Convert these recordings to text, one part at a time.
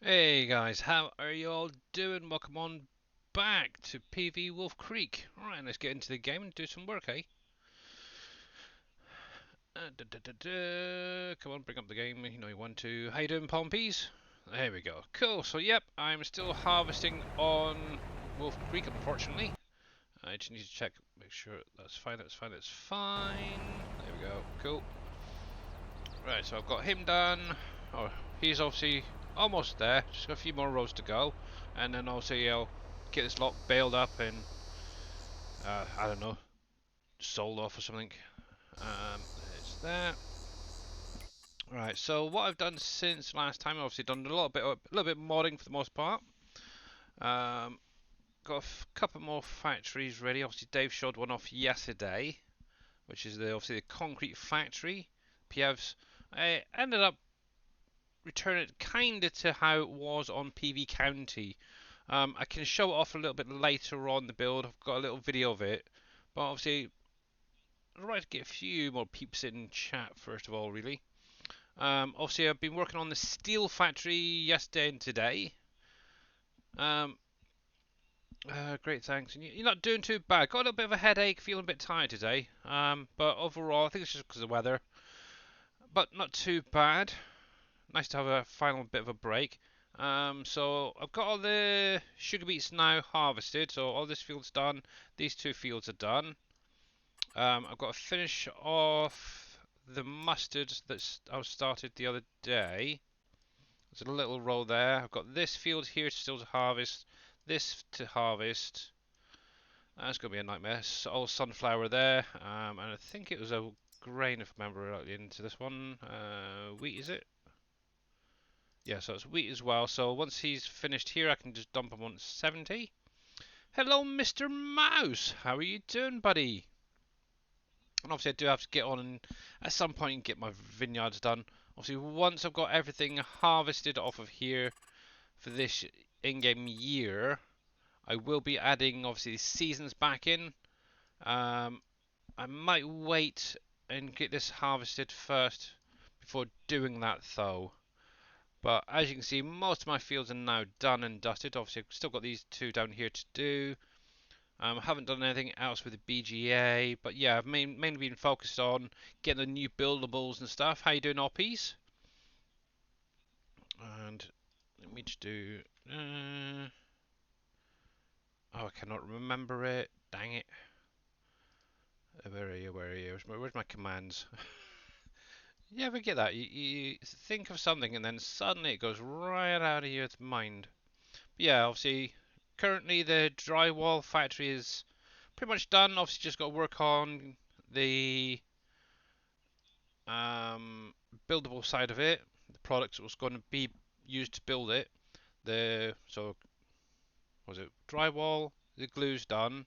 Hey guys, how are you all doing? Welcome on back to PV WolfCreek. Alright, let's get into the game and do some work, eh? Come on, bring up the game. You know you want to. How you doing, Pompies? There we go. Cool. So, yep, I'm still harvesting on WolfCreek, unfortunately. I just need to check, make sure that's fine, that's fine, that's fine. There we go. Cool. Right, so I've got him done. Oh, he's obviously almost there. Just got a few more rows to go, and then obviously I'll get this lot bailed up and I don't know, sold off or something. There's that. Right, so what I've done since last time, I've obviously done a little bit modding for the most part. Um, got a couple more factories ready. Obviously, Dave showed one off yesterday, which is obviously the concrete factory. PVs. I ended up return it kinda to how it was on PV County. I can show it off a little bit later on the build. I've got a little video of it, but obviously I'd like to get a few more peeps in chat first of all, really. Obviously I've been working on the steel factory yesterday and today. Um, Great, thanks. And you're not doing too bad. Got a little bit of a headache, feeling a bit tired today. But overall I think it's just because of the weather. But not too bad. Nice to have a final bit of a break. So I've got all the sugar beets now harvested, so all this field's done. These two fields are done. I've got to finish off the mustard that I started the other day. There's a little row there. I've got this field here still to harvest, this to harvest. That's going to be a nightmare. All sunflower there, and I think it was a grain if I remember right into this one. Wheat is it? Yeah, so it's wheat as well. So once he's finished here, I can just dump him on 70. Hello, Mr. Mouse. How are you doing, buddy? And obviously, I do have to get on and at some point get my vineyards done. Obviously, once I've got everything harvested off of here for this in-game year, I will be adding obviously seasons back in. I might wait and get this harvested first before doing that though. But as you can see, most of my fields are now done and dusted. Obviously, I've still got these two down here to do. I haven't done anything else with the BGA, but yeah, I've mainly been focused on getting the new buildables and stuff. How you doing, Oppies? And let me just do. Oh, I cannot remember it. Dang it. Where are you? Where are you? Where's my commands? You ever get that? You think of something and then suddenly it goes right out of your mind. But yeah, obviously, currently the drywall factory is pretty much done. Obviously, just got to work on the buildable side of it. The products that was going to be used to build it. So was it drywall? The glue's done.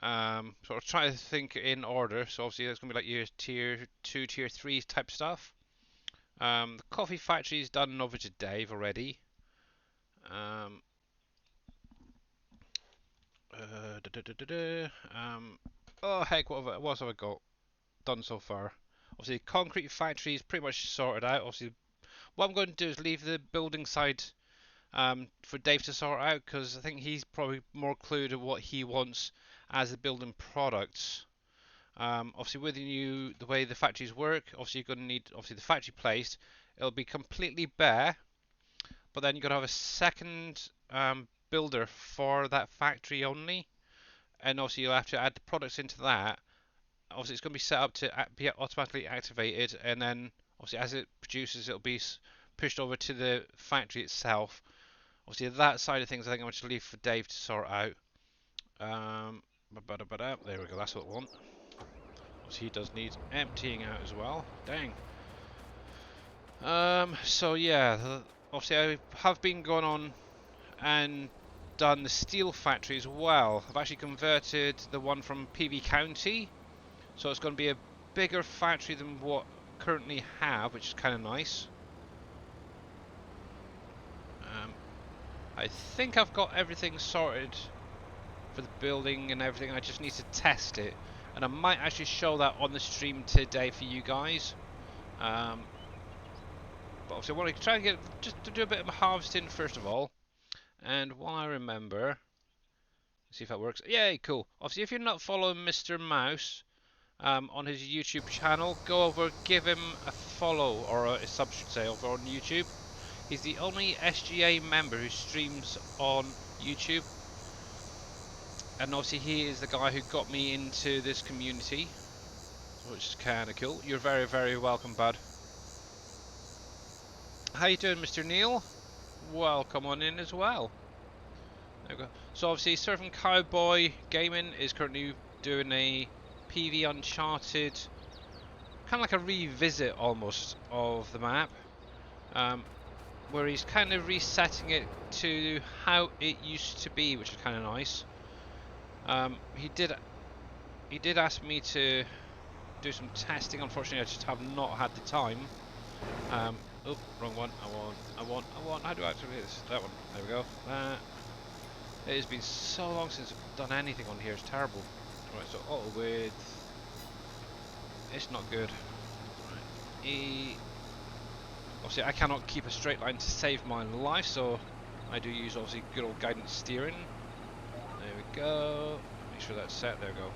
So I was trying to think in order. So obviously, there's going to be like your tier 2, tier 3 type stuff. The coffee factory is done over to Dave already. Um, oh heck, what else have I got done so far? Obviously, concrete factory is pretty much sorted out. Obviously, what I'm going to do is leave the building side for Dave to sort out because I think he's probably more clued at what he wants as the building products. Obviously, with the way the factories work, obviously you're going to need obviously the factory placed. It'll be completely bare, but then you've got to have a second builder for that factory only, and obviously you'll have to add the products into that. Obviously, it's going to be set up to be automatically activated, and then obviously as it produces, it'll be pushed over to the factory itself. Obviously, that side of things, I think I'm going to leave for Dave to sort out. There we go. That's what I want. Obviously, he does need emptying out as well. Dang. So yeah, obviously I have been going on and done the steel factory as well. I've actually converted the one from PV County, so it's going to be a bigger factory than what I currently have, which is kind of nice. I think I've got everything sorted for the building and everything. I just need to test it, and I might actually show that on the stream today for you guys. But obviously I want to try and get, just to do a bit of harvesting first of all. And while I remember, see if that works. Yay, cool. Obviously if you're not following Mr. Mouse, on his YouTube channel, go over, give him a follow, or a sub should say, over on YouTube. He's the only SGA member who streams on YouTube, and obviously he is the guy who got me into this community, which is kind of cool. You're very, very welcome, bud. How you doing, Mr. Neil? Welcome on in as well. There we go. So obviously Surfing Cowboy Gaming is currently doing a PV Uncharted, kind of like a revisit almost of the map, where he's kind of resetting it to how it used to be, which is kind of nice. He did ask me to do some testing. Unfortunately, I just have not had the time. Oh, wrong one. I want. How do I activate this? That one. There we go. It has been so long since I've done anything on here. It's terrible. Right, so auto width. It's not good. Right. Obviously, I cannot keep a straight line to save my life, so I do use obviously good old guidance steering. There we go. Make sure that's set. There we go.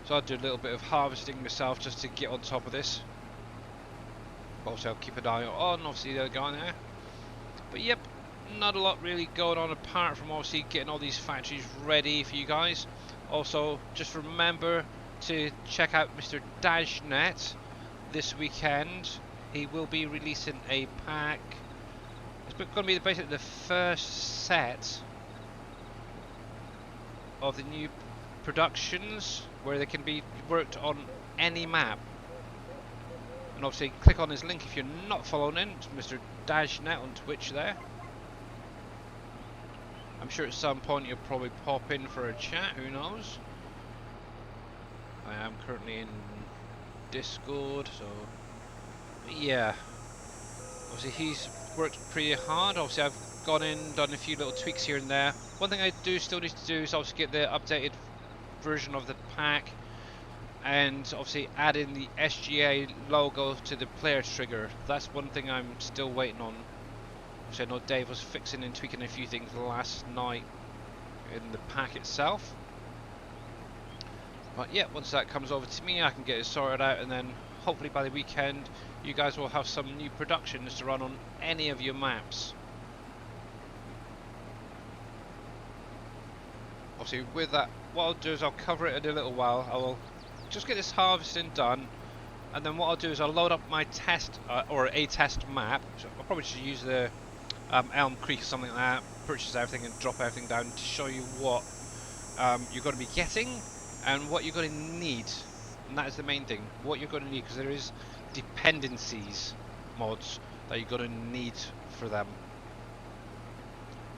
So I'll do a little bit of harvesting myself just to get on top of this. Also, I'll keep an eye on obviously the other guy there. But yep, not a lot really going on apart from obviously getting all these factories ready for you guys. Also, just remember to check out Mr. Dashnet this weekend. He will be releasing a pack. It's going to be basically the first set of the new productions where they can be worked on any map. And obviously click on his link if you're not following him. It's Mr. Dashnet on Twitch there. I'm sure at some point you'll probably pop in for a chat, who knows. I am currently in Discord, so yeah. Obviously he's worked pretty hard. Obviously I've gone in, done a few little tweaks here and there. One thing I do still need to do is obviously get the updated version of the pack, and obviously add in the SGA logo to the player trigger. That's one thing I'm still waiting on. Which I know Dave was fixing and tweaking a few things last night in the pack itself. But yeah, once that comes over to me, I can get it sorted out, and then hopefully by the weekend you guys will have some new productions to run on any of your maps. Obviously with that, what I'll do is I'll cover it in a little while. I will just get this harvesting done, and then what I'll do is I'll load up my test, or a test map. So I'll probably just use the Elm Creek or something like that, purchase everything and drop everything down to show you what you're going to be getting and what you're going to need. And that is the main thing, what you're going to need, because there is dependencies mods that you're going to need for them.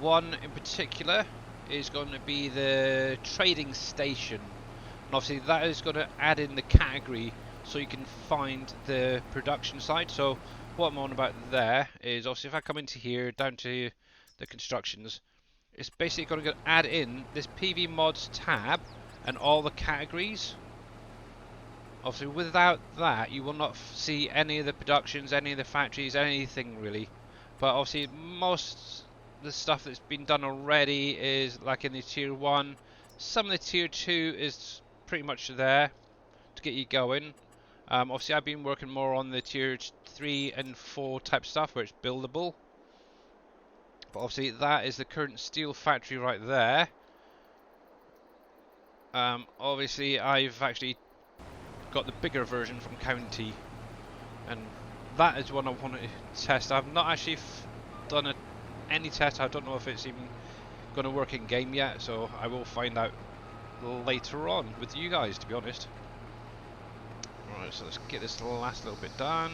One in particular is going to be the trading station, and obviously that is going to add in the category so you can find the production side. So what I'm on about there is obviously if I come into here down to the constructions, it's basically going to add in this PV mods tab and all the categories. Obviously without that you will not see any of the productions, any of the factories, anything really. But obviously most of the stuff that's been done already is like in the tier 1. Some of the tier 2 is pretty much there to get you going. Obviously I've been working more on the tier 3 and 4 type stuff where it's buildable. But obviously that is the current steel factory right there. Obviously I've actually got the bigger version from County, and that is one I want to test. I've not actually done any test. I don't know if it's even going to work in game yet, so I will find out later on with you guys, to be honest. Alright, so let's get this last little bit done.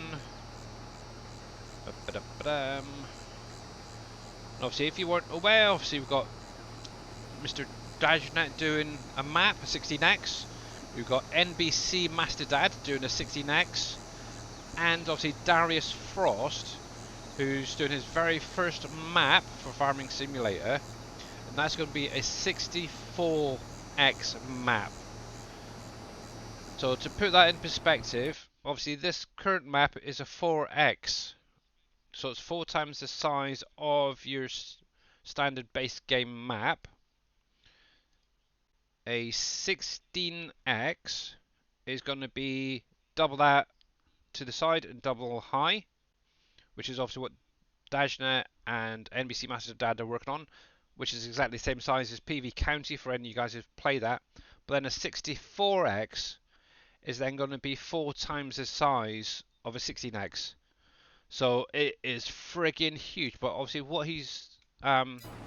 Obviously if you weren't aware, obviously we've got Mr. Dashnet doing a map, a 16x. We've got NBC Master Dad doing a 16x, and obviously Darius Frost, who's doing his very first map for Farming Simulator, and that's going to be a 64x map. So to put that in perspective, obviously this current map is a 4x, So it's 4 times the size of your standard base game map. A 16x is going to be double that to the side and double high, which is obviously what Dajna and NBC Masters of Dad are working on, which is exactly the same size as PV County for any of you guys who've played that. But then a 64x is then going to be 4 times the size of a 16x. So it is friggin' huge. But obviously, what he's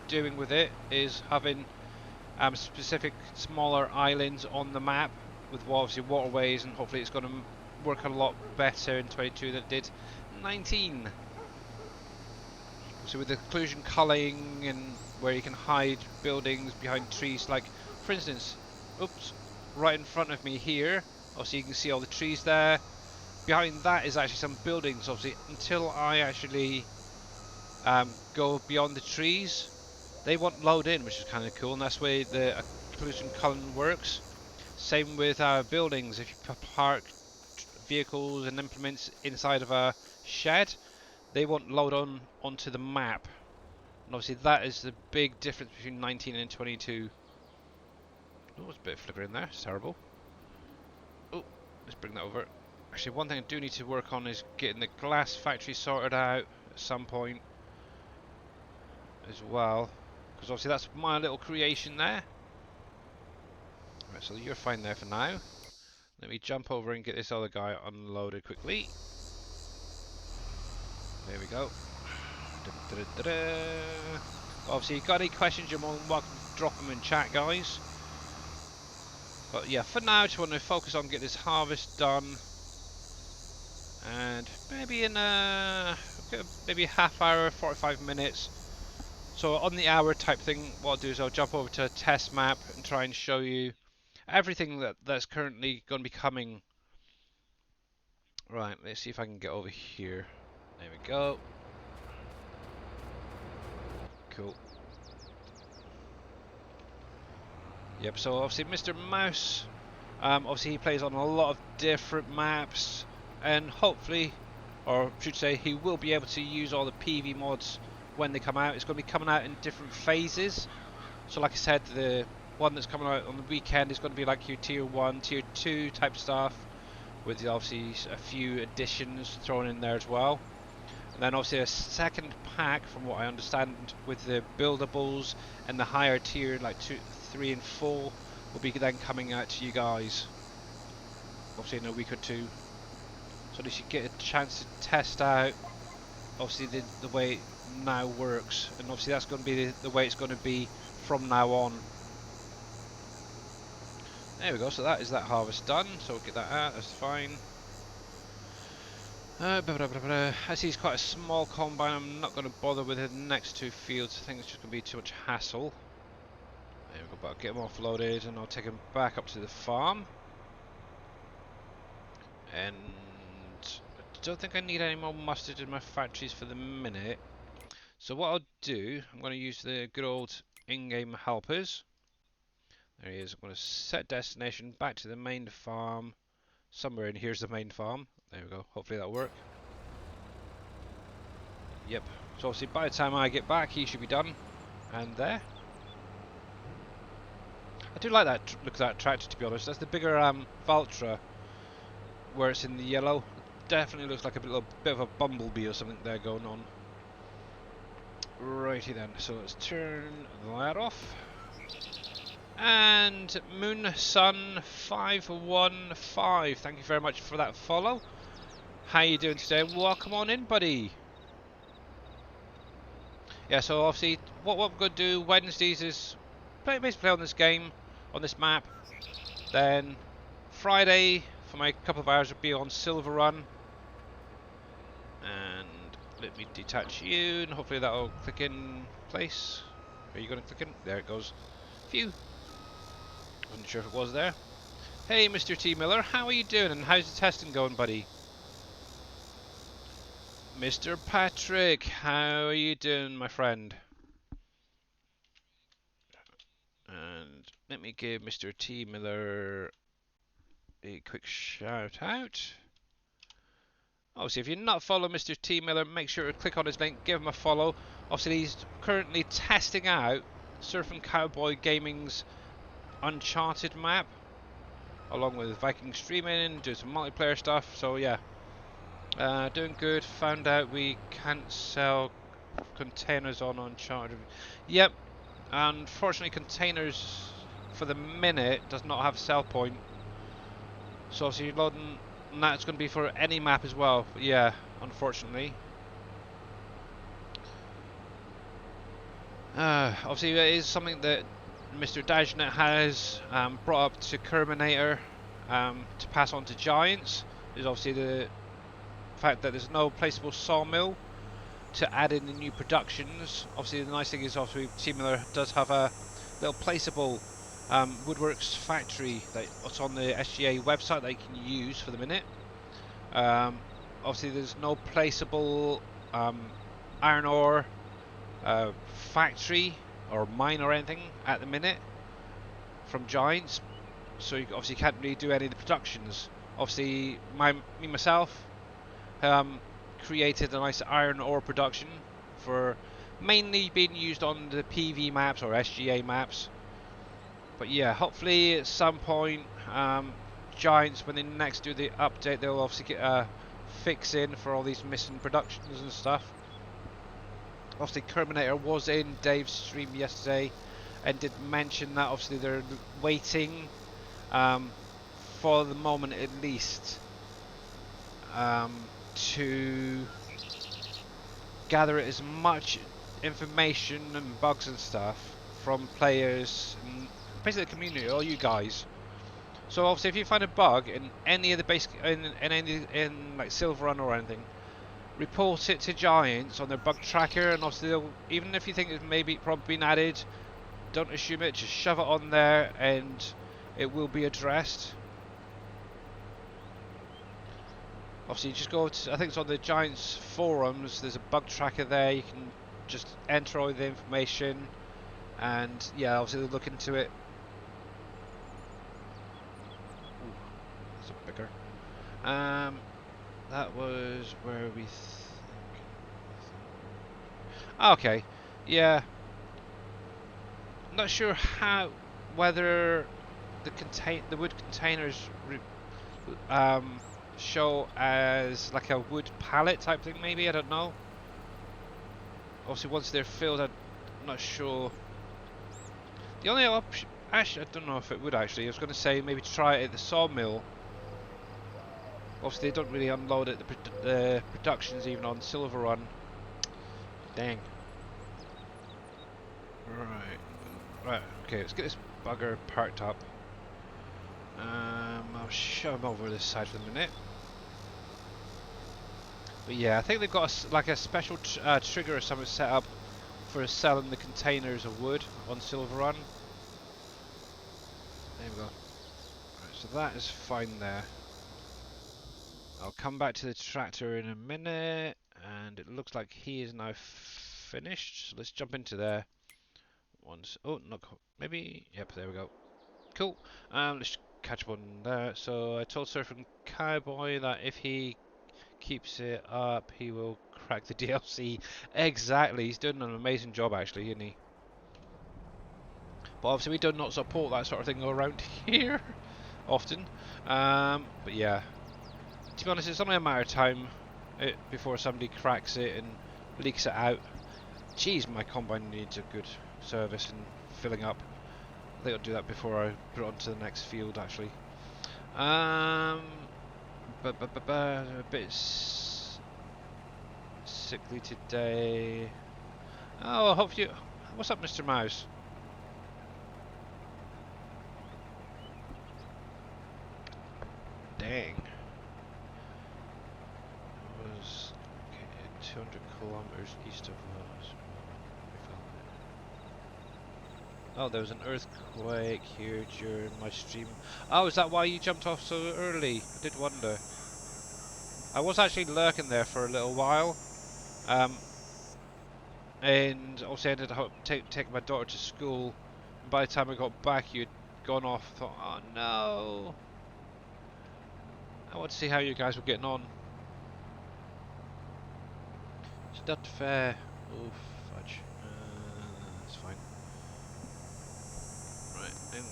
doing with it is having specific smaller islands on the map with obviously waterways, and hopefully it's going to work a lot better in 22 than it did 19. So with the occlusion culling and where you can hide buildings behind trees, like for instance, oops, right in front of me here, obviously you can see all the trees there. Behind that is actually some buildings, obviously, until I actually go beyond the trees, they won't load in, which is kind of cool, and that's where the occlusion culling works. Same with buildings, if you park vehicles and implements inside of a shed, they won't load onto the map. And obviously that is the big difference between 19 and 22. Oh, there's a bit of flicker in there. It's terrible. Oh, let's bring that over. Actually, one thing I do need to work on is getting the glass factory sorted out at some point as well. Because obviously that's my little creation there. Right, so you're fine there for now. Let me jump over and get this other guy unloaded quickly. There we go. Da -da -da -da. Obviously, if you've got any questions, you're more than welcome to drop them in chat, guys. But yeah, for now, I just want to focus on getting this harvest done. And maybe in maybe a half hour, 45 minutes. So on the hour type thing, what I'll do is I'll jump over to a test map and try and show you everything that's currently going to be coming. Right, let's see if I can get over here. There we go. Cool. Yep, so obviously Mr. Mouse, obviously he plays on a lot of different maps, and hopefully, or should say, he will be able to use all the PV mods when they come out. It's going to be coming out in different phases. So like I said, the one that's coming out on the weekend is going to be like your tier 1, tier 2 type stuff, with obviously a few additions thrown in there as well. And then obviously a second pack, from what I understand, with the buildables and the higher tier, like 2, 3 and 4, will be then coming out to you guys, obviously in a week or two. So at least you get a chance to test out, obviously the way it now works, and obviously that's going to be the way it's going to be from now on. There we go, so that is that harvest done, so we'll get that out, that's fine. I see it's quite a small combine. I'm not going to bother with the next 2 fields. I think it's just going to be too much hassle. There we go, but I'll get them offloaded and I'll take them back up to the farm. And I don't think I need any more mustard in my factories for the minute. So what I'll do, I'm going to use the good old in-game helpers. There he is. I'm going to set destination back to the main farm. Somewhere in here's the main farm. There we go. Hopefully that'll work. Yep. So obviously by the time I get back, he should be done. And there. I do like that look at that tractor, to be honest. That's the bigger Valtra, where it's in the yellow. It definitely looks like a bit of a bumblebee or something there going on. Righty then. So let's turn that off. And Moon Sun 515, thank you very much for that follow. How you doing today? Welcome on in, buddy. Yeah, so obviously what we're going to do Wednesdays is basically play on this game, on this map. Then Friday for my couple of hours will be on Silver Run. And let me detach you, and hopefully that'll click in place. Are you going to click in? There it goes. Phew. Wasn't sure if it was there. Hey, Mr. T. Miller, how are you doing, and how's the testing going, buddy? Mr. Patrick, how are you doing, my friend? And let me give Mr. T. Miller a quick shout out. Obviously, if you're not following Mr. T Miller, make sure to click on his link, give him a follow. Obviously, he's currently testing out Surfing Cowboy Gaming's Uncharted map, along with Viking streaming, doing some multiplayer stuff. So yeah, doing good. Found out we can't sell containers on Uncharted. Yep, unfortunately, containers for the minute does not have sell point. So obviously, loading. And that's going to be for any map as well. But yeah, unfortunately. Obviously, it is something that Mr. Dajnet has brought up to Kerminator to pass on to Giants. Is obviously the fact that there's no placeable sawmill to add in the new productions. Obviously, the nice thing is obviously T Miller does have a little placeable woodworks factory that's on the SGA website that you can use for the minute. Obviously, there's no placeable iron ore factory or mine or anything at the minute from Giants, so you obviously can't really do any of the productions. Obviously, myself created a nice iron ore production for mainly being used on the PV maps or SGA maps. But yeah, hopefully at some point, Giants, when they next do the update, they'll obviously get a fix in for all these missing productions and stuff. Obviously, Terminator was in Dave's stream yesterday and did mention that obviously they're waiting, for the moment at least, to gather as much information and bugs and stuff from players and basically the community, all you guys. So obviously, if you find a bug in any of the basic, in like Silver Run or anything, report it to Giants on their bug tracker, and obviously, even if you think it's maybe probably been added, don't assume it. Just shove it on there, and it will be addressed. Obviously, just go to, I think it's on the Giants forums. There's a bug tracker there. You can just enter all the information, and yeah, obviously they'll look into it. That's a bigger. That was where we okay, yeah. Not sure whether the wood containers show as like a wood pallet type thing. Maybe, I don't know. Obviously, once they're filled, I'm not sure. The only option, actually, I don't know if it would actually. I was going to say maybe try it at the sawmill. Obviously, they don't really unload it, the productions even on Silver Run. Dang. Right, okay, let's get this bugger parked up. I'll shove him over this side for the minute. But yeah, I think they've got like a special trigger or something set up for selling the containers of wood on Silver Run. There we go. Right, so that is fine there. I'll come back to the tractor in a minute, and it looks like he is now finished. So let's jump into there. Once, oh, no, maybe, yep, there we go. Cool. Let's catch up on there. So I told Surfing Cowboy that if he keeps it up, he will crack the DLC. Exactly, he's doing an amazing job actually, isn't he? But obviously we do not support that sort of thing around here often. But yeah. To be honest, it's only a matter of time before somebody cracks it and leaks it out. Jeez, my combine needs a good service and filling up. I think I'll do that before I put it onto the next field, actually. A bit sickly today. Oh, I hope you. What's up, Mr. Mouse? Dang. 200 kilometers east of us. Oh, there was an earthquake here during my stream. Oh, is that why you jumped off so early? I did wonder. I was actually lurking there for a little while. And obviously I ended up taking my daughter to school. And by the time I got back, you'd gone off. I thought, oh no. I want to see how you guys were getting on. Not fair. Oh, fudge. That's fine. Right, then.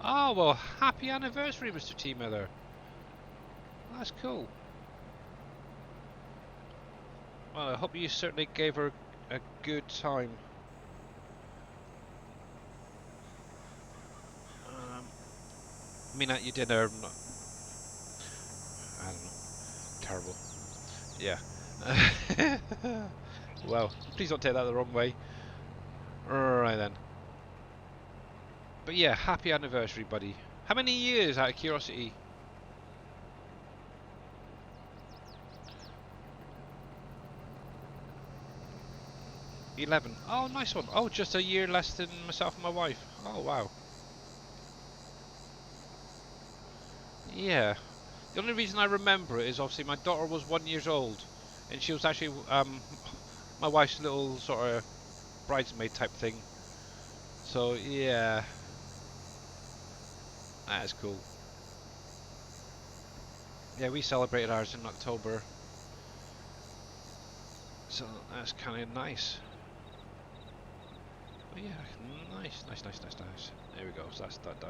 Oh, well, happy anniversary, Mr. T. Miller. That's cool. Well, I hope you certainly gave her a good time. I mean, at your dinner, I don't know, terrible. Yeah. Well, please don't take that the wrong way. Right then. But yeah, happy anniversary, buddy. How many years, out of curiosity? 11. Oh, nice one. Oh, just a year less than myself and my wife. Oh, wow. Yeah. The only reason I remember it is obviously my daughter was 1 year old, and she was actually my wife's little sort of bridesmaid type thing. So yeah, that is cool. Yeah, we celebrated ours in October, so that's kind of nice. But yeah, nice, nice, nice, nice, nice. There we go. So that's that done.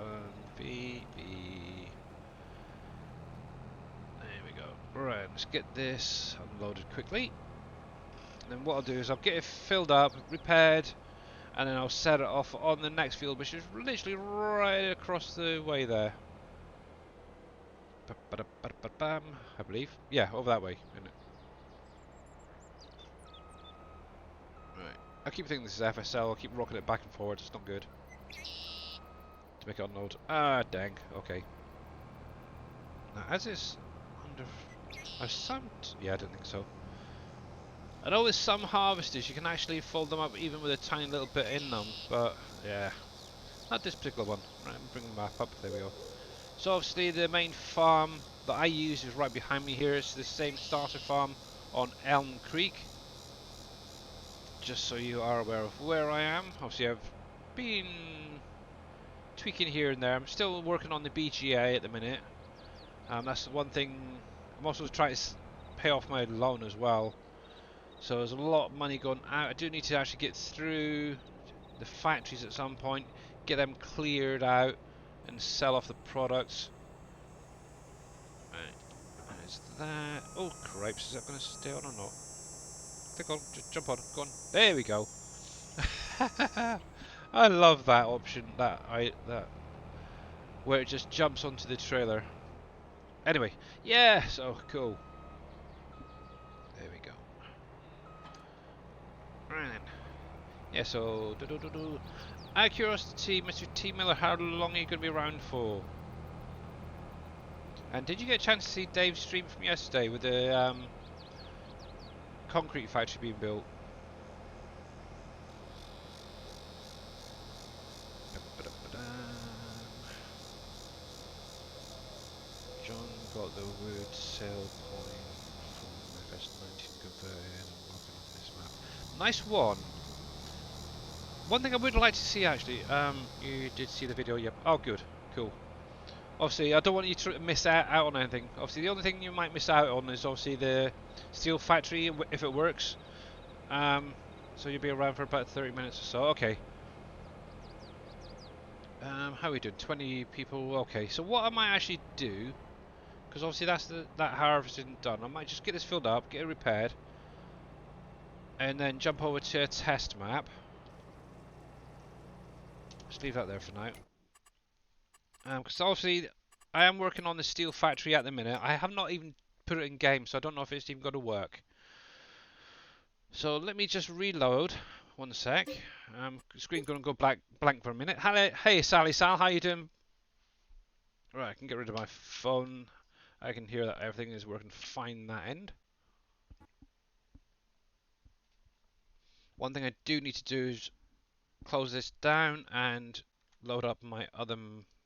PV. There we go. Right, let's get this unloaded quickly. And then what I'll do is I'll get it filled up, repaired, and then I'll set it off on the next field, which is literally right across the way there. Bam, I believe. Yeah, over that way. Isn't it? Right. I keep thinking this is FSL. I keep rocking it back and forward. It's not good. To make it unload. Ah, dang. Okay. Now, as is under... some... Yeah, I didn't think so. I know with some harvesters you can actually fold them up even with a tiny little bit in them, but yeah. Not this particular one. Right, bring the map up. There we go. So obviously the main farm that I use is right behind me here. It's the same starter farm on Elm Creek. Just so you are aware of where I am. Obviously I've been tweaking here and there. I'm still working on the BGA at the minute. That's one thing. I'm also trying to pay off my loan as well. So there's a lot of money going out. I do need to actually get through the factories at some point, get them cleared out and sell off the products. Right, there's that. Oh cripes, is that going to stay on or not? Click on, just jump on, go on. There we go. I love that option, that where it just jumps onto the trailer. Anyway, yeah, so cool. There we go. Right then. Yeah, so out of curiosity, Mr. T Miller, how long are you going to be around for? And did you get a chance to see Dave's stream from yesterday with the concrete factory being built? John got the word sale point from FS19 converted and working on this map. Nice one. One thing I would like to see actually, you did see the video, yep. Oh good, cool. Obviously I don't want you to miss out on anything. Obviously the only thing you might miss out on is obviously the steel factory if it works. So you'll be around for about 30 minutes or so, okay. How are we doing? 20 people, okay. So what I might actually do, because obviously that's that harvesting done, I might just get this filled up, get it repaired, and then jump over to a test map. Just leave that there for now. Because obviously I am working on the steel factory at the minute. I have not even put it in game, so I don't know if it's even going to work. So let me just reload. One sec. The screen's going to go blank for a minute. Hello, hey Sally Sal, how you doing? Right, I can get rid of my phone. I can hear that everything is working fine that end. One thing I do need to do is close this down and load up my other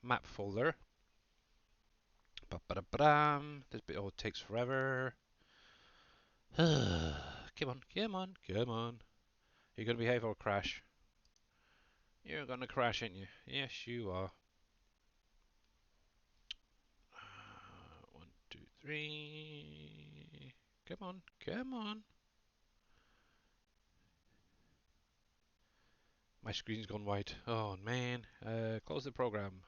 map folder. This bit all takes forever. Come on, come on, come on. You're gonna behave or crash? You're gonna crash, ain't you? Yes, you are. 3. Come on, come on. My screen's gone white. Oh man. Close the program.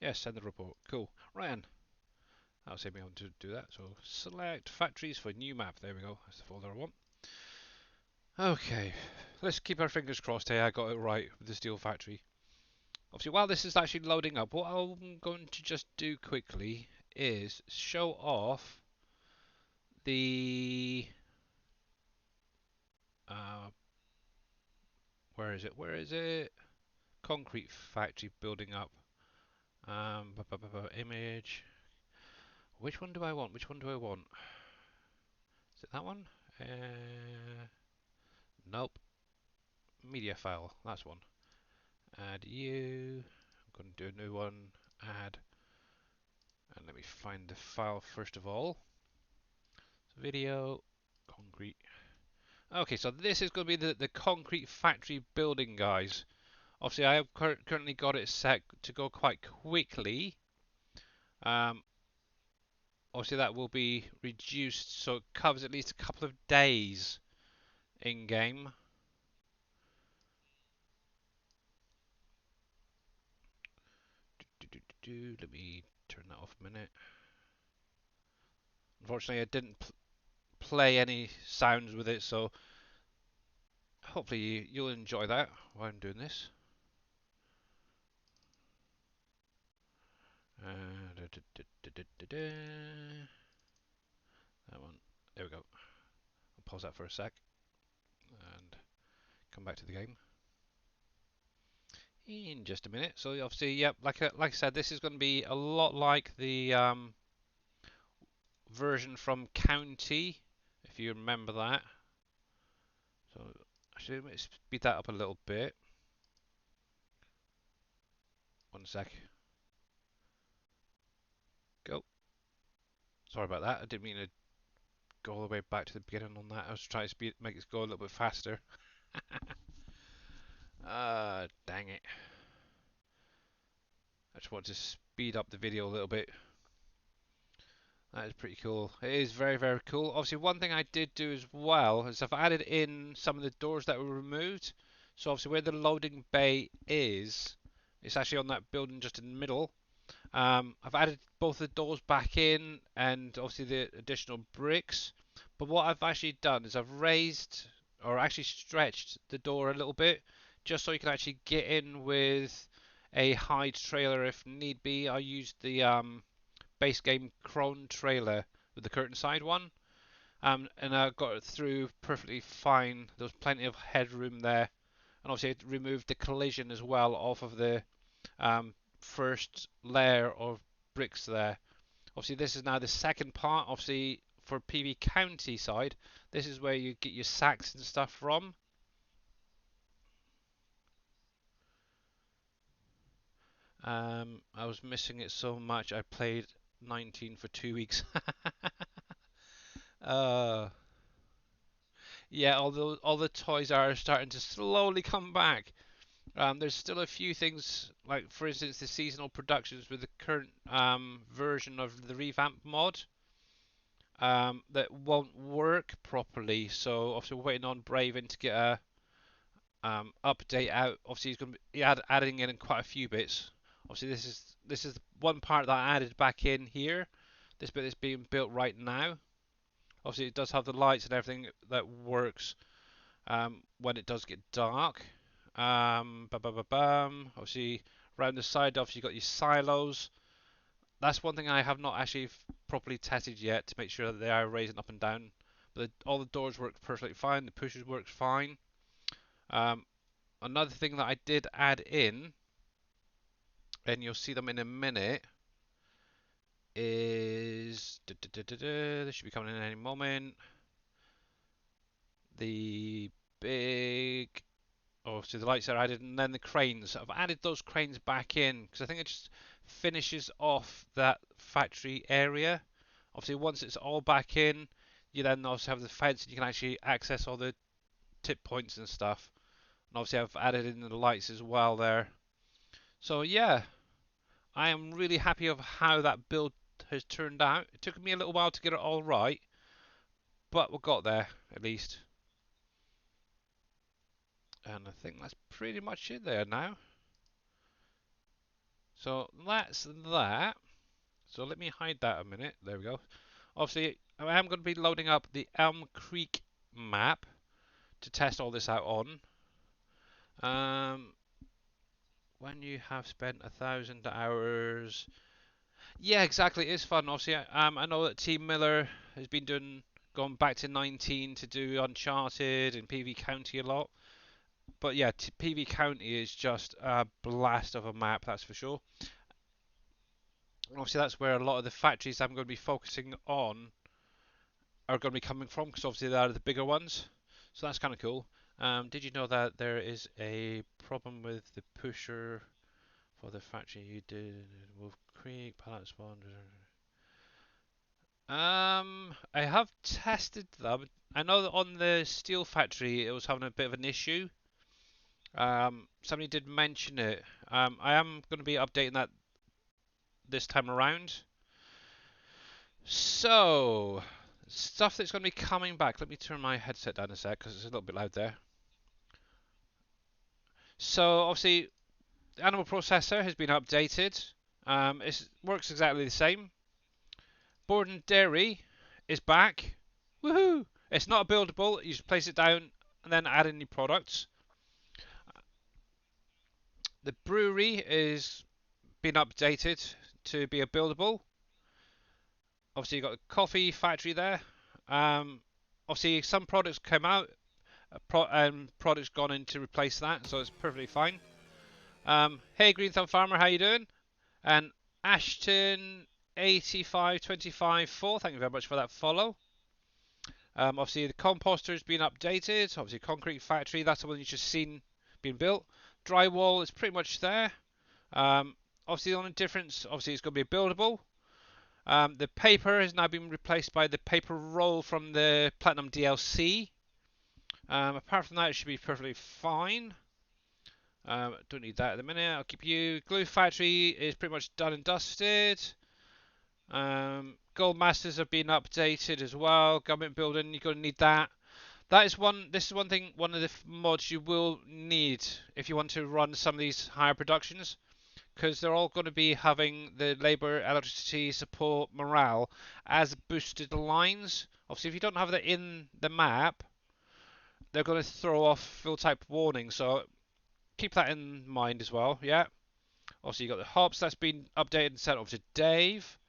Yes, send the report. Cool. Ryan. That'll save me on to do that. So select factories for new map. There we go. That's the folder I want. Okay. Let's keep our fingers crossed. Hey, I got it right with the steel factory. Obviously, while this is actually loading up, what I'm going to just do quickly is show off the uh, where is it? Where is it? Concrete factory building up. Image. Which one do I want? Which one do I want? Is it that one? Nope. Media file. That's one. Add you. I'm going to do a new one. Add. And let me find the file first of all. So video. Concrete. Okay, so this is going to be the concrete factory building, guys. Obviously, I have currently got it set to go quite quickly. Um, Obviously, that will be reduced, so it covers at least a couple of days in game. Let me turn that off a minute. Unfortunately, I didn't play any sounds with it, so hopefully you'll enjoy that while I'm doing this. That one. There we go. I'll pause that for a sec and come back to the game in just a minute. So obviously, yep, like I said, this is going to be a lot like the version from County, if you remember that. So actually, let me speed that up a little bit. One sec. Go. Sorry about that. I didn't mean to go all the way back to the beginning on that. I was trying to make it go a little bit faster. Dang it. I just want to speed up the video a little bit. That is pretty cool. It is very, very cool. Obviously, one thing I did do as well is I've added in some of the doors that were removed. So obviously where the loading bay is, it's actually on that building just in the middle. I've added both the doors back in and obviously the additional bricks. But what I've actually done is I've raised or actually stretched the door a little bit just so you can actually get in with a hide trailer if need be. I used the base game Crone trailer with the curtain side one. And I got it through perfectly fine. There was plenty of headroom there. And obviously it removed the collision as well off of the first layer of bricks there. Obviously this is now the second part. Obviously for PV County side, this is where you get your sacks and stuff from. I was missing it so much I played 19 for 2 weeks. uh, yeah, although all the toys are starting to slowly come back. There's still a few things, like for instance the seasonal productions with the current version of the revamp mod that won't work properly. So obviously we're waiting on Braven to get a update out. Obviously he's going to be adding in quite a few bits. Obviously this is one part that I added back in here. This bit is being built right now. Obviously it does have the lights and everything that works when it does get dark. Obviously, around the side, obviously, you've got your silos. That's one thing I have not actually properly tested yet to make sure that they are raising up and down. But all the doors work perfectly fine. The pushers work fine. Um, Another thing that I did add in, and you'll see them in a minute, is this should be coming in any moment. The big Oh, so the lights are added, and then the cranes. I've added those cranes back in because I think it just finishes off that factory area. Obviously, once it's all back in, you then also have the fence, and you can actually access all the tip points and stuff. And obviously, I've added in the lights as well there. So yeah, I am really happy of how that build has turned out. It took me a little while to get it all right, but we got there at least. And I think that's pretty much it there now. So that's that. So let me hide that a minute. There we go. Obviously, I am going to be loading up the Elm Creek map to test all this out on. When you have spent 1,000 hours. Yeah, exactly. It is fun. Obviously, I know that Team Miller has been going back to 19 to do Uncharted and PV County a lot. But yeah, PV County is just a blast of a map, that's for sure. Obviously, that's where a lot of the factories I'm going to be focusing on are going to be coming from, because obviously they are the bigger ones. So that's kind of cool. Did you know that there is a problem with the pusher for the factory you did Wolf Creek, pallet spawn? I have tested them. I know that on the steel factory it was having a bit of an issue. Somebody did mention it. I am going to be updating that this time around. So, stuff that's going to be coming back. Let me turn my headset down a sec because it's a little bit loud there. So, obviously, the animal processor has been updated. It works exactly the same. Board and dairy is back. Woohoo! It's not buildable. You just place it down and then add any products. The brewery is been updated to be a buildable. Obviously, you've got the coffee factory there. Obviously, some products come out and products gone in to replace that, so it's perfectly fine. Hey, Green Thumb Farmer, how you doing? And Ashton 85254, thank you very much for that follow. Obviously, the composter has been updated. Obviously, concrete factory, that's the one you just seen being built. Drywall is pretty much there. Obviously, the only difference, obviously, it's going to be buildable. The paper has now been replaced by the paper roll from the Platinum DLC. Apart from that, it should be perfectly fine. Don't need that at the minute. I'll keep you. Glue factory is pretty much done and dusted. Gold masters have been updated as well. Government building, you're going to need that. This is one thing. One of the mods you will need if you want to run some of these higher productions, because they're all going to be having the labour, electricity, support, morale as boosted lines. Obviously, if you don't have that in the map, they're going to throw off fill type warning. So keep that in mind as well. Yeah. Obviously, you got the hops that's been updated and sent off to Dave.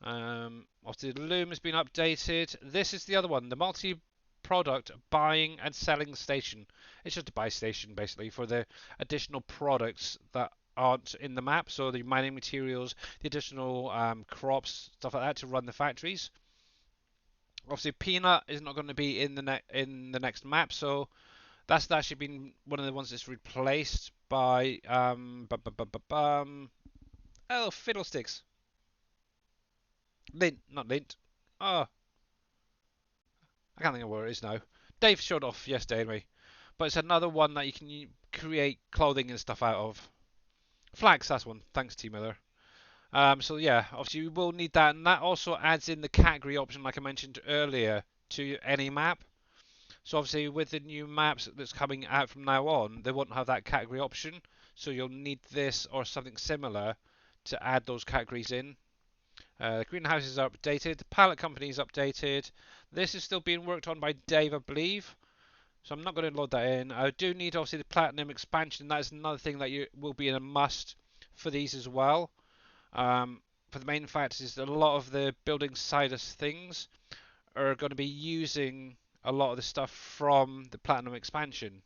Obviously, the loom has been updated. This is the other one, the multi-product buying and selling station. It's just a buy station basically for the additional products that aren't in the map. So the mining materials, the additional crops, stuff like that to run the factories. Obviously, peanut is not going to be in the next map, so that's actually been one of the ones that's replaced by oh, fiddlesticks. Lint, not lint. Oh, I can't think of where it is now. Dave showed off yesterday anyway. But it's another one that you can create clothing and stuff out of. Flax, that's one. Thanks, T Miller. So yeah, obviously you will need that, and that also adds in the category option, like I mentioned earlier, to any map. So obviously with the new maps that's coming out from now on, they won't have that category option. So you'll need this or something similar to add those categories in. The greenhouses are updated. The pallet company is updated. This is still being worked on by Dave, I believe. So I'm not going to load that in. I do need obviously the platinum expansion. That is another thing that will be in a must for these as well. For the main fact is that a lot of the building side of things are going to be using a lot of the stuff from the platinum expansion.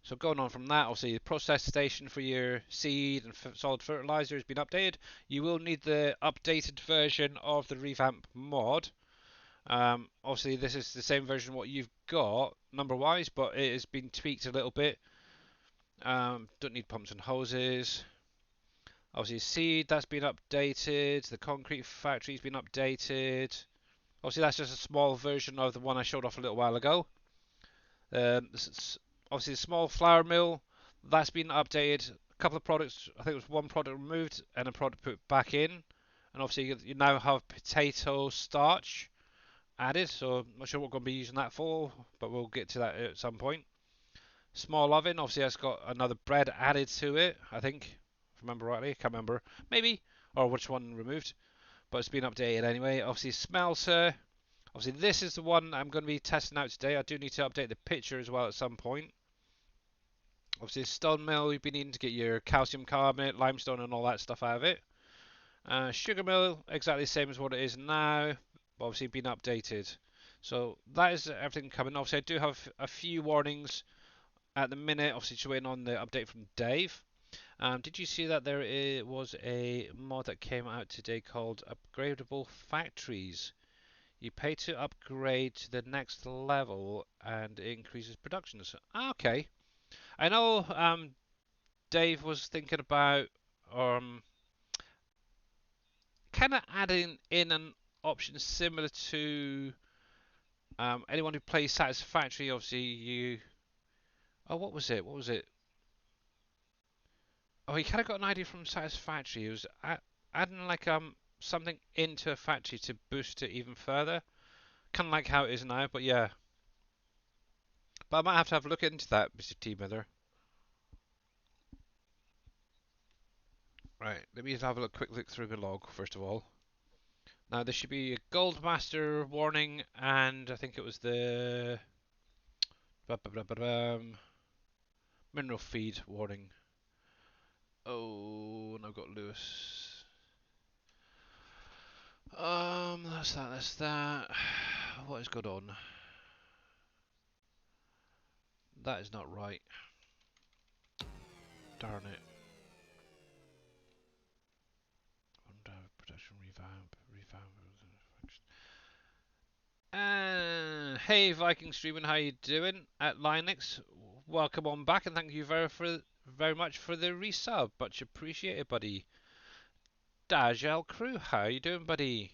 So going on from that, obviously the process station for your seed and solid fertilizer has been updated. You will need the updated version of the revamp mod. Obviously this is the same version what you've got number wise, but it has been tweaked a little bit. Don't need pumps and hoses. Obviously seed, that's been updated. The concrete factory's been updated. Obviously that's just a small version of the one I showed off a little while ago. Obviously the small flour mill, that's been updated. A couple of products, I think it was one product removed and a product put back in. and obviously you now have potato starch added. So I'm not sure what we're going to be using that for, but we'll get to that at some point. Small oven, obviously that's got another bread added to it, I think, if I remember rightly. I can't remember, maybe, or which one removed, but it's been updated anyway. Obviously smelter. Obviously this is the one I'm going to be testing out today. I do need to update the picture as well at some point. Obviously stone mill, you've been needing to get your calcium carbonate, limestone and all that stuff out of it. Sugar mill, exactly the same as what it is now, but obviously been updated. So that is everything coming. Obviously I do have a few warnings at the minute, obviously just waiting on the update from Dave. Did you see that there was a mod that came out today called Upgradable Factories? You pay to upgrade to the next level and it increases production. So, okay. I know Dave was thinking about kind of adding in an option similar to anyone who plays Satisfactory. Obviously, you. Oh, what was it? What was it? Oh, he kind of got an idea from Satisfactory. It was adding like something into a factory to boost it even further. Kind of like how it is now, but yeah. But I might have to have a look into that, Mr. T Miller. Right, let me just have a quick look through the log first of all. Now there should be a Gold Master warning, and I think it was the mineral feed warning. Oh, and I've got Lewis. That's that, that's that. What is going on? That is not right. Darn it. Production revamp. Hey Viking streaming, how you doing? At Linux, welcome on back, and thank you very much for the resub. Much appreciated, buddy. Dajel Crew, how you doing, buddy?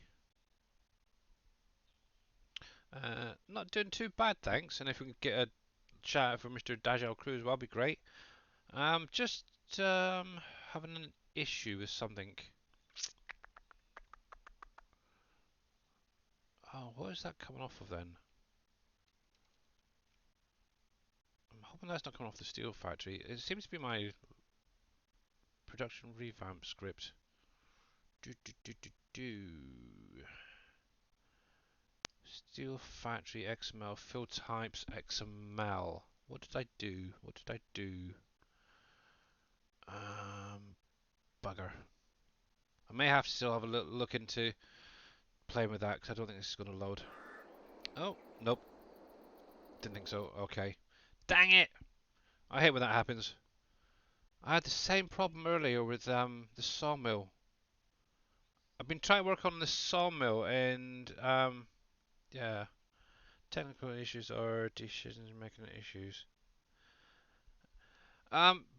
Not doing too bad, thanks. And if we could get a shout out for Mr. Dajel Crew as well, be great. Just having an issue with something. Oh, what is that coming off of then? I'm hoping that's not coming off the steel factory. It seems to be my production revamp script. Do. Steel factory XML fill types XML. What did I do? What did I do? Bugger. I may have to still have a look into playing with that because I don't think this is going to load. Oh, nope. Didn't think so. Okay. Dang it! I hate when that happens. I had the same problem earlier with the sawmill. I've been trying to work on the sawmill and yeah, technical issues or decision making issues.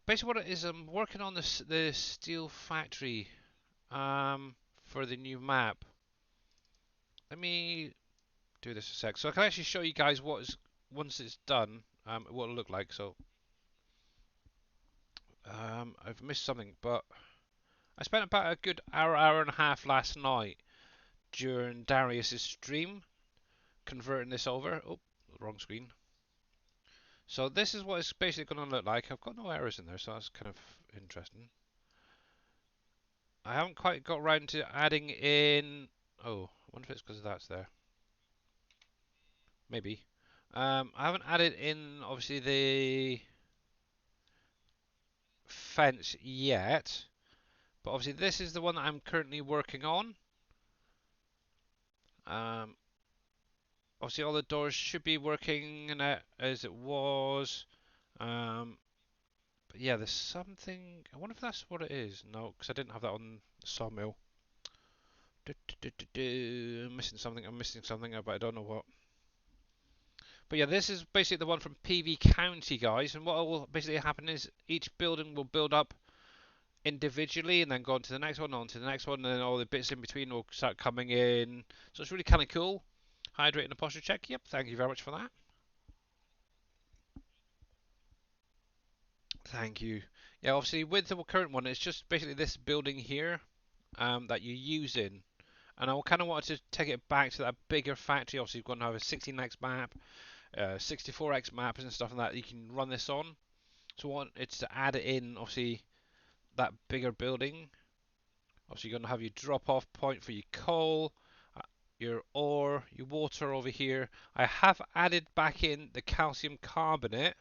Basically what it is, I'm working on the steel factory for the new map. Let me do this a sec. So I can actually show you guys what is once it's done, what it'll look like. So I've missed something, but I spent about a good hour and a half last night during Darius's stream converting this over. Oh, wrong screen. So this is what it's basically going to look like. I've got no errors in there, so that's kind of interesting. I haven't quite got around to adding in. Oh, I wonder if it's because that's there. Maybe. I haven't added in, obviously, the fence yet. But obviously, this is the one that I'm currently working on. Um, obviously, all the doors should be working as it was. But yeah, there's something. I wonder if that's what it is. No, because I didn't have that on the sawmill. I'm missing something. I'm missing something, but I don't know what. But yeah, this is basically the one from PV County, guys. And what will basically happen is each building will build up individually and then go on to the next one, on to the next one, and then all the bits in between will start coming in. So it's really kind of cool. Hydrate and a posture check. Yep, thank you very much for that. Thank you. Yeah, obviously with the current one, it's just basically this building here. that you're using. And I kind of wanted to take it back to that bigger factory. Obviously, you're going to have a 16x map, 64x map, and stuff like that. You can run this on. So I want it to add it in, obviously, that bigger building. Obviously, you're going to have your drop-off point for your coal, your ore, your water over here. I have added back in the calcium carbonate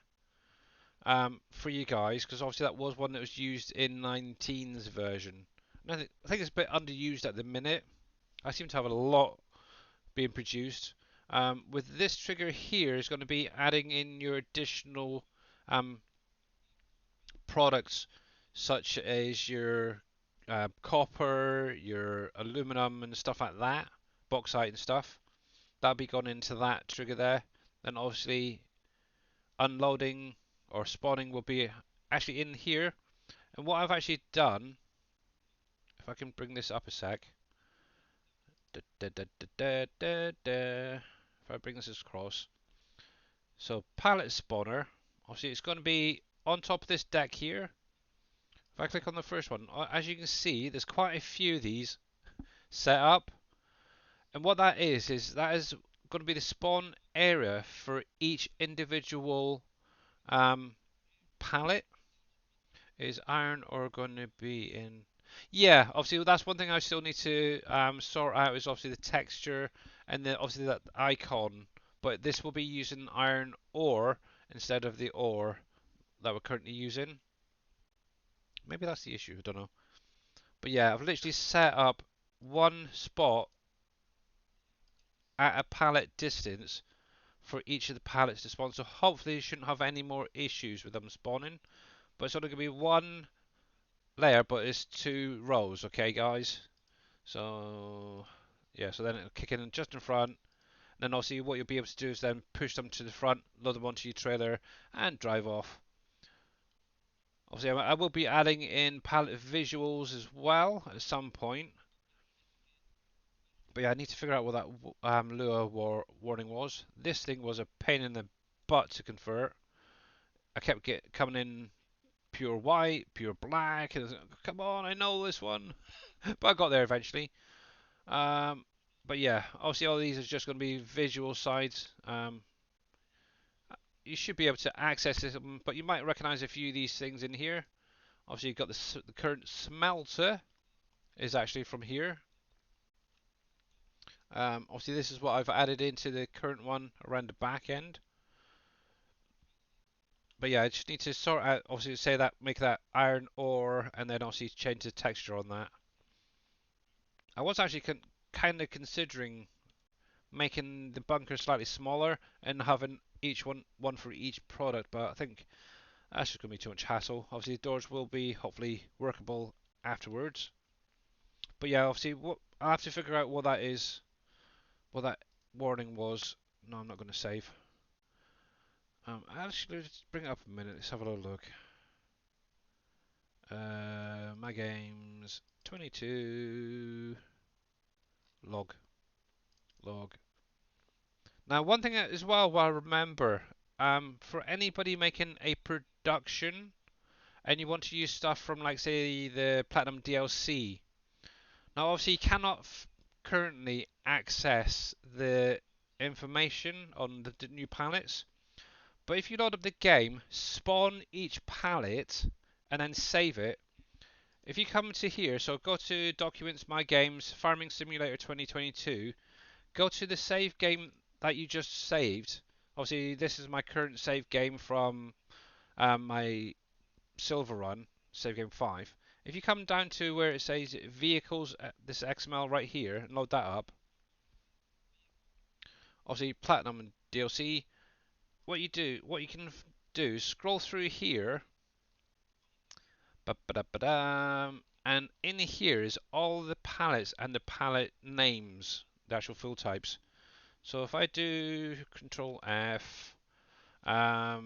for you guys, because obviously that was one that was used in 19's version. And I think it's a bit underused at the minute. I seem to have a lot being produced. With this trigger here is going to be adding in your additional um, products such as your copper, your aluminum and stuff like that, bauxite and stuff. That'll be gone into that trigger there. Then obviously unloading or spawning will be actually in here. And what I've actually done, if I can bring this up a sec, if I bring this across, so pallet spawner, obviously it's going to be on top of this deck here. If I click on the first one, as you can see, there's quite a few of these set up. And what that is that is going to be the spawn area for each individual pallet. Is iron ore going to be in? Yeah, obviously that's one thing I still need to sort out is obviously the texture and then obviously that icon. But this will be using iron ore instead of the ore that we're currently using. Maybe that's the issue, I don't know. But yeah, I've literally set up one spot at a pallet distance for each of the pallets to spawn. So hopefully you shouldn't have any more issues with them spawning. But it's only going to be one layer, but it's 2 rows, okay guys? So yeah, so then it'll kick in just in front. Then obviously what you'll be able to do is then push them to the front, load them onto your trailer and drive off. Obviously I will be adding in pallet visuals as well at some point. But yeah, I need to figure out what that lure warning was. This thing was a pain in the butt to convert. I kept coming in pure white, pure black, and I was like, come on, I know this one. But I got there eventually. But yeah, obviously all these are just going to be visual sides. You should be able to access them, but you might recognize a few of these things in here. Obviously you've got the current smelter is actually from here. Obviously this is what I've added into the current one around the back end. But yeah, I just need to sort out, obviously say that, make that iron ore, and then obviously change the texture on that. I was actually kind of considering making the bunker slightly smaller and having each one for each product, but I think that's just going to be too much hassle. Obviously the doors will be hopefully workable afterwards. But yeah, obviously I'll have to figure out what that is, what that warning was. No, I'm not going to save. Actually, let's bring it up a minute. Let's have a little look. My games 22 log. Now, one thing as well, I remember, for anybody making a production and you want to use stuff from, like, say, the Platinum DLC. Now, obviously, you cannot currently access the information on the new pallets. But if you load up the game, spawn each pallet, and then save it. If you come to here, so go to Documents, My Games, Farming Simulator 2022, go to the save game that you just saved. Obviously, this is my current save game from my silver run, save game 5. If you come down to where it says vehicles, this XML right here, and load that up, obviously Platinum and DLC, what you can do, scroll through here, and in here is all the palettes and the palette names, the actual field types. So if I do Control F, try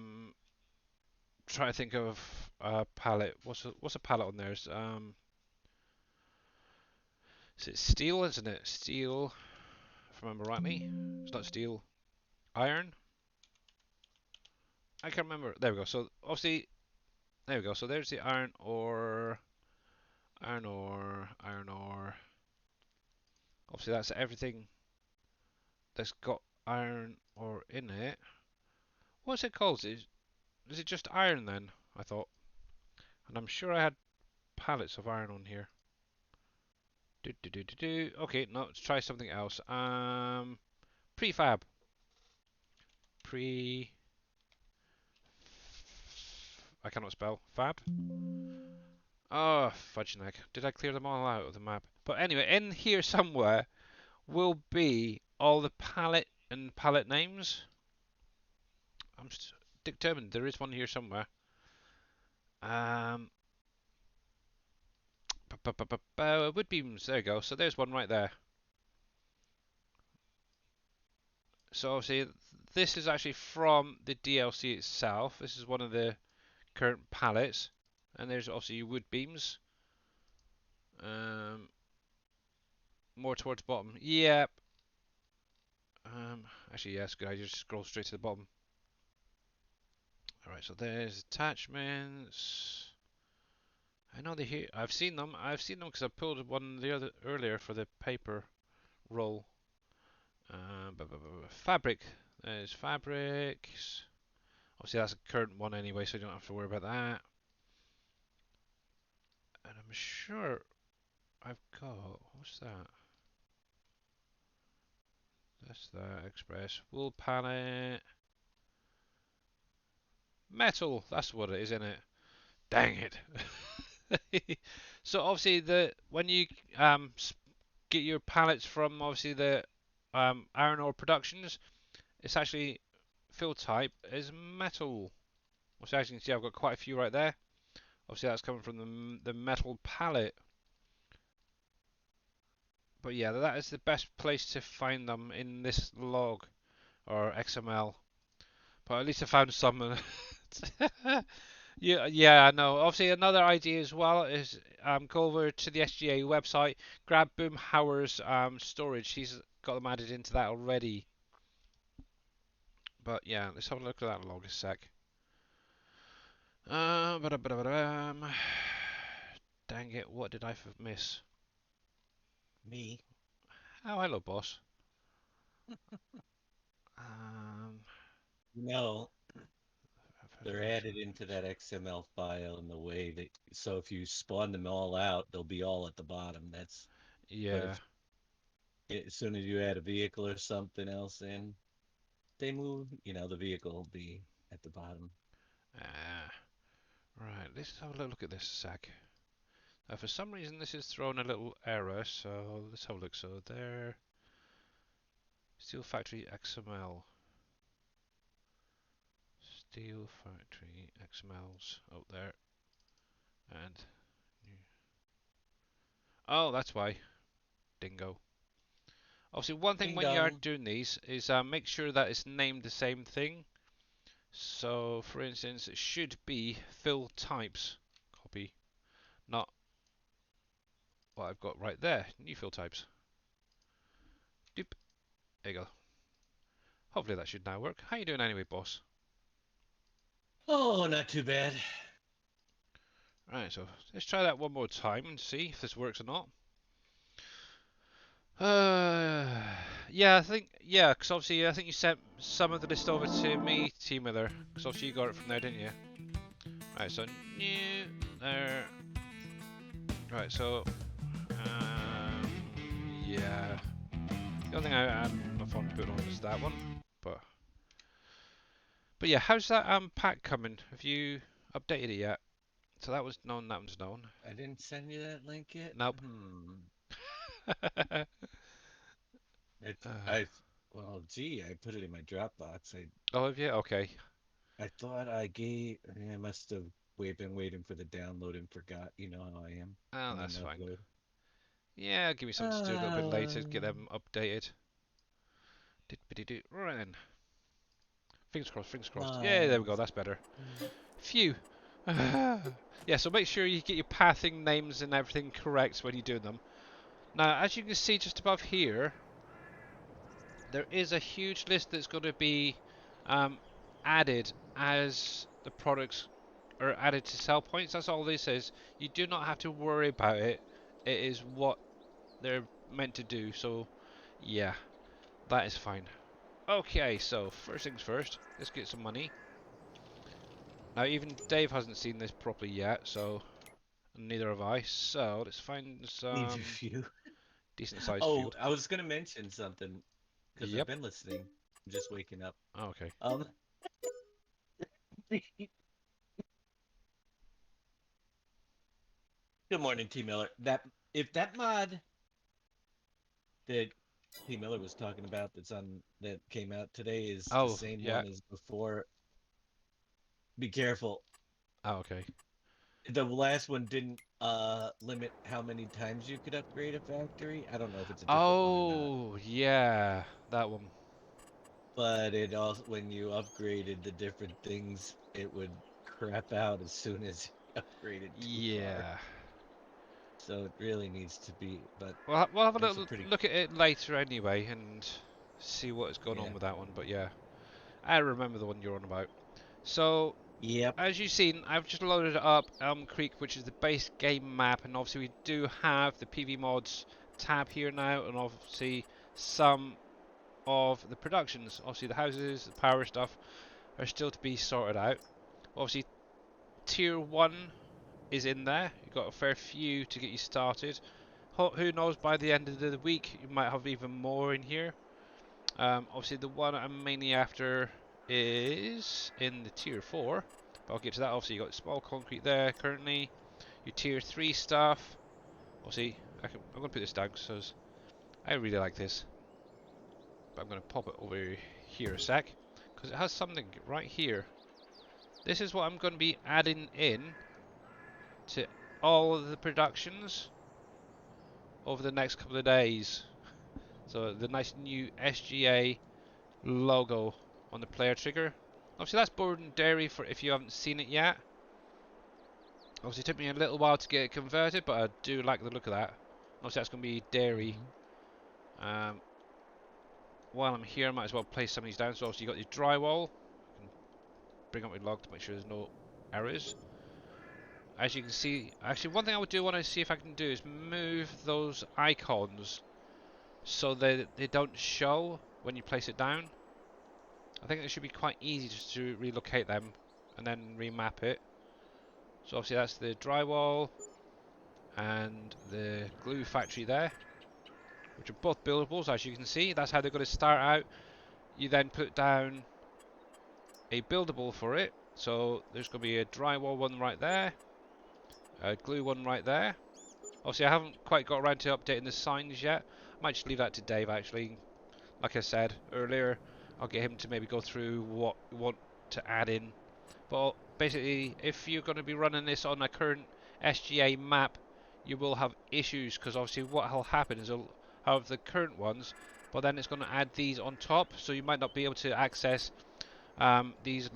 to think of a palette. What's a palette on there? Is it steel? Isn't it steel? If I remember rightly, it's not steel. Iron. I can't remember. There we go. So obviously, there we go. So there's the iron ore. Iron ore, iron ore. Obviously, that's everything that's got iron ore in it. What's it called? Is it just iron then? I thought. And I'm sure I had pallets of iron on here. Okay, no, let's try something else. Prefab. Pre. I cannot spell. Fab. Oh, fudge neck. Did I clear them all out of the map? But anyway, in here somewhere will be all the pallet and pallet names. I'm determined there is one here somewhere. Um, wood beams. There you go. So there's one right there. So obviously this is actually from the DLC itself. This is one of the current pallets, and there's obviously your wood beams. Um, more towards the bottom. Yep. Actually, yes, good idea. Just scroll straight to the bottom. All right. So there's attachments. I know they're here. I've seen them. I've seen them because I pulled one the other earlier for the paper roll. Fabric. There's fabrics. Obviously, that's a current one anyway, so you don't have to worry about that. And I'm sure I've got. What's that? That's that. Express. Wool pallet. Metal. That's what it is, isn't it? Dang it. So obviously, when you get your pallets from obviously the iron ore productions, it's actually fill type is metal. Obviously, as you can see, I've got quite a few right there. Obviously, that's coming from the metal pallet. But yeah, that is the best place to find them in this log or XML. But at least I found some. Yeah, I know. Obviously, another idea as well is go over to the SGA website, grab Boomhauer's storage. He's got them added into that already. But yeah, let's have a look at that log a sec. Dang it, what did I miss? Me. Oh, hello, boss. Um, No, they're added into that XML file in the way that so if you spawn them all out, they'll be all at the bottom. That's but yeah. if as soon as you add a vehicle or something else in, they move. The vehicle will be at the bottom. Uh, right, let's have a little look at this a sec. For some reason, this is throwing a little error, so let's have a look. So there, Steel Factory XML. Steel Factory XMLs out there. And oh, that's why. Dingo. Obviously, one thing Ding when you are dong. doing these is make sure that it's named the same thing. So, for instance, it should be fill types. Copy, not what I've got right there. New fill types. Doop. There you go. Hopefully that should now work. How you doing anyway, boss? Oh, not too bad. Right, so let's try that one more time and see if this works or not. Uh, yeah, because obviously I think you sent some of the list over to me, Team Miller, because obviously you got it from there, didn't you? Right, so new there. Right, so um, yeah, the only thing I'm not fond of putting on is that one, but yeah, how's that pack coming? Have you updated it yet? So that was known, that one's known. I didn't send you that link yet. Nope. It's uh, I well, gee, I put it in my Dropbox. oh, have you? Okay. I thought I gave. I must have been waiting for the download and forgot. You know how I am Oh, on an that's fine. upload. Yeah, give me something to do a little bit later, get Uh, them updated. Right then. Fingers crossed, fingers crossed. Yeah, there we uh, go, that's better. Phew. Yeah, so make sure you get your pathing names and everything correct when you're doing them. Now, as you can see just above here, there is a huge list that's going to be um, added as the products are added to sell points. That's all this is. You do not have to worry about it. It is what they're meant to do. So, yeah, that is fine. Okay, so first things first, let's get some money. Now, even Dave hasn't seen this properly yet, so neither have I. So let's find Neither some of you. decent sized Oh, field. I was gonna mention something because I've Yep. been listening. I'm just waking up. Okay. Um, good morning, T Miller. That if that mod that T Miller was talking about that came out today is the Oh, same yeah. one as before, be careful. Oh, okay. The last one didn't limit how many times you could upgrade a factory. I don't know if it's a different one or not. Oh, yeah, that one. But it also when you upgraded the different things, it would crap out as soon as you upgraded too far. Yeah. So it really needs to be, but We'll have a it's a little pretty, look at it later anyway and see what is going yeah. on with that one. But yeah, I remember the one you're on about. So, Yep. as you've seen, I've just loaded up Elm Creek, which is the base game map, and obviously we do have the PV mods tab here now, and obviously some of the productions. Obviously the houses, the power stuff are still to be sorted out. Obviously tier 1 is in there. You've got a fair few to get you started. Who knows, by the end of the week you might have even more in here. Obviously the one I'm mainly after is in the tier 4, but I'll get to that. Obviously you got small concrete there currently. Your tier 3 stuff. Obviously I'm going to put this down because I really like this, but I'm going to pop it over here a sec because it has something right here. This is what I'm going to be adding in to all of the productions over the next couple of days. So the nice new SGA logo on the player trigger. Obviously that's board and dairy for if you haven't seen it yet. Obviously it took me a little while to get it converted, but I do like the look of that. Obviously that's going to be dairy. Hmm. Um, while I'm here I might as well place some of these down. So obviously you got your drywall. Bring up my log to make sure there's no errors. As you can see, actually one thing I would do want to see if I can do is move those icons so they don't show when you place it down. I think it should be quite easy just to relocate them and then remap it. So obviously that's the drywall and the glue factory there, which are both buildables as you can see. That's how they're going to start out. You then put down a buildable for it. So there's going to be a drywall one right there, a glue one right there. Obviously I haven't quite got around to updating the signs yet. I might just leave that to Dave actually. Like I said earlier, I'll get him to maybe go through what we want to add in. But basically, if you're going to be running this on a current SGA map, you will have issues because obviously what will happen is it'll have the current ones, but then it's going to add these on top, so you might not be able to access these.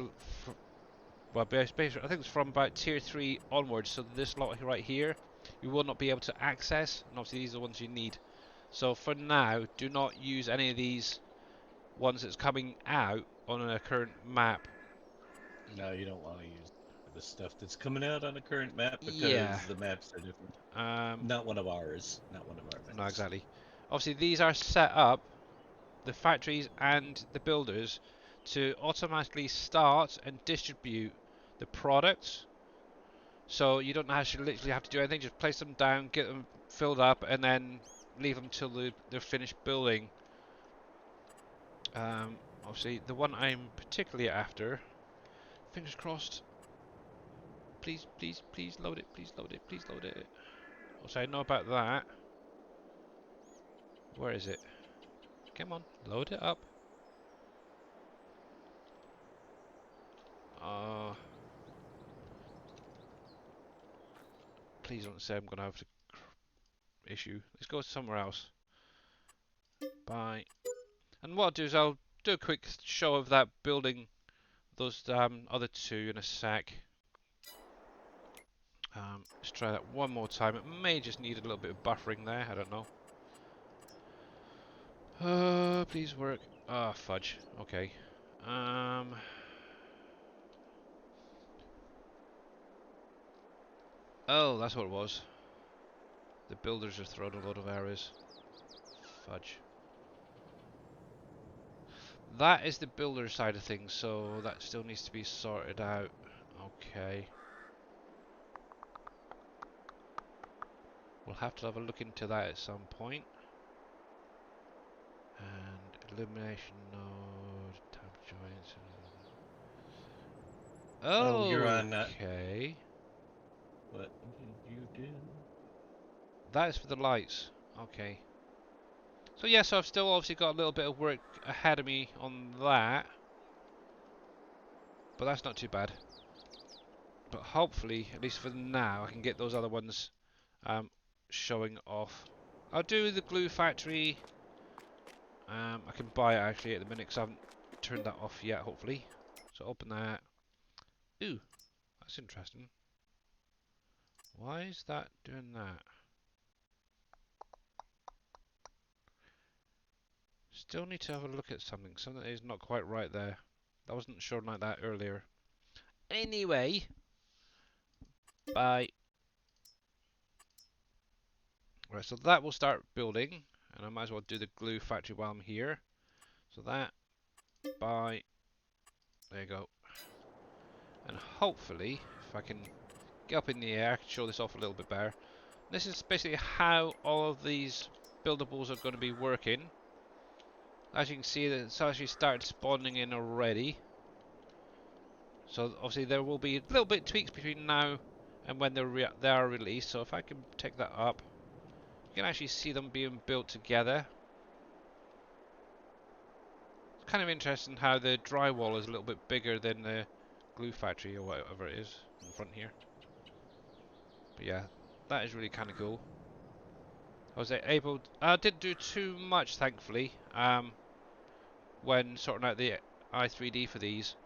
Well, basically, I think it's from about tier 3 onwards. So this lot right here, you will not be able to access, and obviously these are the ones you need. So for now, do not use any of these ones that's coming out on a current map. No, you don't want to use the stuff that's coming out on the current map Yeah. because the maps are different. Um, Not one of ours. Not one of our no, maps. exactly. Obviously, these are set up, the factories and the builders, to automatically start and distribute the products. So you don't actually literally have to do anything. Just place them down, get them filled up, and then leave them till they're finished building. Obviously, the one I'm particularly after, fingers crossed. Please, please, please load it. Please load it. Please load it. Also, I know about that. Where is it? Come on, load it up. Uh, please don't say I'm gonna have to issue. Let's go somewhere else. Bye. And what I'll do is I'll do a quick show of that building, those other two in a sec. Let's try that one more time. It may just need a little bit of buffering there. I don't know. Please work. Ah, fudge. Okay. Um, Oh, that's what it was. The builders are throwing a lot of errors. Fudge. That is the builder side of things, so that still needs to be sorted out. Okay. We'll have to have a look into that at some point. And illumination node, tab joints. Oh, you're on. Okay. What did you do? That is for the lights. Okay. So yeah, so I've still obviously got a little bit of work ahead of me on that. But that's not too bad. But hopefully, at least for now, I can get those other ones showing off. I'll do the glue factory. I can buy it actually at the minute because I haven't turned that off yet, hopefully. So open that. Ooh, that's interesting. Why is that doing that? Still need to have a look at something. Something is not quite right there. That wasn't shown like that earlier. Anyway, bye. Right, so that will start building, and I might as well do the glue factory while I'm here. So that, bye. There you go. And hopefully, if I can get up in the air, I can show this off a little bit better. This is basically how all of these buildables are going to be working. As you can see, it's actually started spawning in already. So obviously there will be a little bit tweaks between now and when they are released. So if I can take that up, you can actually see them being built together. It's kind of interesting how the drywall is a little bit bigger than the glue factory or whatever it is in front here. But yeah, that is really kind of cool. I didn't do too much, thankfully, when sorting out the i3D for these.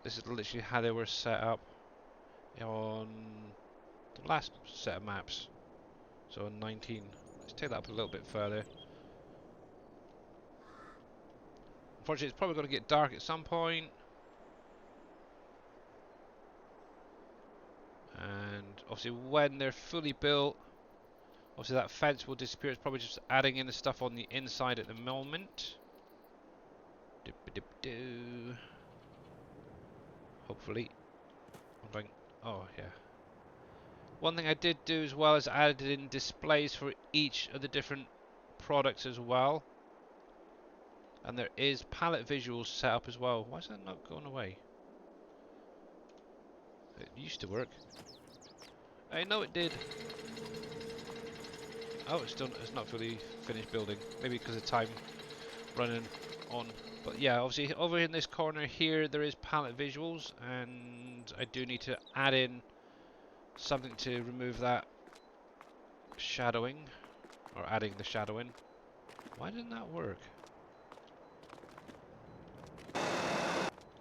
This is literally how they were set up on the last set of maps. So on 19. Let's take that up a little bit further. Unfortunately, it's probably going to get dark at some point. And obviously when they're fully built, obviously that fence will disappear. It's probably just adding in the stuff on the inside at the moment. Hopefully. Oh yeah. One thing I did do as well is added in displays for each of the different products as well. And there is palette visuals set up as well. Why is that not going away? It used to work. I know it did. Oh, it's not fully finished building. Maybe because of time running on. But yeah, obviously over in this corner here there is palette visuals, and I do need to add in something to remove that shadowing, or adding the shadowing. Why didn't that work?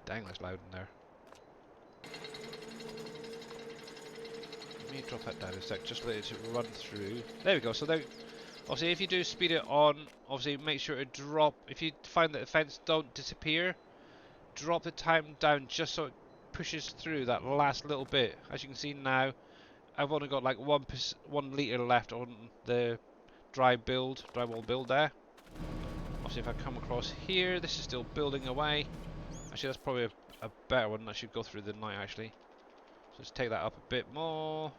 Dang, that's loud in there. Let me drop that down a sec, just let it run through. There we go. So there, obviously, if you do speed it on, obviously make sure to drop. If you find that the fence don't disappear, drop the time down just so it pushes through that last little bit. As you can see now, I've only got like 1 litre left on the drywall build there. Obviously, if I come across here, this is still building away. Actually, that's probably a better one. I should go through the night actually. So let's take that up a bit more.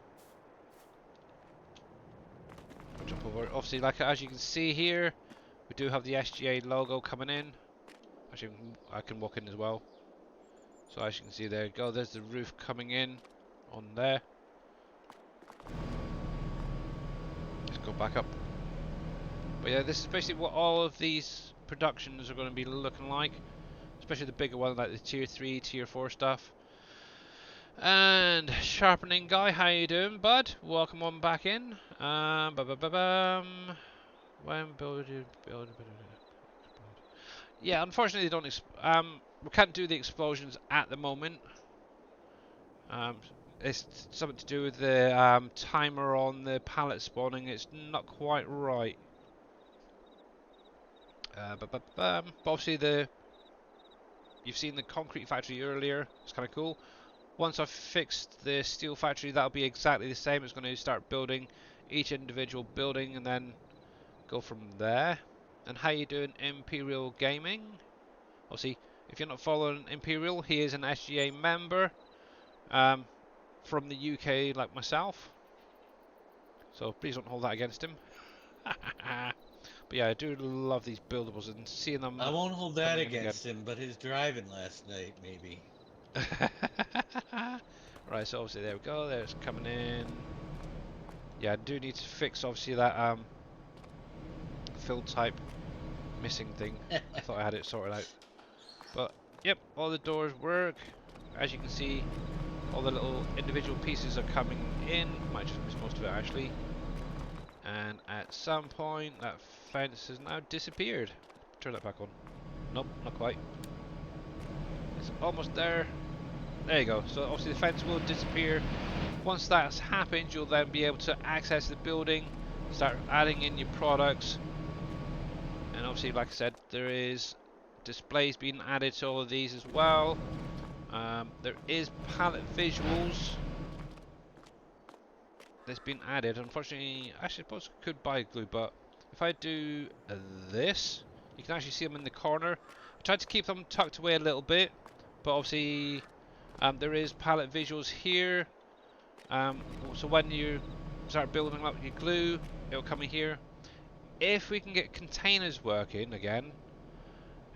I'll jump over. Obviously, like as you can see here, we do have the SGA logo coming in. Actually, I can walk in as well. So as you can see, there you go. There's the roof coming in on there. Let's go back up. But yeah, this is basically what all of these productions are going to be looking like. Especially the bigger one, like the tier 3, tier 4 stuff. And Sharpening Guy, how you doing, bud? Welcome on back in. When yeah, unfortunately they don't. We can't do the explosions at the moment. It's something to do with the timer on the pallet spawning. It's not quite right. But obviously you've seen the concrete factory earlier. It's kind of cool. Once I've fixed the steel factory, that'll be exactly the same. It's going to start building each individual building and then go from there. And how you doing, Imperial Gaming? Obviously, if you're not following Imperial, he is an SGA member from the UK like myself. So please don't hold that against him. But yeah, I do love these buildables and seeing them I won't hold that coming in again. against him, but his driving last night, maybe. Right, so obviously there we go, there's coming in. Yeah, I do need to fix obviously that fill type missing thing. I thought I had it sorted out. But yep, all the doors work. As you can see, all the little individual pieces are coming in. Might just miss most of it actually. And at some point that fence has now disappeared. Turn that back on. Nope, not quite. It's almost there. There you go. So obviously the fence will disappear. Once that's happened, you'll then be able to access the building, start adding in your products. And obviously, like I said, there is displays being added to all of these as well. There is palette visuals that's been added. Unfortunately, actually, I suppose I could buy glue, but if I do this, you can actually see them in the corner. I tried to keep them tucked away a little bit, but obviously there is palette visuals here. So when you start building up your glue, it'll come in here. If we can get containers working again,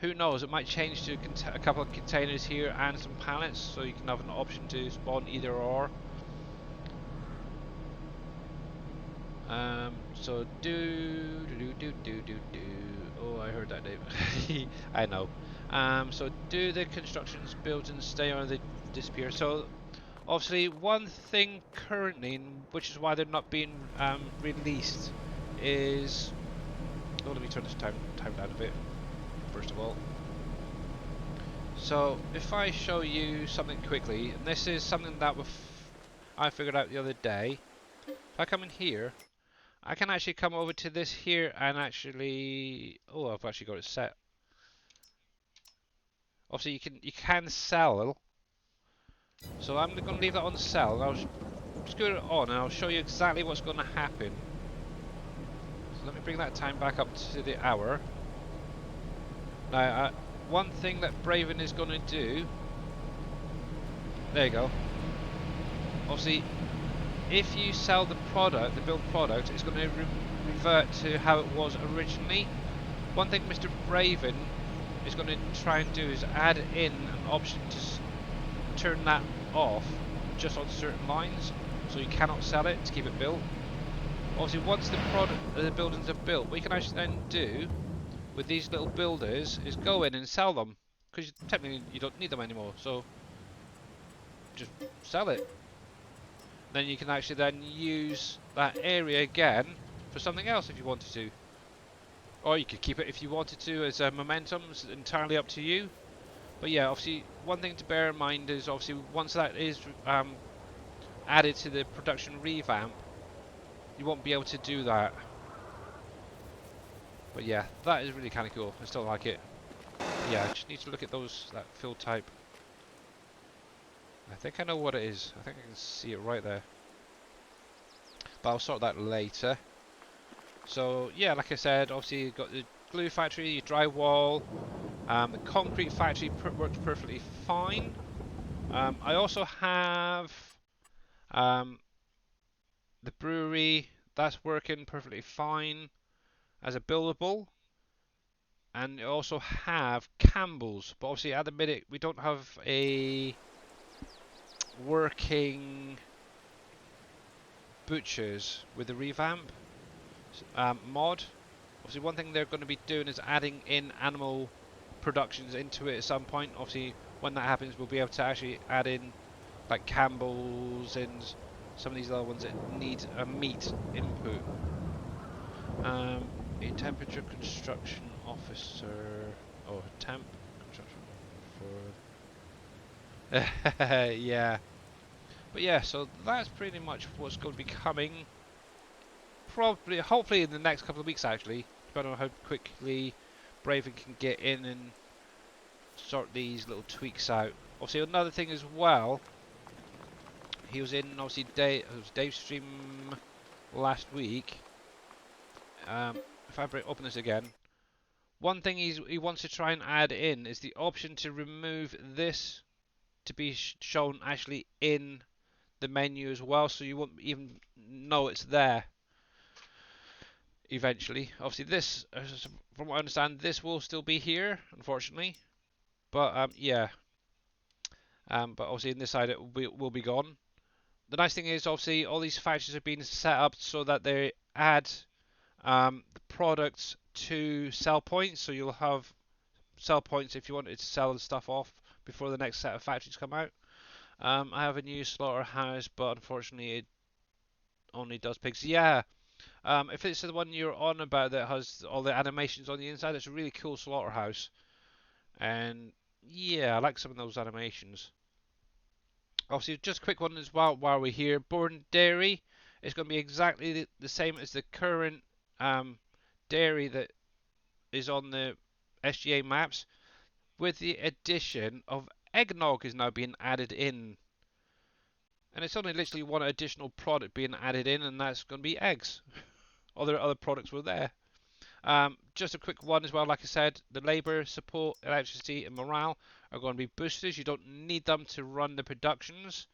who knows, it might change to a couple of containers here and some pallets, so you can have an option to spawn either or. So oh, I heard that name. I know. So do the constructions build and stay or they disappear. So obviously one thing currently, which is why they're not being released, is... Oh, let me turn this time down a bit, first of all. So if I show you something quickly, and this is something that I figured out the other day. If I come in here, I can actually come over to this here and actually... Oh, I've actually got it set. Obviously you can sell. So I'm going to leave that on sell. I'll screw it on and I'll show you exactly what's going to happen. So let me bring that time back up to the hour. Now, one thing that Braven is going to do... There you go. Obviously, if you sell the product, the build product, it's going to revert to how it was originally. One thing Mr. Braven is going to try and do is add in an option to turn that off just on certain lines, so you cannot sell it to keep it built. Obviously, once the buildings are built, what you can actually then do with these little builders is go in and sell them, because technically you don't need them anymore, so just sell it. Then you can actually then use that area again for something else if you wanted to. Or you could keep it if you wanted to as a momentum. It's entirely up to you. But yeah, obviously one thing to bear in mind is obviously once that is added to the production revamp, you won't be able to do that. But yeah, that is really kind of cool. I still like it. But yeah, I just need to look at that fill type. I think I know what it is. I think I can see it right there. But I'll sort that later. So yeah, like I said, obviously you've got the glue factory, your drywall, the concrete factory works perfectly fine. I also have the brewery, that's working perfectly fine as a buildable. And you also have Campbell's, but obviously at the minute we don't have a working butchers with the revamp mod. Obviously one thing they're going to be doing is adding in animal productions into it at some point. Obviously when that happens we'll be able to actually add in like Campbell's and some of these other ones that need a meat input. A temperature construction officer, or temp construction for yeah. But yeah, so that's pretty much what's going to be coming. Probably, hopefully in the next couple of weeks actually, depending on how quickly Braven can get in and sort these little tweaks out. Obviously another thing as well He was in obviously Dave's stream last week. If I open this again, one thing he wants to try and add in is the option to remove this to be shown actually in the menu as well, so you won't even know it's there eventually. Obviously, this, from what I understand, this will still be here, unfortunately. But yeah, but obviously in this side it will be gone. The nice thing is, obviously, all these factories have been set up so that they add the products to sell points. So you'll have sell points if you wanted to sell the stuff off before the next set of factories come out. I have a new slaughterhouse, but unfortunately it only does pigs. Yeah, if it's the one you're on about that has all the animations on the inside, it's a really cool slaughterhouse. And yeah, I like some of those animations. Obviously, just a quick one as well while we're here. Borden Dairy is going to be exactly the same as the current dairy that is on the SGA maps, with the addition of eggnog is now being added in. And it's only literally one additional product being added in, and that's going to be eggs. Other products were there. Just a quick one as well, like I said, the labour, support, electricity and morale are going to be boosters. You don't need them to run the productions,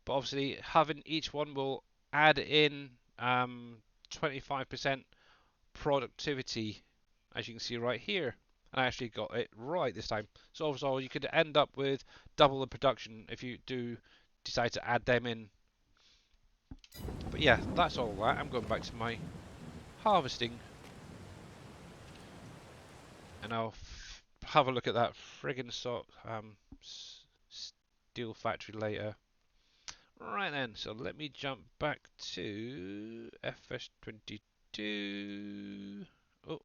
but obviously having each one will add in 25% productivity, as you can see right here. And I actually got it right this time. So overall you could end up with double the production if you do decide to add them in. But yeah, that's all that. I'm going back to my harvesting, and I'll have a look at that friggin' steel factory later. Right then, so let me jump back to FS22. Oh,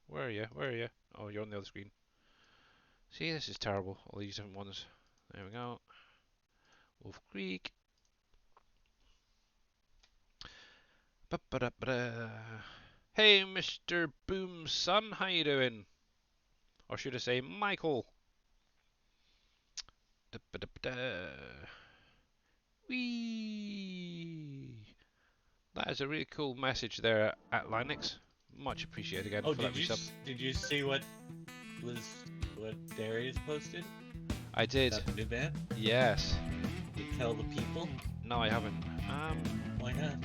where are you? Where are you? Oh, you're on the other screen. See, this is terrible. All these different ones. There we go. WolfCreek. Hey, Mr. Boom Son, how you doing? Or should I say Michael? Whee! That is a really cool message there at Linux. Much appreciated again Oh, for that resub. did you see what Darius posted I did. about the new map? Yes. Did you tell the people? No, I haven't. Why not?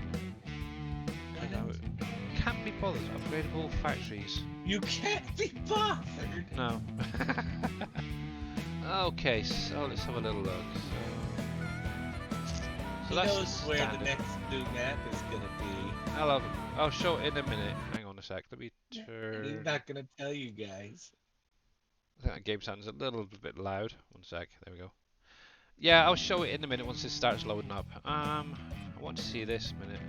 Why not? Can't be bothered. Upgradable factories. You can't be bothered. No. Okay, so let's have a little look. So He that's knows the where the standard. next new map is gonna be. I'll show it in a minute. Hang on a sec. Let me He's turn. not gonna tell you guys. I think that game sounds a little bit loud. One sec. There we go. Yeah, I'll show it in a minute once it starts loading up. I want to see this a minute.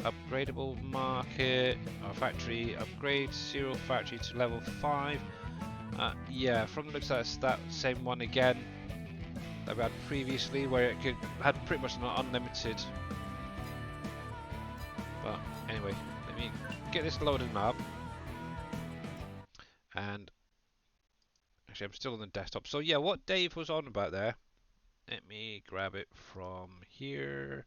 Upgradable market or factory upgrade, serial factory to level 5. Yeah, from the looks like it's that same one again that we had previously, where it had pretty much an unlimited. But anyway, let me get this loaded up. And actually, I'm still on the desktop. So yeah, what Dave was on about there. Let me grab it from here,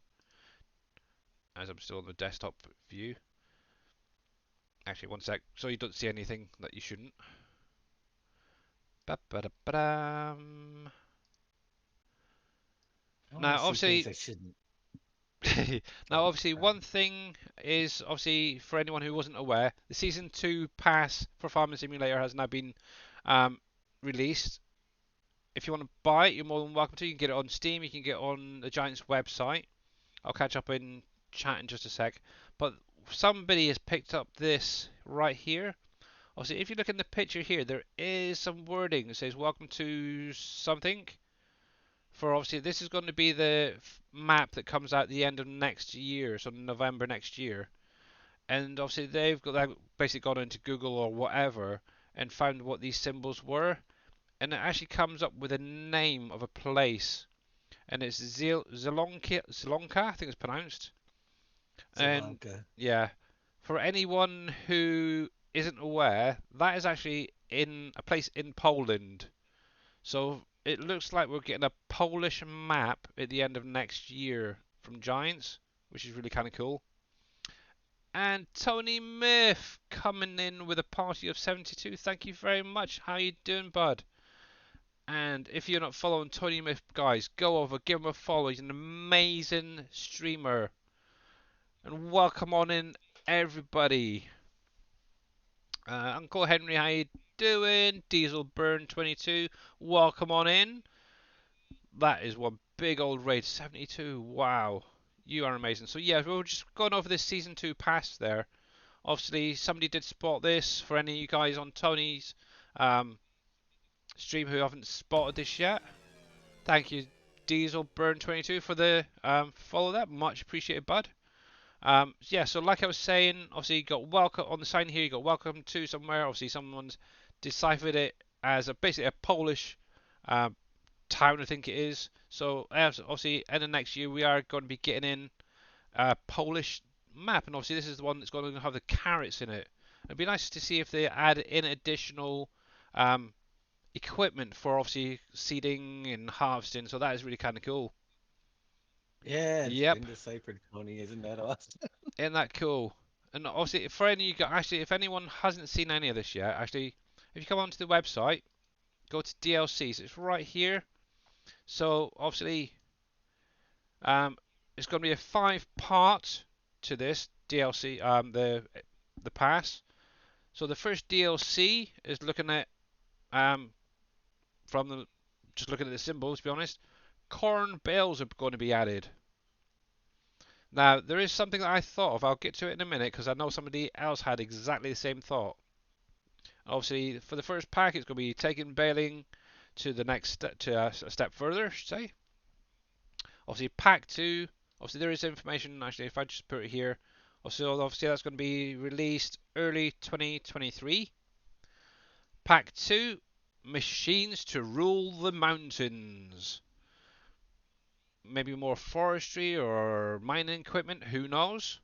as I'm still on the desktop view. Actually, one sec, so you don't see anything that you shouldn't. Ba-ba-da-ba-dam. I want to Now, see things obviously, I shouldn't. now obviously, one thing is obviously for anyone who wasn't aware, the season 2 pass for Farming Simulator has now been released. If you want to buy it, you're more than welcome to. You can get it on Steam. You can get it on the Giants website. I'll catch up in chat in just a sec. But somebody has picked up this right here. Obviously, if you look in the picture here, there is some wording that says "Welcome to something." For obviously, this is going to be the map that comes out at the end of next year, so November next year. And obviously, they've basically gone into Google or whatever and found what these symbols were, and it actually comes up with a name of a place, and it's Zelonka, I think it's pronounced. And Savanka. yeah, for anyone who isn't aware, that is actually in a place in Poland. So it looks like we're getting a Polish map at the end of next year from Giants, which is really kind of cool. And Tony Myth coming in with a party of 72. Thank you very much. How you doing, bud? And if you're not following Tony Myth, guys, go over, give him a follow. He's an amazing streamer. And welcome on in, everybody. Uncle Henry, how you doing? Diesel Burn 22, welcome on in. That is one big old raid, 72. Wow, you are amazing. So yeah, we are just going over this season 2 pass there. Obviously, somebody did spot this. For any of you guys on Tony's stream who haven't spotted this yet, thank you, Diesel Burn 22, for the follow. That much appreciated, bud. Yeah, so like I was saying, obviously you got welcome on the sign here. You got welcome to somewhere. Obviously, someone's deciphered it as basically a Polish uh, town, I think it is. So obviously, in the next year, we are going to be getting in a Polish map, and obviously, this is the one that's going to have the carrots in it. It'd be nice to see if they add in additional equipment for obviously seeding and harvesting. So that is really kind of cool. Yeah, it's Yep. been deciphered, Tony. Isn't that awesome? Isn't that cool? And obviously, for any you got actually, if anyone hasn't seen any of this yet, actually, if you come onto the website, go to DLCs. It's right here. So obviously, it's going to be a 5-part to this DLC. The pass. So the first DLC is looking at from the just looking at the symbols. To be honest, corn bales are going to be added. Now, there is something that I thought of. I'll get to it in a minute because I know somebody else had exactly the same thought. Obviously, for the first pack, it's going to be taking baling to the next a step further, I should say. Obviously, pack 2. Obviously, there is information. Actually, if I just put it here, obviously that's going to be released early 2023. Pack 2, machines to rule the mountains. Maybe more forestry or mining equipment, who knows?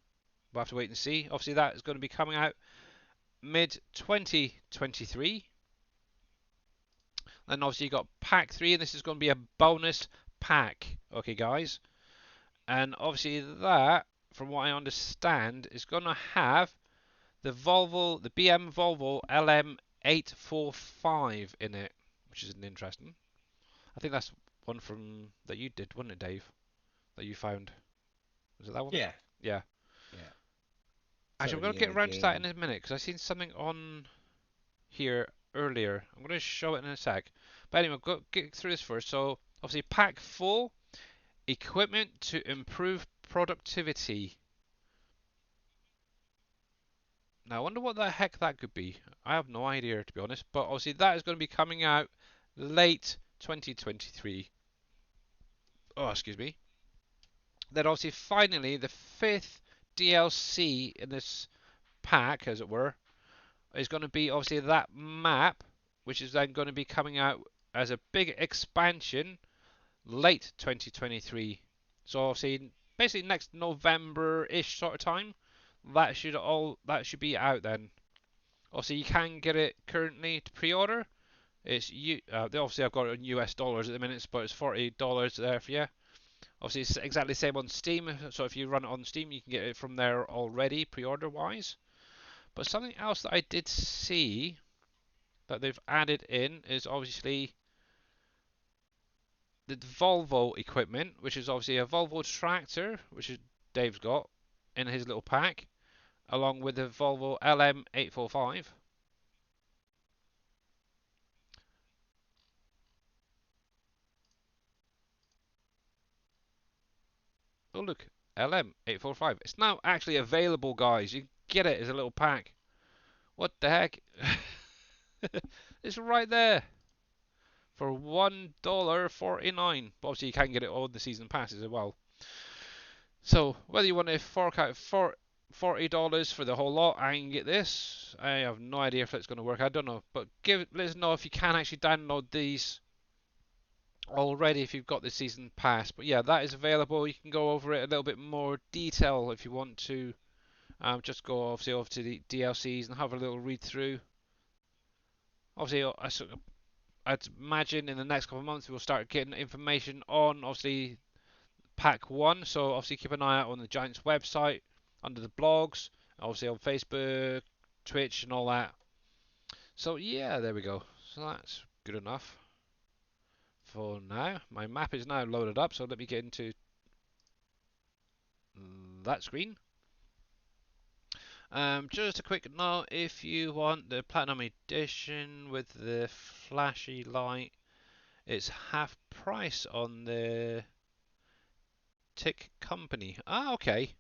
We'll have to wait and see. Obviously, that is going to be coming out mid 2023. Then obviously you got pack 3, and this is going to be a bonus pack. Okay, guys. And obviously that, from what I understand, is going to have the BM Volvo LM845 in it, which is interesting. I think that's one from that you did, wasn't it, Dave? That you found. Was it that one? Yeah, Yeah. yeah. It's Actually, we're going already to in get the around to that in game. a minute because I seen something on here earlier. I'm going to show it in a sec. But anyway, go get through this first. So obviously, pack 4, equipment to improve productivity. Now, I wonder what the heck that could be. I have no idea, to be honest. But obviously, that is going to be coming out late 2023. Oh, excuse me. Then obviously, finally, the 5th DLC in this pack, as it were, is going to be obviously that map, which is then going to be coming out as a big expansion late 2023. So obviously, basically next November-ish sort of time. That should be out then. Obviously, you can get it currently to pre-order. Obviously I've got it in US dollars at the minute, but it's $40 there for you. Obviously, it's exactly the same on Steam. So if you run it on Steam, you can get it from there already, pre-order wise. But something else that I did see that they've added in is obviously the Volvo equipment, which is obviously a Volvo tractor, which is Dave's got in his little pack, along with the Volvo LM845. Oh look, LM845. It's now actually available, guys. You can get it as a little pack. What the heck? It's right there for $1.49. But obviously, you can get it on the season passes as well. So whether you want to fork out $40 for the whole lot and get this, I have no idea if it's going to work. I don't know, but let us know if you can actually download these already if you've got the season pass. But yeah, that is available. You can go over it a little bit more detail if you want to. Just go obviously over to the DLCs and have a little read through. Obviously, I'd imagine in the next couple of months we'll start getting information on obviously Pack 1. So obviously keep an eye out on the Giants website under the blogs, obviously on Facebook, Twitch, and all that. So yeah, there we go. So that's good enough for now. My map is now loaded up, so let me get into that screen. Just a quick note, if you want the Platinum Edition with the flashy light, it's half price on the Tick Company. Ah, okay.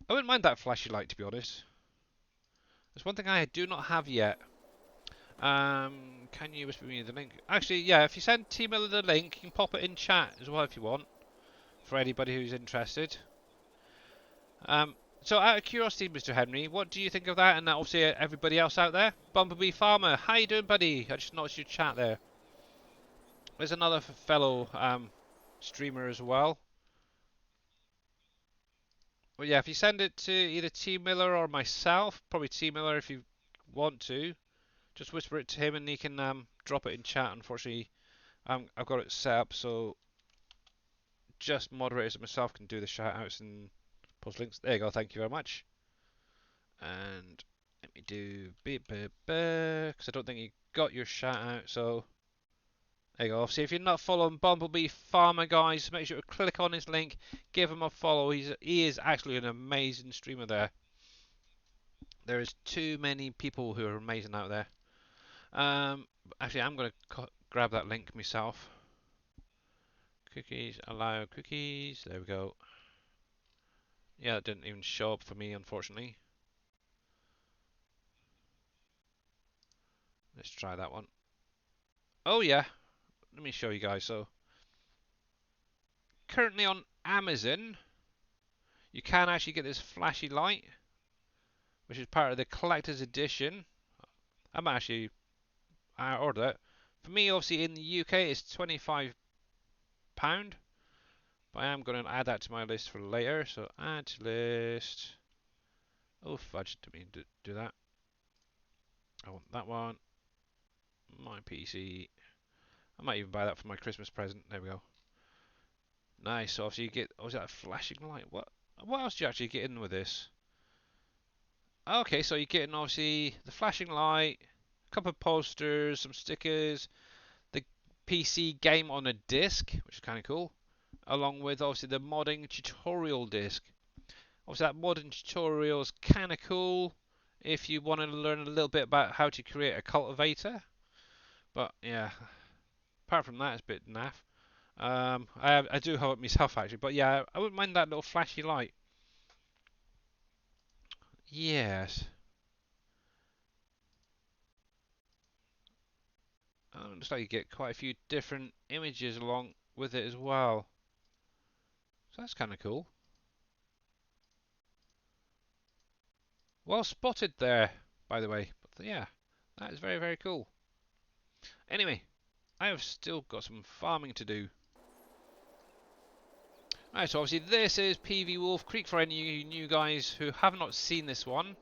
I wouldn't mind that flashy light, to be honest. There's one thing I do not have yet. Can you whisper me the link? Actually, yeah, if you send T Miller the link, you can pop it in chat as well if you want, for anybody who's interested. So out of curiosity, Mr. Henry, what do you think of that? And obviously everybody else out there? Bumblebee Farmer, how you doing, buddy? I just noticed your chat there. There's another fellow streamer as well. Well, yeah, if you send it to either T Miller or myself, probably T Miller if you want to, just whisper it to him and he can drop it in chat. Unfortunately, I've got it set up so just moderators and myself can do the shout outs and post links. There you go, thank you very much. And let me do beep beep because I don't think you got your shout out. So there you go. Obviously, if you're not following Bumblebee Farmer, guys, make sure to click on his link, give him a follow. He is actually an amazing streamer there. There is too many people who are amazing out there. Actually, I'm gonna grab that link myself. Cookies, allow cookies. There we go. Yeah, it didn't even show up for me, unfortunately. Let's try that one. Oh yeah, let me show you guys. So currently on Amazon, you can actually get this flashy light, which is part of the collector's edition. I ordered it. For me, obviously in the UK, it's £25, but I am going to add that to my list for later. So add to list. Oh fudge, didn't mean to do that. I want that one. My PC. I might even buy that for my Christmas present. There we go. Nice. So obviously you get obviously that flashing light. What else do you actually get in with this? Okay, so you're getting obviously the flashing light, a couple of posters, some stickers, the PC game on a disc, which is kind of cool, along with obviously the modding tutorial disc. Obviously that modding tutorial is kind of cool if you want to learn a little bit about how to create a cultivator. But yeah, apart from that, it's a bit naff. I do have it myself actually, but yeah, I wouldn't mind that little flashy light. Yes. Looks like you get quite a few different images along with it as well. So that's kind of cool. Well spotted there, by the way. But yeah, that is very, very cool. Anyway, I have still got some farming to do. Alright, so obviously this is PV WolfCreek for any of you new guys who have not seen this one.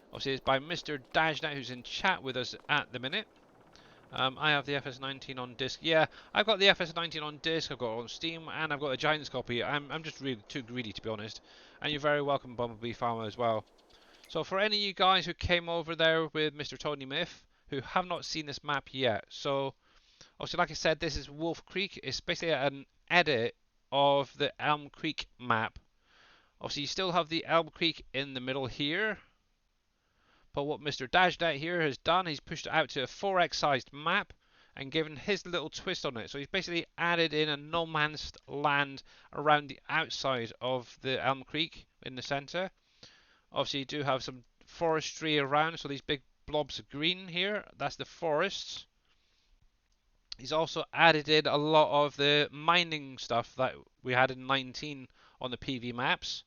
Obviously it's by Mr. Dajna who's in chat with us at the minute. I have the FS19 on disc. Yeah, I've got the FS19 on disc, I've got it on Steam, and I've got the Giants copy. I'm just really too greedy, to be honest. And you're very welcome, Bumblebee Farmer, as well. So for any of you guys who came over there with Mr. Tony Myth, who have not seen this map yet, so obviously, like I said, this is Wolf Creek. It's basically an edit of the Elm Creek map. Obviously, you still have the Elm Creek in the middle here. But what Mr. Dajdat here has done, he's pushed it out to a 4x sized map and given his little twist on it. So he's basically added in a no man's land around the outside of the Elm Creek in the centre. Obviously, you do have some forestry around, so these big blobs of green here, that's the forests. He's also added in a lot of the mining stuff that we had in 19 on the PV maps.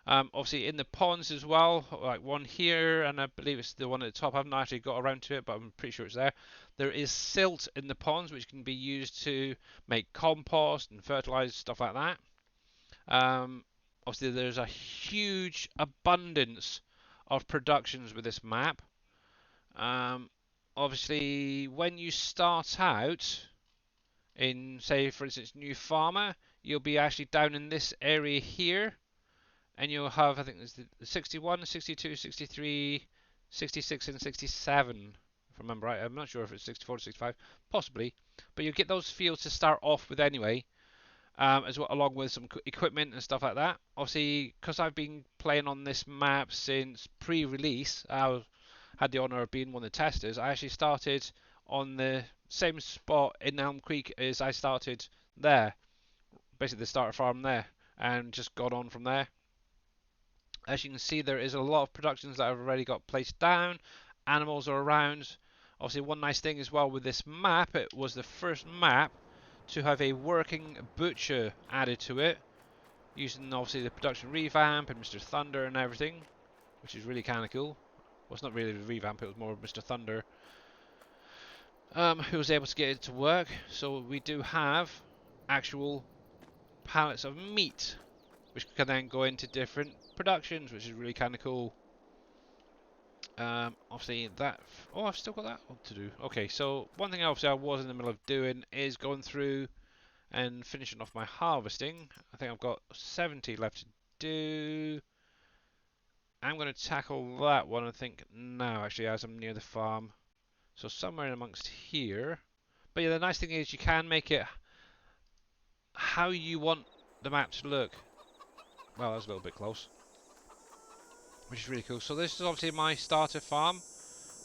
Obviously in the ponds as well, like one here, and I believe it's the one at the top. I haven't actually got around to it, but I'm pretty sure it's there. There is silt in the ponds, which can be used to make compost and fertilize stuff like that. Obviously there's a huge abundance of productions with this map. obviously, when you start out in, say, for instance, New Farmer, you'll be actually down in this area here, and you'll have, I think there's the 61, 62, 63, 66, and 67. If I remember right, I'm not sure if it's 64 or 65, possibly, but you get those fields to start off with anyway. As well, along with some equipment and stuff like that. Obviously, because I've been playing on this map since pre-release, I had the honour of being one of the testers. I actually started on the same spot in Elm Creek as I started there, basically the starter farm there, and just got on from there. As you can see, there is a lot of productions that have already got placed down. Animals are around. Obviously, one nice thing as well with this map, it was the first map to have a working butcher added to it, using obviously the production revamp and Mr. Thunder and everything, which is really kind of cool. Well, it's not really the revamp, it was more Mr. Thunder, who was able to get it to work. So we do have actual pallets of meat, which can then go into different productions, which is really kind of cool. Obviously that, oh, I've still got that to do. Okay, so one thing obviously I was in the middle of doing is going through and finishing off my harvesting. I think I've got 70 left to do. I'm going to tackle that one, I think, now, actually, as I'm near the farm. So somewhere in amongst here. But yeah, the nice thing is you can make it how you want the map to look. Well, that's a little bit close, which is really cool. So this is obviously my starter farm.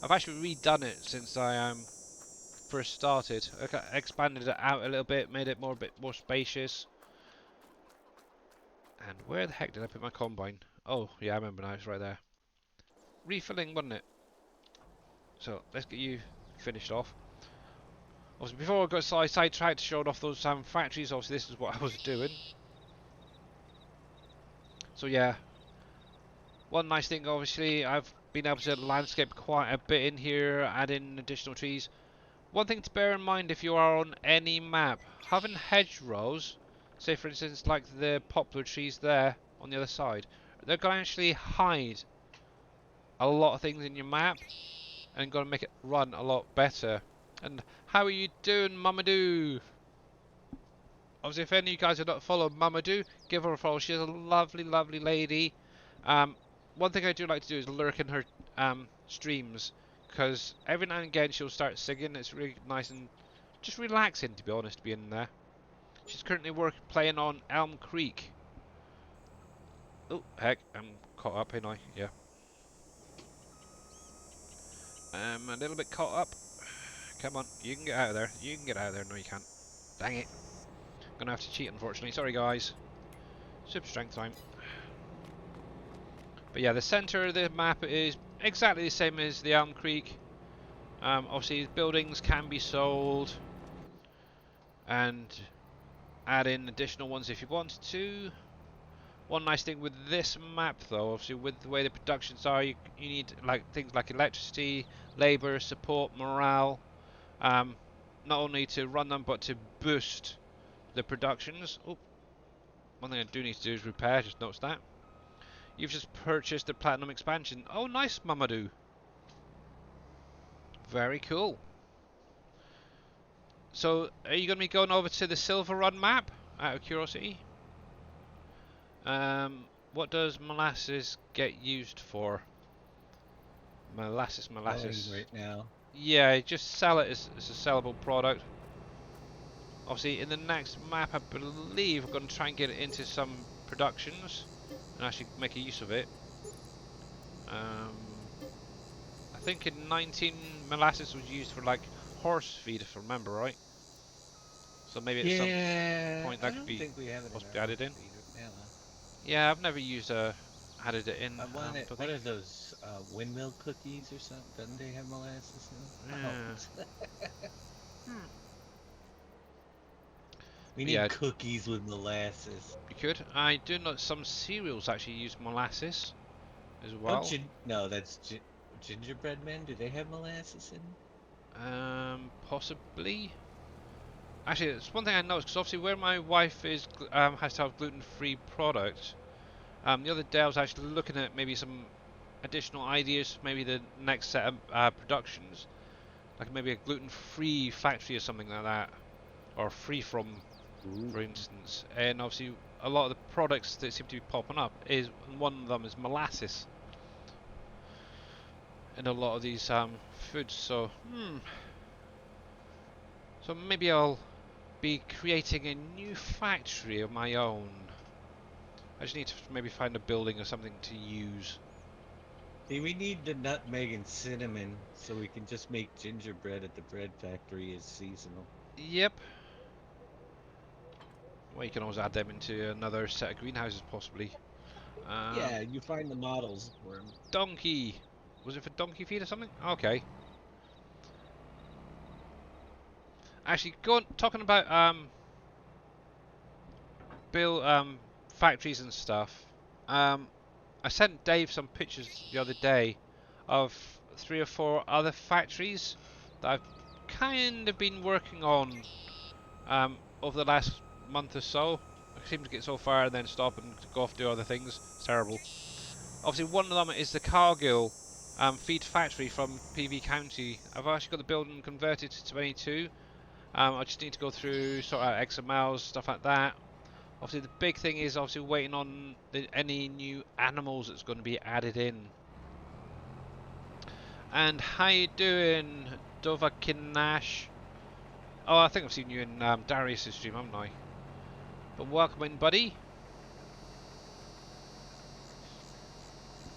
I've actually redone it since I first started. I expanded it out a little bit, made it a bit more spacious. And where the heck did I put my combine? Oh, yeah, I remember now. It's right there. Refilling, wasn't it? So let's get you finished off. Obviously, before I got sidetracked to show off those factories, obviously this is what I was doing. So yeah, one nice thing, obviously, I've been able to landscape quite a bit in here, add in additional trees. One thing to bear in mind if you are on any map, having hedgerows, say for instance like the poplar trees there on the other side, they're going to actually hide a lot of things in your map and going to make it run a lot better. And how are you doing, Mamadou? Obviously, if any of you guys have not followed Mamadou, give her a follow. She's a lovely, lovely lady. One thing I do like to do is lurk in her streams, because every now and again she'll start singing. It's really nice and just relaxing, to be honest, being there. She's currently playing on Elm Creek. Oh, heck, I'm caught up, ain't I? Yeah. I'm a little bit caught up. Come on, you can get out of there. You can get out of there. No, you can't. Dang it. Gonna have to cheat, unfortunately. Sorry, guys. Super strength time. But yeah, the centre of the map is exactly the same as the Elm Creek. Obviously, buildings can be sold and add in additional ones if you wanted to. One nice thing with this map, though, obviously with the way the productions are, you need like things like electricity, labour, support, morale. Not only to run them, but to boost the productions. Oh, one thing I do need to do is repair. Just noticed that. You've just purchased the Platinum expansion. Oh, nice, Mamadou. Very cool. So, are you going to be going over to the Silver Run map, out of curiosity? What does molasses get used for? Molasses. Right now. Yeah, just sell it as a sellable product. Obviously, in the next map, I believe we're going to try and get it into some productions and actually make a use of it. I think in 19, molasses was used for like horse feed, if I remember right. So maybe at some point that could be possibly added in. Yeah, I've never used added it in. What are those windmill cookies or something? Doesn't they have molasses in them? Yeah. We need cookies with molasses. You could. I do know some cereals actually use molasses as well. No, that's gingerbread men. Do they have molasses in them? Possibly. Actually, it's one thing I noticed, because obviously where my wife is has to have gluten-free products. The other day I was actually looking at maybe some additional ideas, maybe the next set of productions. like maybe a gluten-free factory or something like that, or free from, Ooh. for instance. And obviously, a lot of the products that seem to be popping up is one of them is molasses in a lot of these foods. So, so maybe I'll be creating a new factory of my own. I just need to maybe find a building or something to use. See, we need the nutmeg and cinnamon so we can just make gingerbread at the bread factory as seasonal. Yep. Well, you can always add them into another set of greenhouses, possibly. Yeah, you find the models for them. Donkey. Was it for donkey feed or something? Okay. Actually, talking about build factories and stuff. I sent Dave some pictures the other day of 3 or 4 other factories that I've kind of been working on over the last month or so. I seem to get so far and then stop and go off do other things. It's terrible. Obviously, one of them is the Cargill feed factory from PV County. I've actually got the building converted to 22. I just need to go through, sort out XMLs, stuff like that. Obviously, the big thing is obviously waiting on any new animals that's going to be added in. And how you doing, Dovakinash? Oh, I think I've seen you in Darius' stream, haven't I? But welcome in, buddy.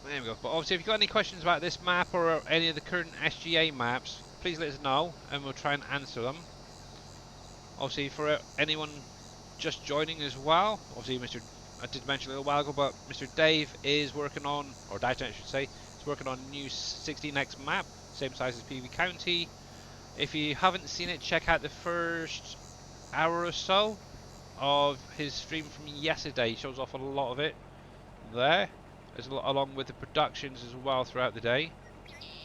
There we go. But obviously, if you've got any questions about this map or any of the current SGA maps, please let us know, and we'll try and answer them. Obviously, for anyone just joining as well, obviously, I did mention a little while ago, but Mr. Dave is working on, or Dajnet I should say, is working on a new 16x map, same size as PV County. If you haven't seen it, check out the first hour or so of his stream from yesterday. He shows off a lot of it there, along with the productions as well throughout the day,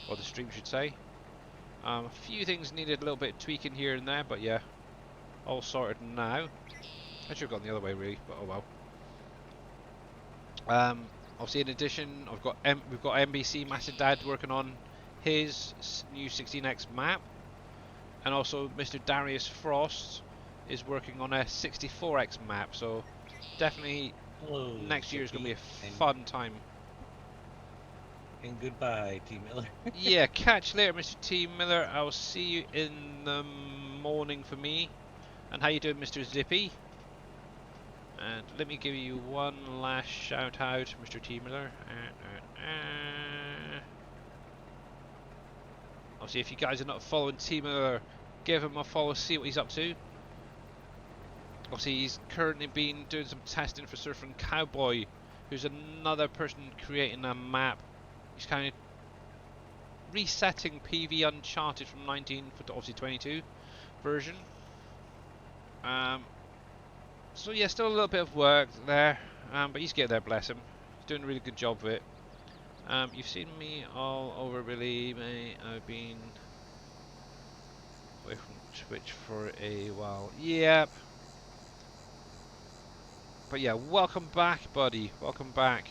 or the stream should say. A few things needed a little bit of tweaking here and there, but yeah, all sorted now. I should have gone the other way really, but oh well. Obviously, in addition, we've got MBC Master Dad working on his new 16x map, and also Mr. Darius Frost is working on a 64x map. So definitely, next year is going to be a fun time. And goodbye, T. Miller. Yeah, catch you later, Mr. T. Miller. I'll see you in the morning for me. And how you doing, Mr. Zippy? And let me give you one last shout out, Mr. T. Miller. Obviously, if you guys are not following T. Miller, give him a follow, see what he's up to. Obviously, he's currently been doing some testing for Surfing Cowboy, who's another person creating a map. He's kind of resetting PV Uncharted from 19 to obviously 22 version. So yeah, still a little bit of work there, but he's getting there, bless him. He's doing a really good job of it. You've seen me all over really, mate. I've been away from Twitch for a while. Yep. But yeah, welcome back, buddy. Welcome back.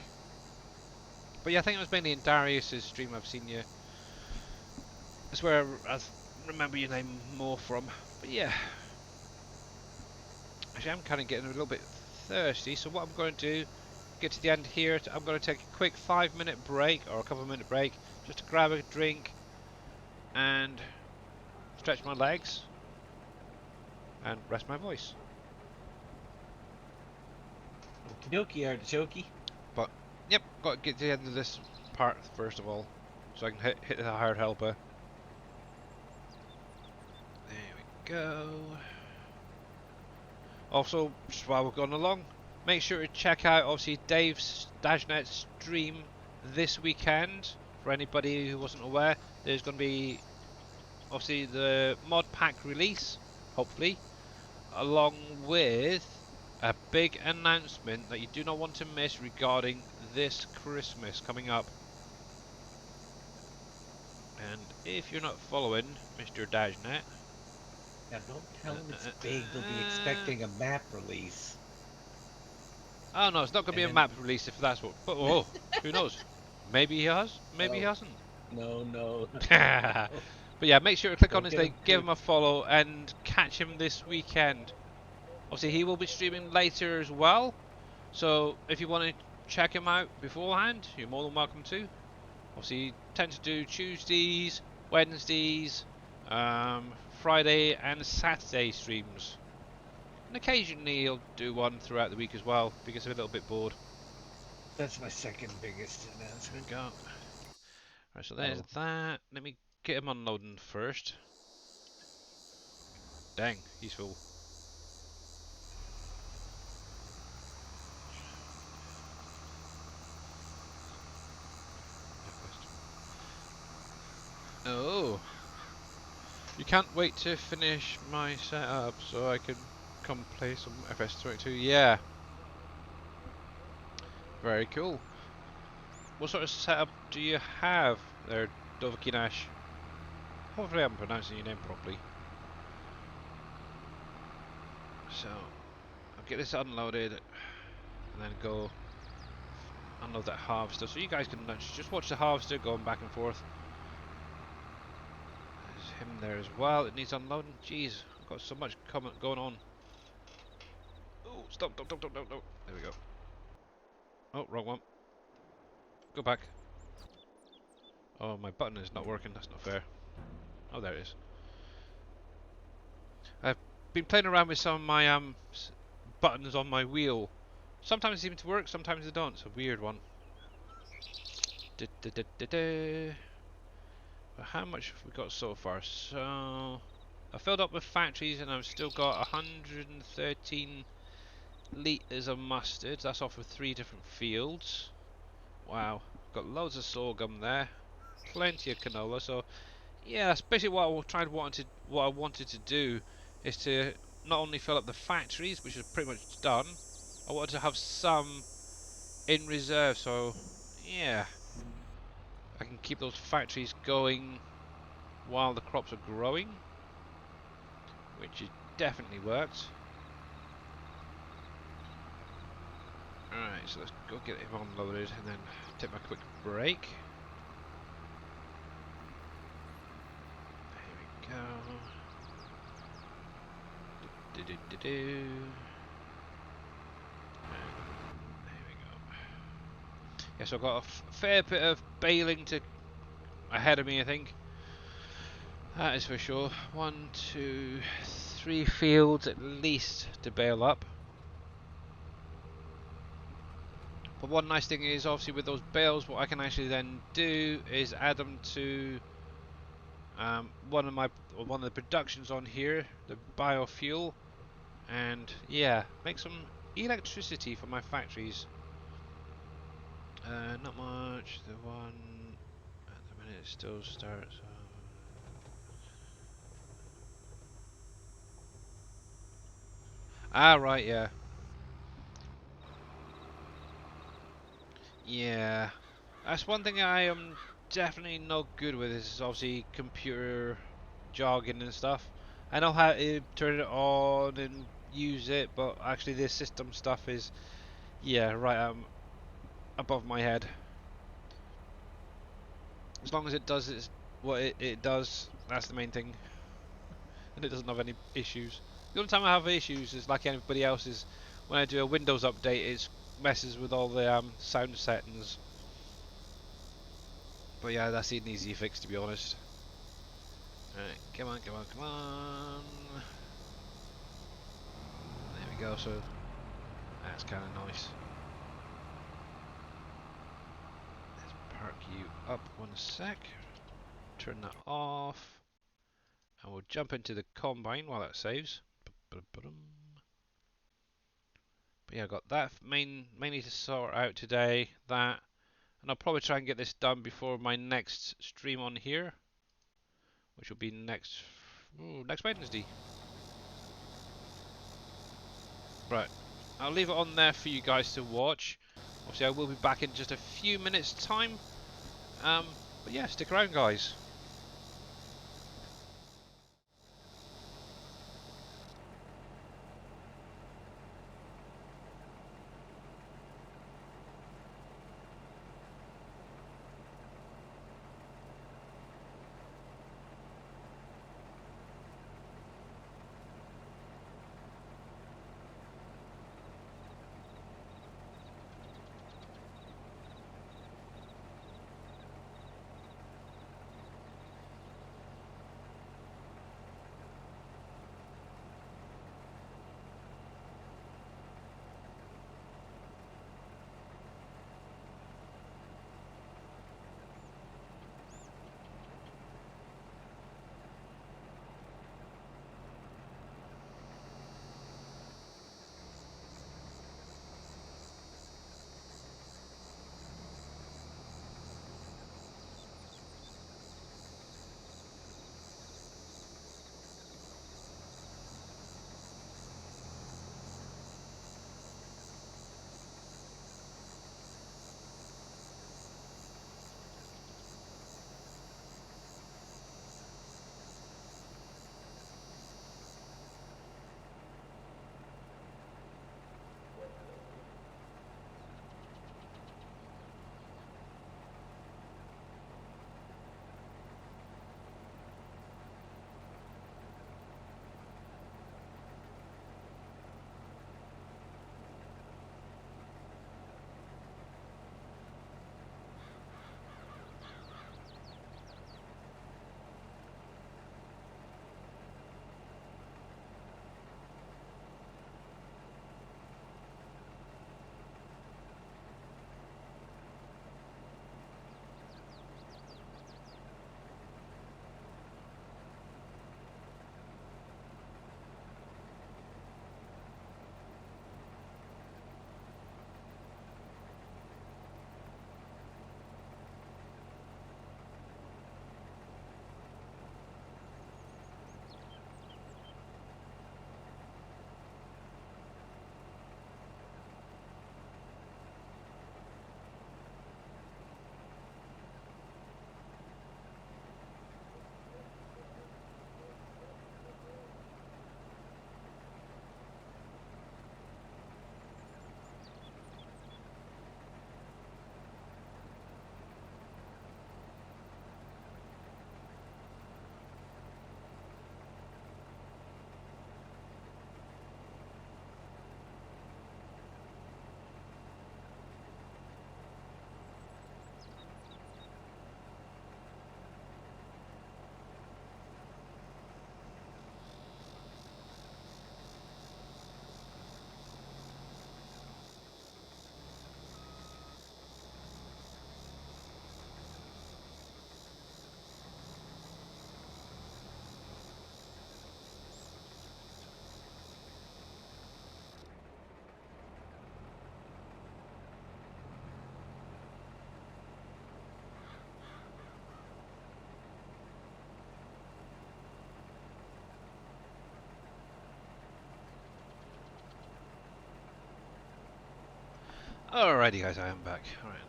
But yeah, I think it was mainly in Darius' stream I've seen you. That's where I remember your name more from. But yeah. Actually, I'm kind of getting a little bit thirsty, so what I'm going to do, get to the end here, I'm going to take a quick 5-minute break, or a couple-minute break, just to grab a drink and stretch my legs and rest my voice. Okie dokie, artichoke. But, yep, got to get to the end of this part first of all, so I can hit the hard helper. There we go. Also, just while we're going along, make sure to check out obviously Dave's Dajnet stream this weekend. For anybody who wasn't aware, there's going to be obviously the mod pack release, hopefully, along with a big announcement that you do not want to miss regarding this Christmas coming up. And if you're not following Mr. Dajnet, Now don't tell them it's big. They'll be expecting a map release. oh no, it's not going to be a map release if that's what. But oh, who knows? Maybe he has. Maybe he hasn't. No. But yeah, make sure to click Go on his get him, link, give Creek. him a follow, and catch him this weekend. Obviously, he will be streaming later as well. So if you want to check him out beforehand, you're more than welcome to. Obviously, he tends to do Tuesdays, Wednesdays, Friday, and Saturday streams. And occasionally he'll do one throughout the week as well, if he gets a little bit bored. That's my second biggest announcement. There we go. Right, so there's Oh, that. Let me get him unloading first. Dang, he's full. Oh, you can't wait to finish my setup so I can come play some FS22. Yeah, very cool. What sort of setup do you have there, Dovkinash? Hopefully I'm pronouncing your name properly. So, I'll get this unloaded and then go unload that harvester. So you guys can just watch the harvester going back and forth. There's him there as well. It needs unloading. Jeez, I've got so much going on. Oh, stop, stop, stop, stop, stop, stop. There we go. Oh, wrong one. Go back. Oh, my button is not working. That's not fair. Oh, there it is. I've been playing around with some of my buttons on my wheel. Sometimes they seem to work, sometimes they don't. It's a weird one. But how much have we got so far? So I filled up with factories and I've still got 113 litres of mustard. That's off of 3 different fields. Wow, got loads of sorghum there. Plenty of canola. So yeah, that's basically what I wanted to do is to not only fill up the factories, which is pretty much done. I wanted to have some in reserve, so yeah, I can keep those factories going while the crops are growing, which it definitely worked. Alright, so let's go get him unloaded and then take my quick break. There we go. Do, do, do, do. There we go. Yeah, so I've got a fair bit of baling to ahead of me, I think. That is for sure. 1, 2, 3 fields at least to bale up. But one nice thing is, obviously, with those bales, what I can actually then do is add them to one of the productions on here, the biofuel, and yeah, make some electricity for my factories. Not much. The one at the minute still starts. Right, yeah, yeah. That's one thing I am definitely not good with. Is obviously computer jargon and stuff. I know how to turn it on and use it, but actually this system stuff is, yeah, right above my head. As long as it does what it does, that's the main thing, and it doesn't have any issues. The only time I have issues is like anybody else is when I do a Windows update. It messes with all the sound settings. But yeah, that's an easy fix, to be honest. Alright, come on, come on, come on. There we go. So that's kind of nice. Let's park you up 1 sec. Turn that off, and we'll jump into the combine while that saves. But yeah, I got that mainly to sort out today. That, and I'll probably try and get this done before my next stream on here, which will be next Wednesday. Right, I'll leave it on there for you guys to watch. Obviously, I will be back in just a few minutes' time. But yeah, stick around, guys. Alrighty guys, I am back. Alright.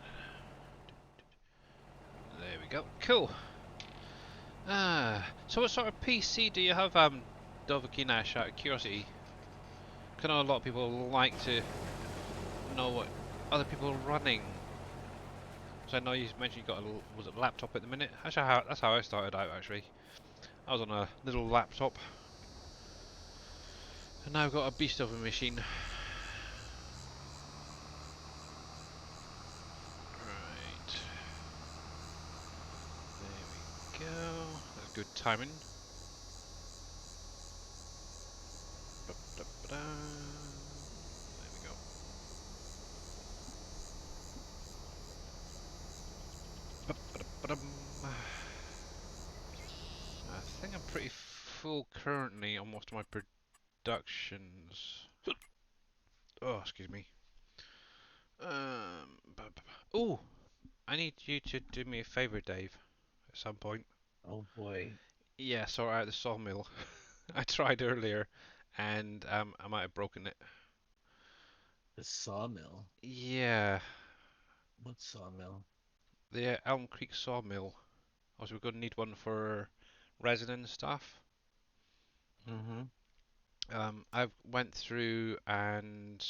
There we go. Cool. So what sort of PC do you have, Dovahkiin, out of curiosity? I know a lot of people like to know what other people are running. So I know you mentioned you got was it a laptop at the minute? That's how I started out actually. I was on a little laptop. And now I've got a beast of a machine. Right. There we go. That's good timing. Ba-da-ba-da. There we go. Ba-ba-da-ba-dum. I think I'm pretty full currently on most of my productions. Oh, excuse me. Oh, I need you to do me a favour, Dave, at some point. Oh boy, Yeah, sort out the sawmill. I tried earlier, and I might have broken it. the sawmill. Yeah, What sawmill? the Elm Creek sawmill. Also, we're going to need one for resin and stuff. Mm-hmm. I've went through and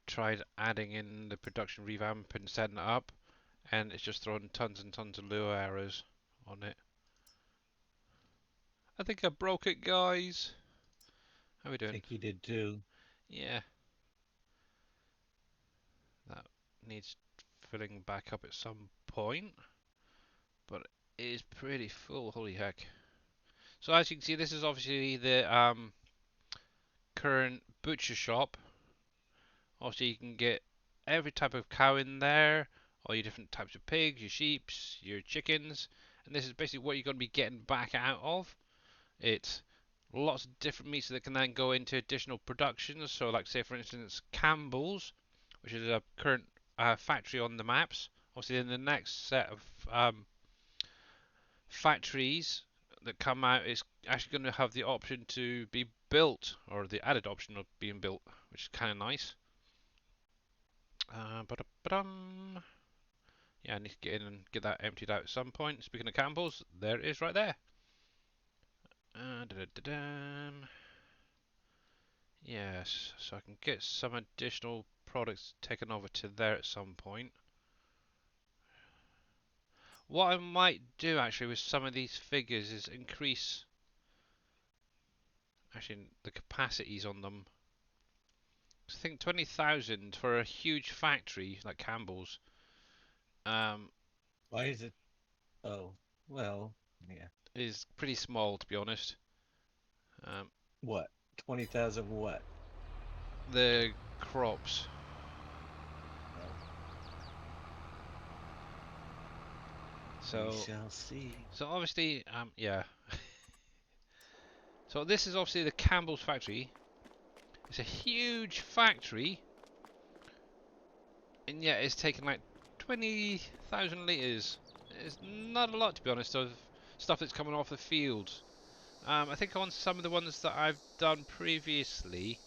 tried adding in the production revamp and setting it up, and it's just throwing tons and tons of Lua errors on it. I think I broke it, guys. How we I doing? think you did too. Yeah, that needs filling back up at some point, but it is pretty full. Holy heck! So as you can see, this is obviously the current butcher shop. Obviously, you can get every type of cow in there, all your different types of pigs, your sheeps, your chickens, and this is basically what you're going to be getting back out of. It's lots of different meats that can then go into additional productions. So, like say for instance, Campbell's, which is a current factory on the maps. Obviously, in the next set of factories that come out, it's actually going to have the option to be built, or the added option of being built, which is kind of nice. Ba-da-ba-dum. Yeah, I need to get in and get that emptied out at some point. Speaking of Campbell's, there it is right there. Da-da-da-dum. Yes, so I can get some additional products taken over to there at some point. What I might do actually with some of these figures is increase actually the capacities on them. I think 20,000 for a huge factory like Campbell's um, Why is it? Oh, well, yeah. is pretty small to be honest. Um, What? 20,000 what? the crops. Well, we So shall see. so obviously yeah. So this is obviously the Campbell's factory. It's a huge factory, and yet it's taking like 20,000 litres. It's not a lot to be honest of stuff that's coming off the field. I think on some of the ones that I've done previously,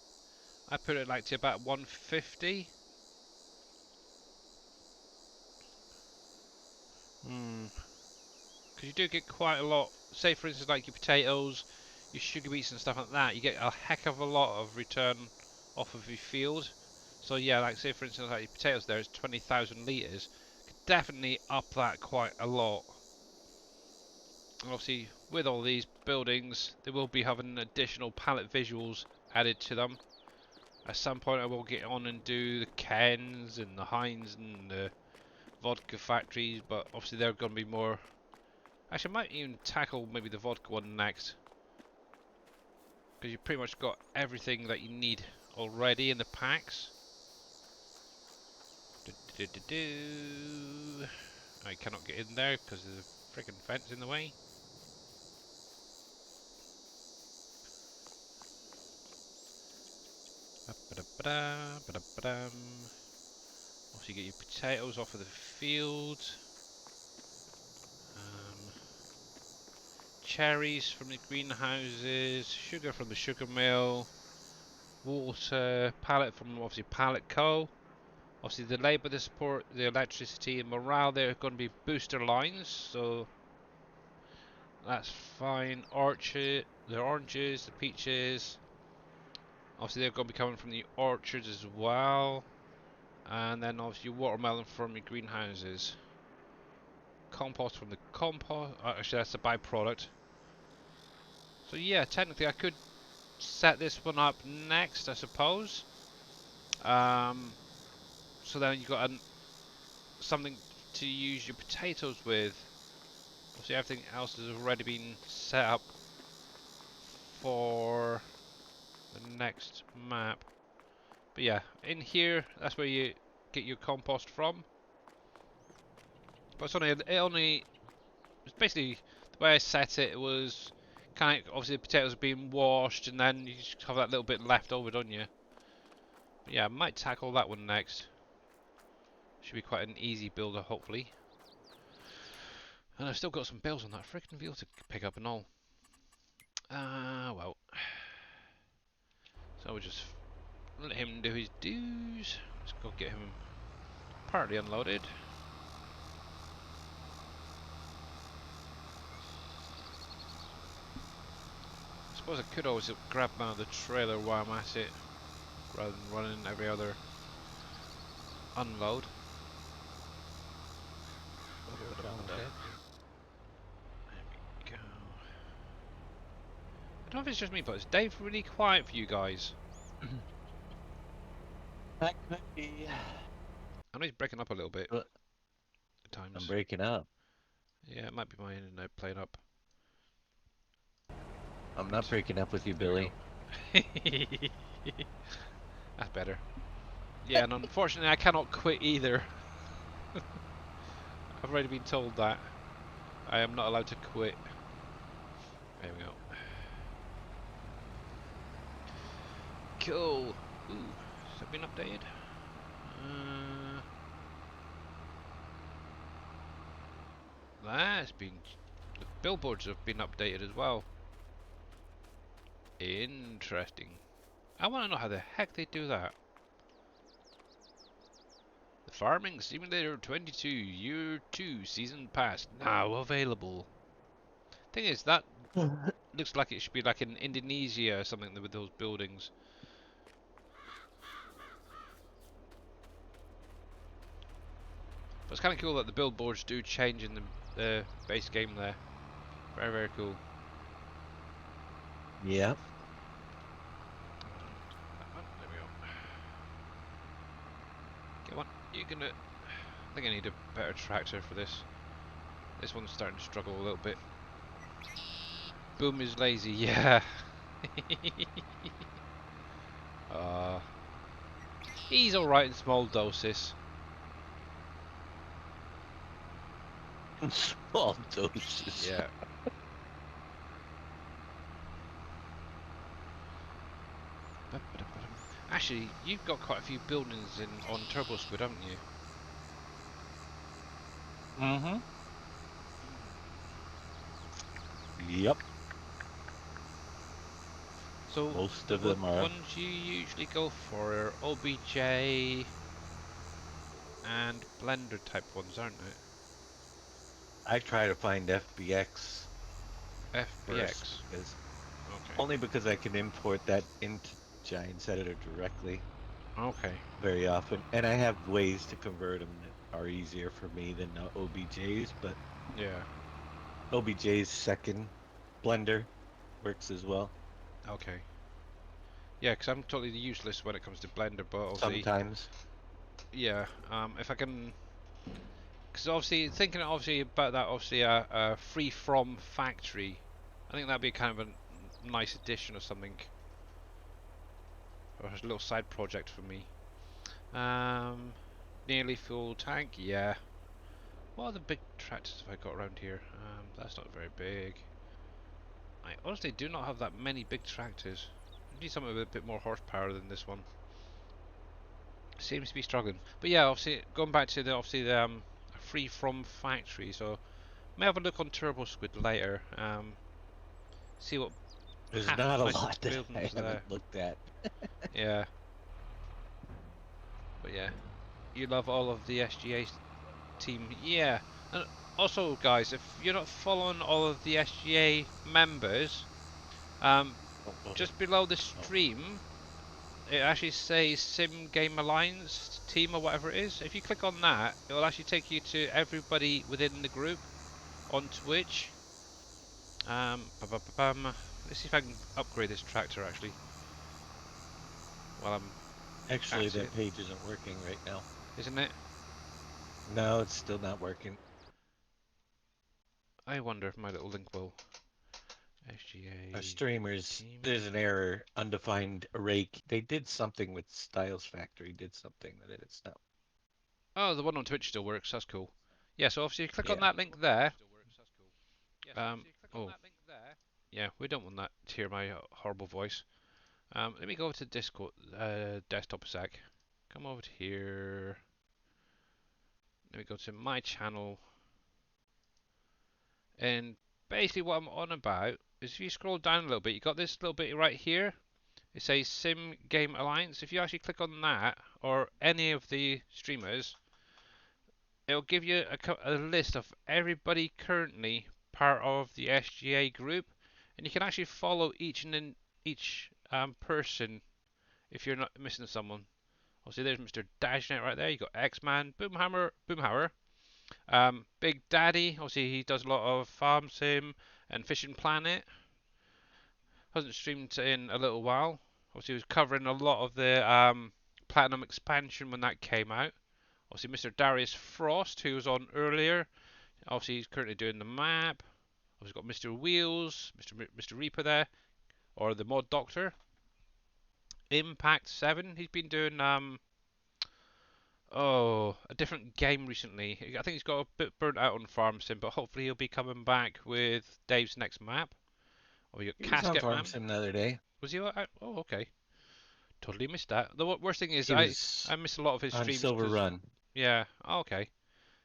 I put it like to about 150. Because you do get quite a lot. Say for instance like your potatoes, your sugar beets and stuff like that, you get a heck of a lot of return off of your field. So yeah, like say for instance like your potatoes there is 20,000 litres. Could definitely up that quite a lot. And obviously with all these buildings, they will be having additional palette visuals added to them. At some point I will get on and do the Kens and the Heinz and the vodka factories, but obviously they're going to be more. Actually, I might even tackle maybe the vodka one next, because you've pretty much got everything that you need already in the packs. I cannot get in there because there's a freaking fence in the way. Also, you get your potatoes off of the field. Cherries from the greenhouses, sugar from the sugar mill, water, pallet from obviously Pallet Co. Obviously, the labour, the support, the electricity, and morale, they're going to be booster lines, so that's fine. Orchard, the oranges, the peaches. Obviously, they're going to be coming from the orchards as well. And then obviously your watermelon from your greenhouses. Compost from the compost. Actually, that's a byproduct. So yeah, technically I could set this one up next, I suppose. So then you've got something to use your potatoes with. Obviously everything else has already been set up for the next map. But yeah, in here, that's where you get your compost from. But it's basically the way I set it. It was kind of obviously the potatoes are being washed, and then you just have that little bit left over, don't you? But yeah, I might tackle that one next. Should be quite an easy builder, hopefully. And I've still got some bills on that freaking wheel to pick up and all. Well. So we'll just let him do his dues. Let's go get him partly unloaded. I suppose I could always grab him out of the trailer while I'm at it, rather than running every other unload. There we go. I don't know if it's just me, but is Dave really quiet for you guys? That could be. I know he's breaking up a little bit But at times. I'm breaking up. Yeah, it might be my internet playing up. I'm not breaking up with you, There we Billy. go. That's better. Yeah, and unfortunately I cannot quit either. I've already been told that. I am not allowed to quit. There we go. Cool. Ooh, has that been updated? That's been... The billboards have been updated as well. Interesting. I want to know how the heck they do that. The Farming Simulator 22 Year 2 Season Pass now available. Thing is, that looks like it should be like in Indonesia or something with those buildings. But it's kind of cool that the billboards do change in the base game there. Very, very cool. Yep. There we go. Come on, you're gonna... I think I need a better tractor for this. This one's starting to struggle a little bit. Boom is lazy, yeah. uh, he's alright in small doses. Small doses. Yeah. Actually, you've got quite a few buildings on Turbo Squid, haven't you? Mm-hmm. Yep. So Most the of them are. ones you usually go for are OBJ and Blender type ones, aren't I try to find FBX they? first, FBX. because Okay. only because I can import that into Giant's Editor directly Okay. very often, and I have ways to convert them that are easier for me than OBJ's. But Yeah. OBJ's second Blender works as well. Okay. Yeah, because I'm totally useless when it comes to Blender, but obviously, Sometimes. yeah. If I can, because obviously thinking obviously about that, obviously a free from factory, I think that'd be kind of a nice addition or something, or a little side project for me. Nearly full tank, yeah. What other big tractors have I got around here? That's not very big. I honestly do not have that many big tractors. I need something with a bit more horsepower than this one. Seems to be struggling. But yeah, obviously going back to the free from factory. So may have a look on Turbo Squid later. See what There's half not a nice lot that I buildings there. haven't looked at. Yeah. But yeah. you love all of the SGA team. Yeah, and also, guys, if you're not following all of the SGA members, Oh, okay. just below the Oh, stream, it actually says Sim Game Alliance team or whatever it is. If you click on that, it will actually take you to everybody within the group on Twitch. Let's see if I can upgrade this tractor actually while I'm actually, at that it, page isn't working right now. isn't it? No, it's still not working. I wonder if my little link will. Our SGA streamers, team. there's an error, undefined array. They did something with Styles Factory, did something that it's not. Oh, the one on Twitch still works. That's cool. Yeah, so obviously you click on Yeah. that link there. Oh, yeah, we don't want that to hear my horrible voice. Let me go over to Discord desktop a sec. Come over to here. Let me go to my channel. And basically what I'm on about is if you scroll down a little bit, you got this little bit right here. It says Sim Game Alliance. If you actually click on that, or any of the streamers, it'll give you a list of everybody currently part of the SGA group, and you can actually follow each person if you're not missing someone. Obviously, there's Mr. Dashnet right there. You got X-Man, Boomhauer, Big Daddy. Obviously, he does a lot of Farm Sim and Fishing Planet. Hasn't streamed in a little while. Obviously, he was covering a lot of the Platinum expansion when that came out. Obviously, Mr. Darius Frost, who was on earlier. Obviously, he's currently doing the map. Obviously, got Mr. Wheels, Mr. Reaper there, or the Mod Doctor. Impact 7. He's been doing a different game recently. I think he's got a bit burnt out on Farm Sim, but hopefully he'll be coming back with Dave's next map. Oh, we got He was on Casket Farm Man. Sim the other day. Was he? Oh, okay. Totally missed that. The worst thing is He was I miss a lot of his on streams Silver because Run. yeah. Oh, okay.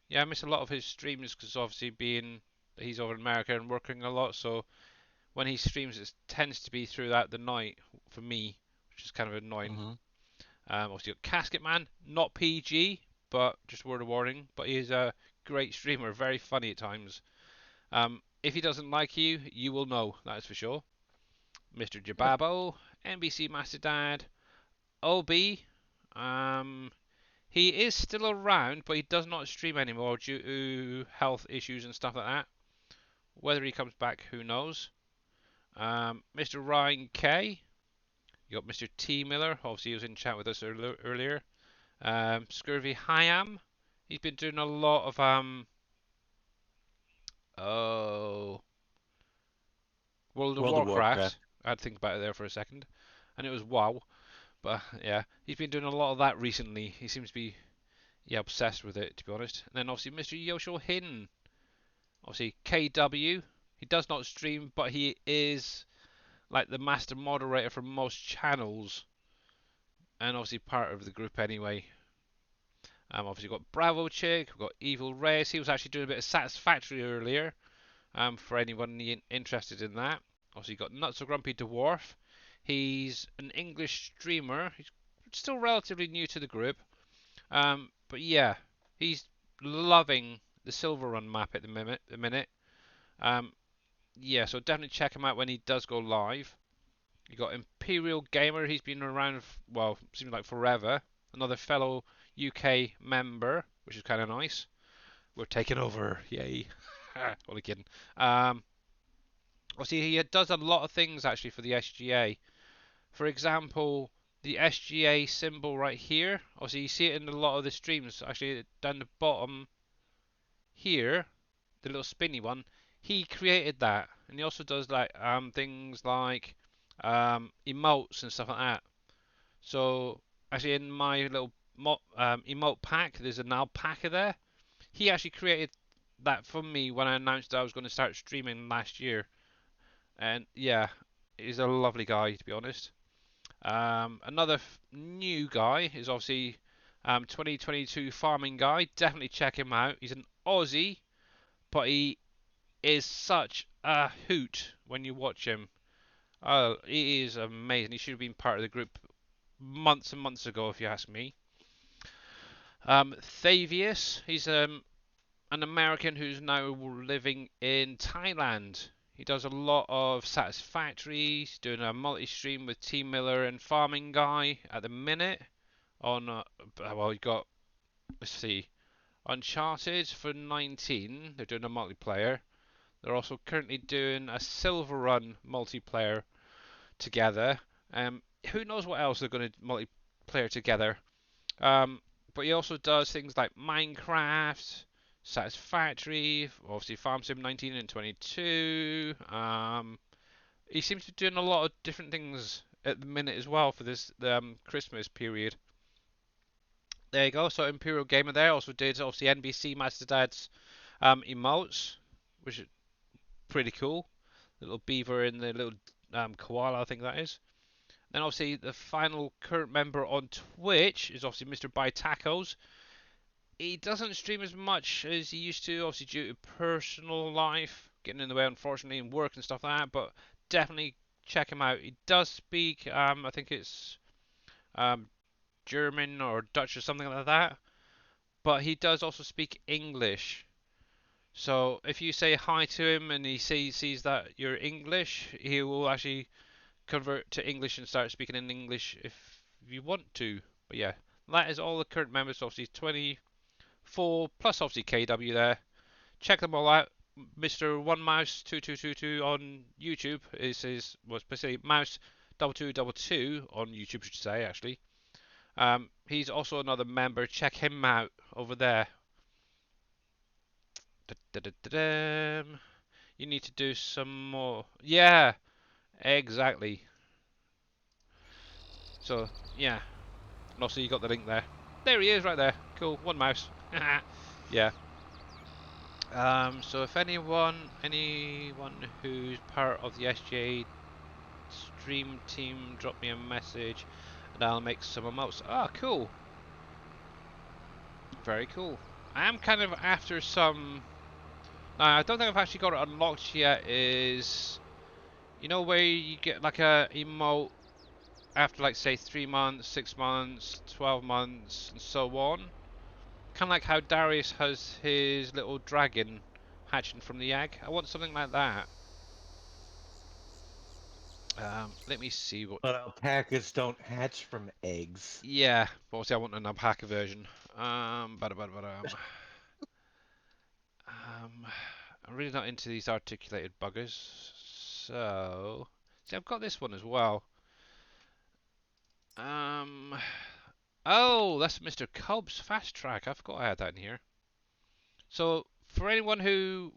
Yeah, I miss a lot of his streams because obviously being he's over in America and working a lot, so when he streams it tends to be throughout the night for me, which is kind of annoying. Hmm. Obviously got Casket Man, not PG, but just word of warning. But he is a great streamer, very funny at times. If he doesn't like you, you will know, that is for sure. Mr. Jababo, NBC Master Dad, OB. Um, he is still around, but he does not stream anymore due to health issues and stuff like that. Whether he comes back, who knows? Mr. Ryan K. You got Mr. T Miller. Obviously, he was in chat with us earlier. Scurvy Hyam. He's been doing a lot of oh World of World of Warcraft. Warcraft. I had to think about it there for a second, and it was WoW. But yeah, he's been doing a lot of that recently. He seems to be obsessed with it, to be honest. And then obviously Mr. Yoshio Hin. Obviously KW. He does not stream, but he is like the master moderator for most channels, and obviously part of the group anyway. Obviously we've got Bravo Chick, we've got Evil Race. He was actually doing a bit of Satisfactory earlier. For anyone interested in that. Obviously you've got Nuts or Grumpy Dwarf. He's an English streamer. He's still relatively new to the group. But yeah, he's loving the Silver Run map at the minute. Um, yeah, so definitely check him out when he does go live. You got Imperial Gamer. He's been around, well, seems like forever. Another fellow UK member, which is kind of nice. We're taking over, yay! Only kidding. Obviously, he does a lot of things actually for the SGA. For example, the SGA symbol right here. Obviously, you see it in a lot of the streams. Actually, down the bottom here, the little spinny one. He created that, and he also does like things like emotes and stuff like that. So actually, in my little emote pack, there's an alpaca there. He actually created that for me when I announced I was going to start streaming last year. And yeah, he's a lovely guy to be honest. Another new guy is obviously 2022 farming guy. Definitely check him out. He's an Aussie, but he is such a hoot when you watch him. Oh, he is amazing. He should have been part of the group months and months ago, if you ask me. Thavius, he's an American who's now living in Thailand. He does a lot of Satisfactory. He's doing a multi-stream with T Miller and Farming Guy at the minute. On well, he got, let's see, Uncharted for 19. They're doing a multiplayer. They're also currently doing a Silver Run multiplayer together. Who knows what else they're going to multiplayer together? But he also does things like Minecraft, Satisfactory, obviously Farm Sim 19 and 22. He seems to be doing a lot of different things at the minute as well for this Christmas period. There you go. So Imperial Gamer there also did obviously NBC Master Dad's emotes, which is pretty cool. Little beaver and the little koala, I think that is. Then obviously the final current member on Twitch is obviously Mr. Buy Tacos. He doesn't stream as much as he used to, obviously due to personal life getting in the way, unfortunately, and work and stuff like that. But definitely check him out. He does speak, I think it's um, German or Dutch or something like that. But he does also speak English. So if you say hi to him and he sees that you're English, he will actually convert to English and start speaking in English if you want to. But yeah, that is all the current members. Obviously 24 plus obviously KW there. Check them all out. Mr. One Mouse 2222 on YouTube is his, well, specifically Mouse 2222 on YouTube, should say actually. He's also another member. Check him out over there. Da-da-da-da-dam. You need to do some more. Yeah, exactly. So yeah, and also you got the link there. There he is, right there. Cool. One mouse. Yeah. So if anyone who's part of the SJ stream team, drop me a message, and I'll make some emotes. Ah, cool. Very cool. I am kind of after some. I don't think I've actually got it unlocked yet. Is, you know, where you get like a emote after, like, say 3 months, 6 months, 12 months, and so on. Kind of like how Darius has his little dragon hatching from the egg. I want something like that. Let me see what. But alpacas don't hatch from eggs. Yeah, but obviously I want an alpaca version. I'm really not into these articulated buggers. So, see, I've got this one as well. Um, oh, that's Mr. Cobb's fast track. I forgot I had that in here. So, for anyone who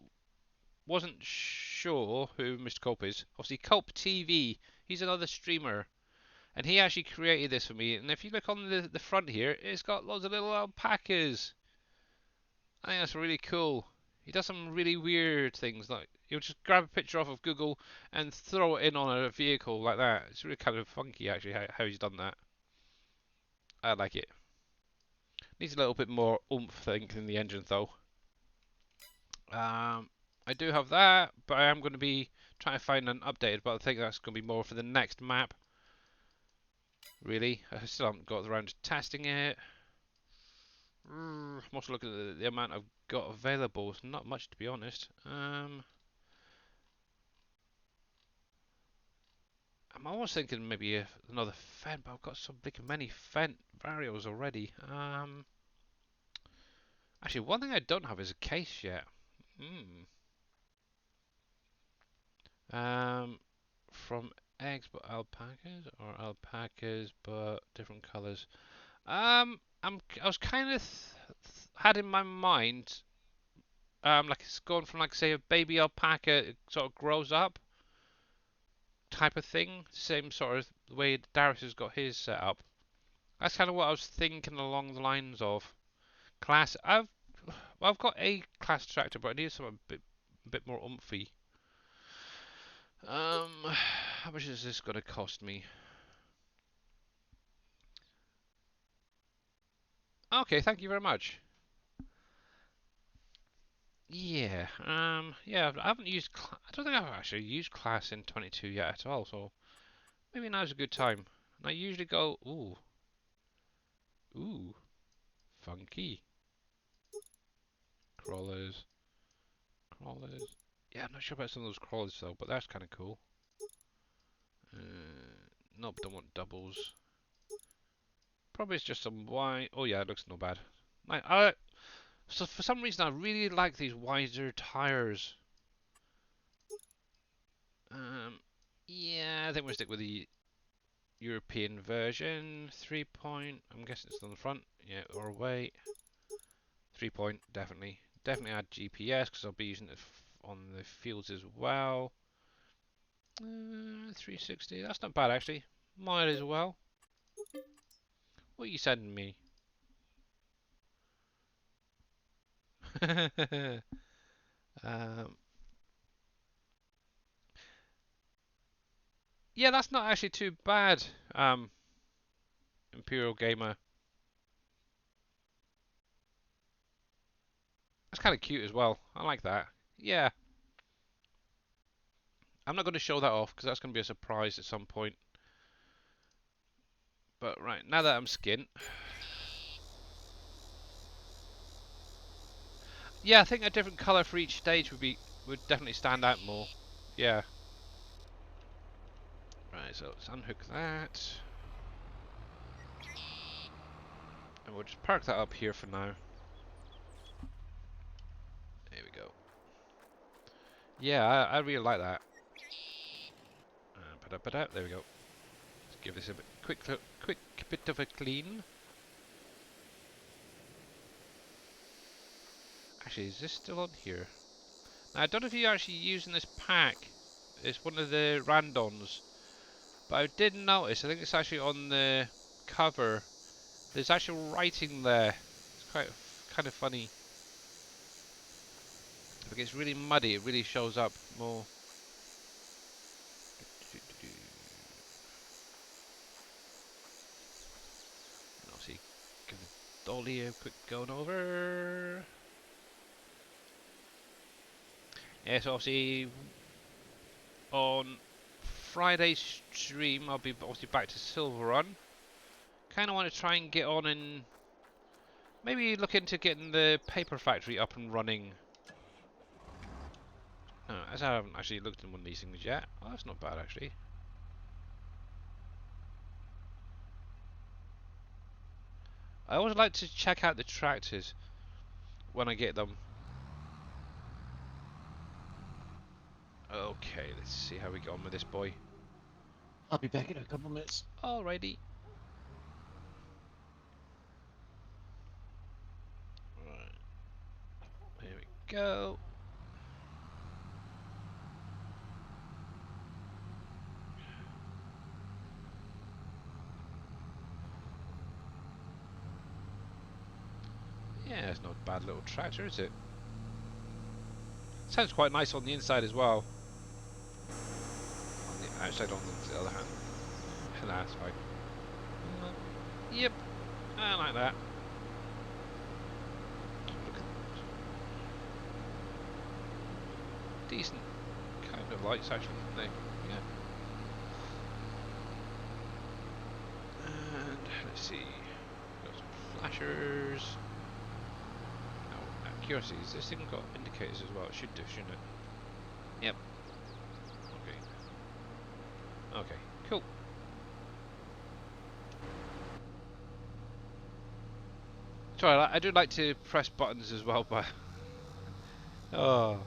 wasn't sure who Mr. Cope is, obviously Cope TV, he's another streamer. And he actually created this for me. And if you look on the front here, it's got loads of little alpacas. I think that's really cool. He does some really weird things, like he'll just grab a picture off of Google and throw it in on a vehicle like that. It's really kind of funky, actually, how he's done that. I like it. Needs a little bit more oomph, I think, in the engine, though. I do have that, but I am going to be trying to find an updated, but I think that's going to be more for the next map. Really, I still haven't got around to testing it. I'm also looking at the amount I've got available. It's not much, to be honest. I'm almost thinking maybe another Fent, but I've got so many Fent varios already. Actually, one thing I don't have is a case yet. Hmm. From eggs but alpacas, or alpacas but different colours. I was kind of had in my mind, like it's going from, like, say, a baby alpaca, it sort of grows up type of thing. Same sort of the way Darius has got his set up. That's kind of what I was thinking along the lines of. Class, I've got a class tractor, but I need something a bit more umphy. How much is this going to cost me? Okay, thank you very much. Yeah, yeah, I haven't used. I don't think I've actually used class in 22 yet at all. So maybe now's a good time. And I usually go, ooh, ooh, Funky. Crawlers. Crawlers. Yeah, I'm not sure about some of those crawlers though, but that's kind of cool. Nope, don't want doubles. Probably it's just some wide. Oh yeah, it looks no bad. So for some reason I really like these wider tires. Yeah, I think we'll stick with the European version. 3 point. I'm guessing it's on the front. Yeah, or wait. 3 point, definitely. Definitely add GPS because I'll be using it on the fields as well. 360. That's not bad actually. Might as well. What are you sending me? um, yeah, that's not actually too bad. Imperial Gamer. That's kind of cute as well. I like that. Yeah. I'm not going to show that off because that's going to be a surprise at some point. But right, now that I'm skint. Yeah, I think a different colour for each stage would definitely stand out more. Yeah. Right, so let's unhook that. And we'll just park that up here for now. There we go. Yeah, I really like that. There we go. Let's give this a quick bit of a clean. Actually, is this still on here? Now, I don't know if you're actually using this pack. It's one of the randons. But I did notice, I think it's actually on the cover. There's actual writing there. It's quite kind of funny. If it gets really muddy, it really shows up more. And obviously, give the dolly a quick going over. Yes, obviously, on Friday's stream, I'll be obviously back to Silver Run. Kind of want to try and get on and maybe look into getting the paper factory up and running. As I haven't actually looked at one of these things yet. Oh, that's not bad actually. I always like to check out the tractors when I get them. Okay, let's see how we get on with this boy. I'll be back in a couple minutes. Alrighty. Right, here we go. Yeah, it's not a bad little tractor, is it? Sounds quite nice on the inside as well. On the outside, on the other hand. Nah, that's fine. Yep, I like that. Look at decent kind of lights actually, aren't they? Yeah. And let's see. Got some flashers. Now, accuracy. Has this thing got indicators as well? It should do, shouldn't it? Yep. Okay. Okay, cool. Sorry, I do like to press buttons as well, but oh,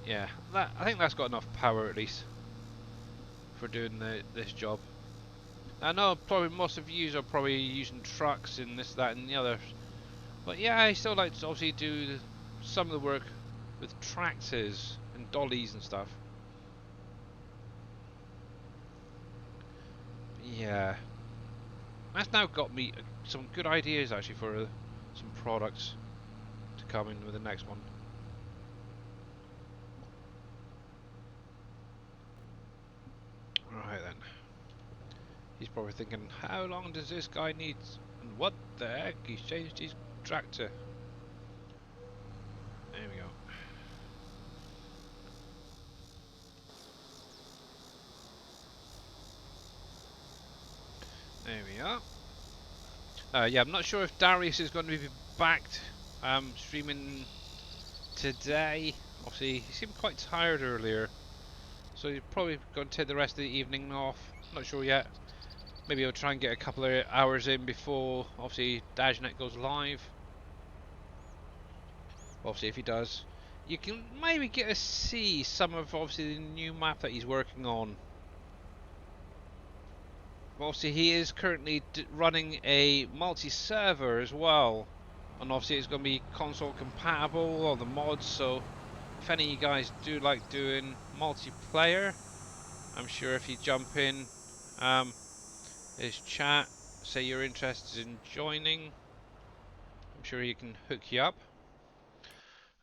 yeah, I think that's got enough power at least for doing this job. I know probably most of you are probably using trucks and this, that, and the other, but yeah, I still like to obviously do some of the work with tractors and dollies and stuff. Yeah, that's now got me some good ideas actually for some products to come in with the next one. Right then. He's probably thinking, how long does this guy need? And what the heck? He's changed his tractor. There we go. There we are. Yeah, I'm not sure if Darius is going to be back streaming today. Obviously, he seemed quite tired earlier, so he's probably going to take the rest of the evening off. Not sure yet. Maybe I'll try and get a couple of hours in before, obviously, Dajnet goes live. Obviously, if he does, you can maybe get to see some of, obviously, the new map that he's working on. Obviously, he is currently running a multi-server as well. And obviously, it's going to be console compatible, all the mods, so if any of you guys do like doing multiplayer, I'm sure if you jump in his chat, say you're interested in joining, I'm sure he can hook you up.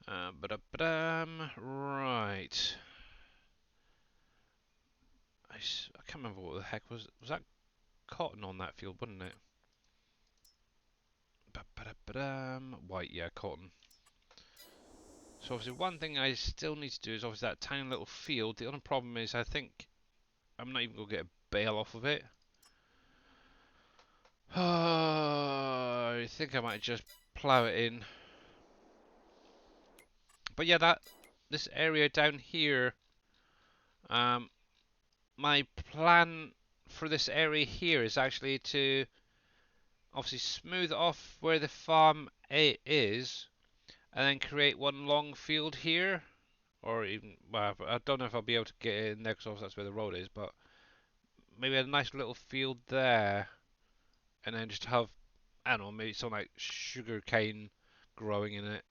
Right. I can't remember what the heck was that cotton on that field, wasn't it? White, yeah, cotton. So obviously one thing I still need to do is obviously that tiny little field. The only problem is I think I'm not even going to get a bale off of it. I think I might just plough it in. But yeah, this area down here, my plan for this area here is actually to obviously smooth off where the farm A is, and then create one long field here, or even, well, I don't know if I'll be able to get in there because that's where the road is, but maybe a nice little field there, and then just have, I don't know, maybe some like sugar cane growing in it.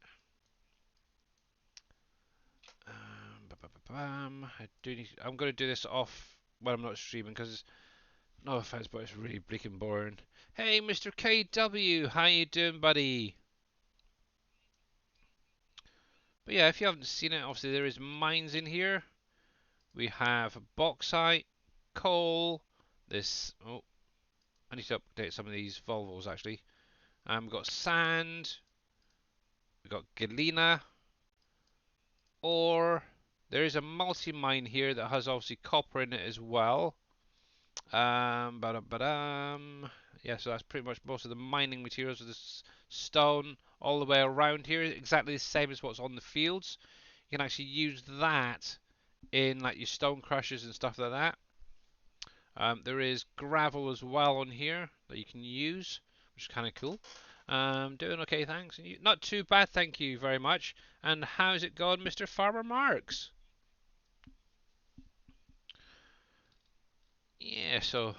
I'm going to do this off when I'm not streaming because, no offense, but it's really bleaking boring. Hey, Mr. KW, how you doing, buddy? But yeah, if you haven't seen it, obviously there is mines in here. We have bauxite, coal, this. Oh, I need to update some of these Volvos actually. We've got sand, we've got galena, ore. There is a multi-mine here that has obviously copper in it as well. Yeah, so that's pretty much most of the mining materials of this stone all the way around here. Exactly the same as what's on the fields. You can actually use that in like your stone crushers and stuff like that. There is gravel as well on here that you can use, which is kind of cool. Doing okay, thanks. Not too bad, thank you very much. And how's it going, Mr. Farmer Marks? Yeah, so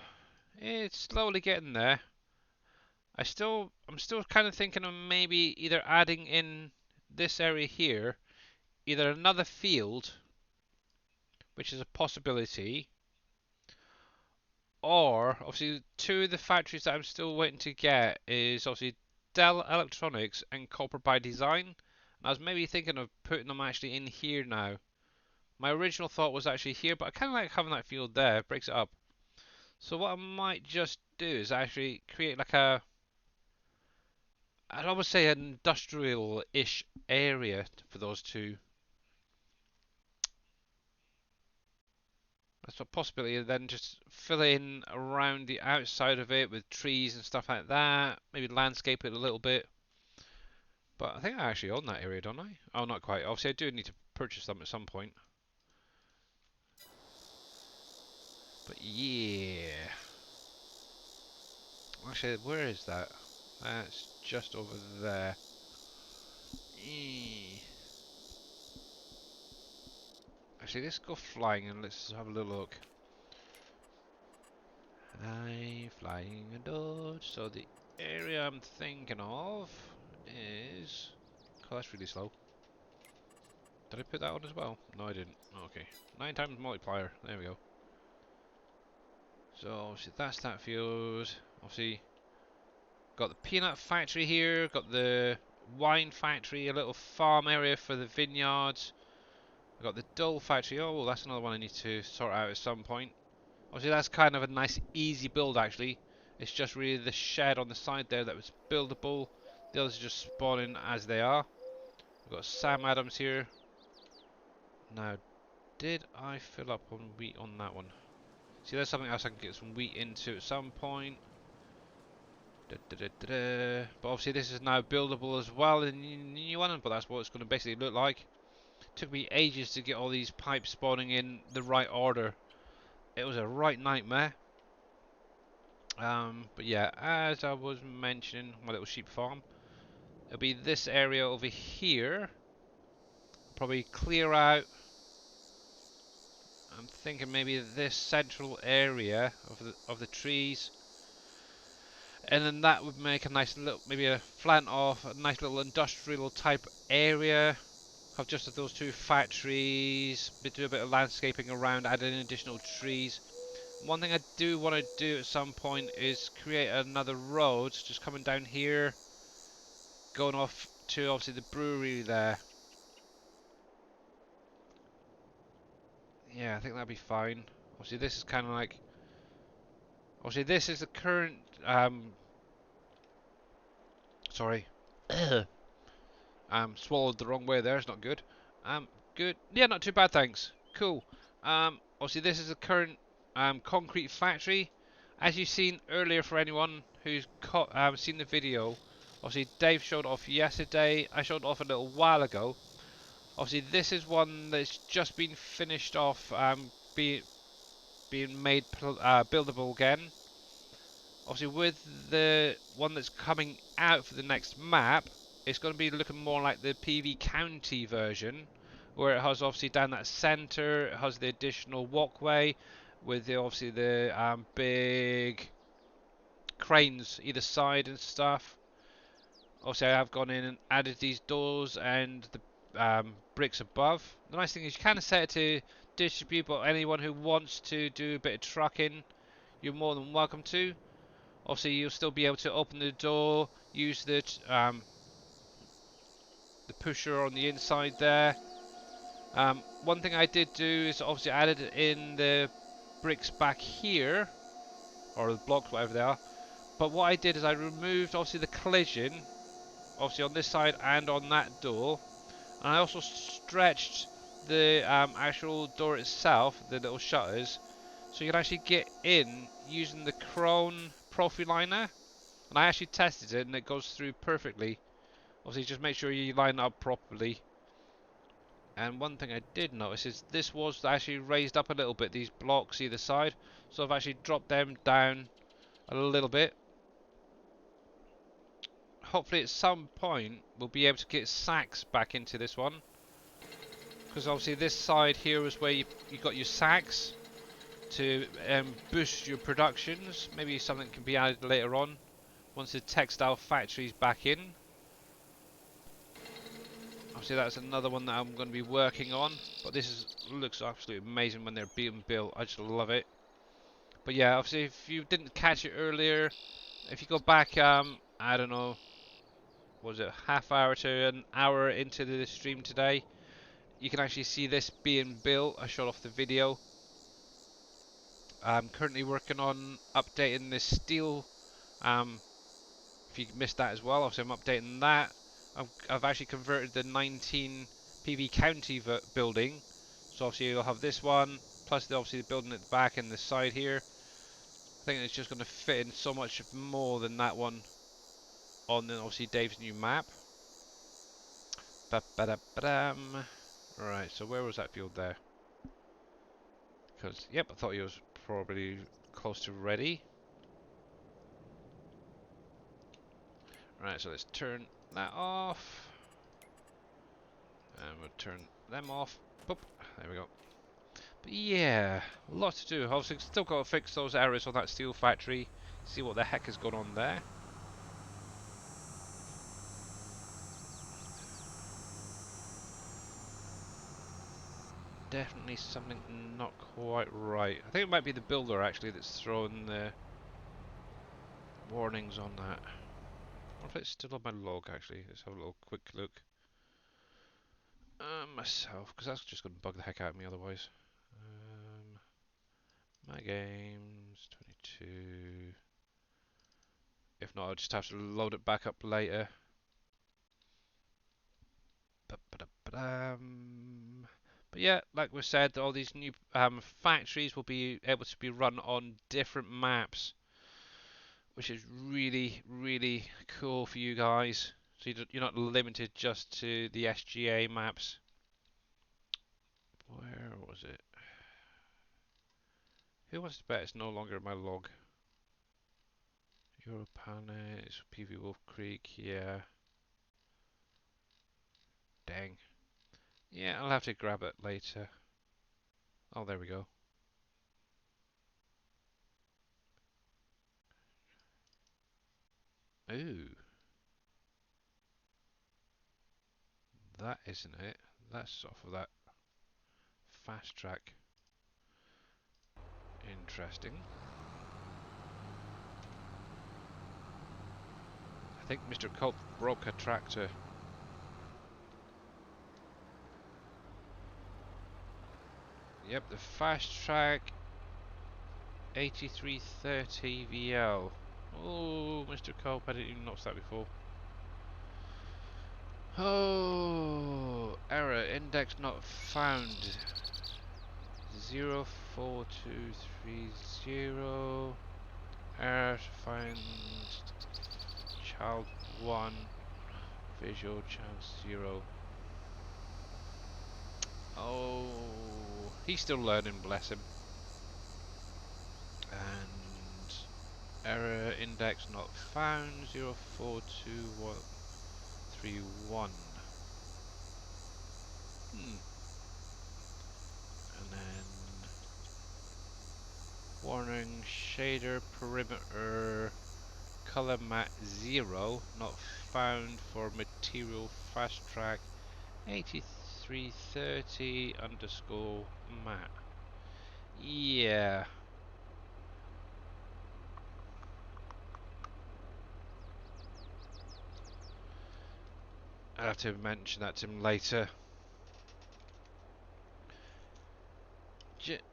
it's slowly getting there. I'm still kind of thinking of maybe either adding in this area here, either another field, which is a possibility, or obviously two of the factories that I'm still waiting to get is obviously Dell Electronics and Copper by Design. And I was maybe thinking of putting them actually in here now. My original thought was actually here, but I kind of like having that field there. It breaks it up. So what I might just do is actually create like I'd almost say an industrial-ish area for those two. That's a possibility. And then just fill in around the outside of it with trees and stuff like that. Maybe landscape it a little bit. But I think I actually own that area, don't I? Oh, not quite. Obviously, I do need to purchase them at some point. But yeah. Actually, where is that? That's just over there. Actually, let's go flying and let's have a little look. I'm flying a Dodge. So the area I'm thinking of is... Oh, that's really slow. Did I put that on as well? No, I didn't. Okay. 9 times multiplier. There we go. So, obviously, that's that field. Obviously, got the peanut factory here. Got the wine factory. A little farm area for the vineyards. I've got the dull factory. Oh, well, that's another one I need to sort out at some point. Obviously, that's kind of a nice, easy build, actually. It's just really the shed on the side there that was buildable. The others are just spawning as they are. We've got Sam Adams here. Now, did I fill up on wheat on that one? See, there's something else I can get some wheat into at some point. But obviously this is now buildable as well in the new one, but that's what it's going to basically look like. Took me ages to get all these pipes spawning in the right order. It was a right nightmare. But yeah, as I was mentioning, my little sheep farm, it'll be this area over here. Probably clear out. I'm thinking maybe this central area of the trees, and then that would make a nice little, maybe a flat off, a nice little industrial type area. Have just those two factories, do a bit of landscaping around, add in additional trees. One thing I do want to do at some point is create another road, just coming down here, going off to obviously the brewery there. Yeah, I think that'd be fine. Obviously this is kind of like, obviously this is the current, sorry, swallowed the wrong way there, it's not good. Good, yeah, not too bad, thanks. Cool. Obviously this is the current concrete factory. As you've seen earlier, for anyone who's seen the video, obviously Dave showed off yesterday, I showed off a little while ago. Obviously this is one that's just been finished off, being made buildable again. Obviously with the one that's coming out for the next map, it's going to be looking more like the PV County version, where it has obviously down that centre, it has the additional walkway with obviously the big cranes either side and stuff. Obviously I have gone in and added these doors and the bricks above. The nice thing is you can set it to distribute, but anyone who wants to do a bit of trucking, you're more than welcome to. Obviously you'll still be able to open the door, use the pusher on the inside there. One thing I did do is obviously added in the bricks back here, or the blocks, whatever they are. But what I did is I removed obviously the collision, obviously on this side and on that door. And I also stretched the actual door itself, the little shutters, so you can actually get in using the Chrome Profiliner. And I actually tested it and it goes through perfectly. Obviously just make sure you line up properly. And one thing I did notice is this was actually raised up a little bit, these blocks either side. So I've actually dropped them down a little bit. Hopefully at some point we'll be able to get sacks back into this one. Because obviously this side here is where you got your sacks to boost your productions. Maybe something can be added later on once the textile factory's back in. Obviously that's another one that I'm going to be working on, but looks absolutely amazing when they're being built. I just love it. But yeah, obviously if you didn't catch it earlier, if you go back, I don't know, was it half hour to an hour into the stream today, you can actually see this being built. I showed off the video. I'm currently working on updating the steel. If you missed that as well, obviously I'm updating that. I've actually converted the 19 PV County building, so obviously you'll have this one plus obviously the building at the back and the side here. I think it's just going to fit in so much more than that one on then obviously Dave's new map. Right, so where was that field there? Because yep, I thought he was probably close to ready. Right, so let's turn that off. And we'll turn them off. Boop, there we go. But yeah, lots to do. Obviously, still got to fix those errors on that steel factory. See what the heck has gone on there. Definitely something not quite right. I think it might be the builder actually that's throwing the warnings on that. I wonder if it's still on my log actually. Let's have a little quick look. Myself, because that's just going to bug the heck out of me otherwise. My games, 22. If not, I'll just have to load it back up later. But yeah, like we said, all these new factories will be able to be run on different maps, which is really, really cool for you guys. So you're not limited just to the SGA maps. Where was it? Who wants to bet it's no longer in my log? Europlanet, PV WolfCreek, yeah. Dang. Yeah, I'll have to grab it later. Oh, there we go. Ooh, that isn't it. That's off of that fast track. Interesting. I think Mr. Culp broke a tractor. Yep, the fast track 8330 VL. Oh, Mr. Culp, I didn't even notice that before. Oh, error, index not found. 04230. Error to find child 1, visual chance 0. Oh, he's still learning, bless him. And error index not found 04231. And then warning shader perimeter color matte 0 not found for material fast track 8330 underscore matte. Yeah. I'll have to mention that to him later.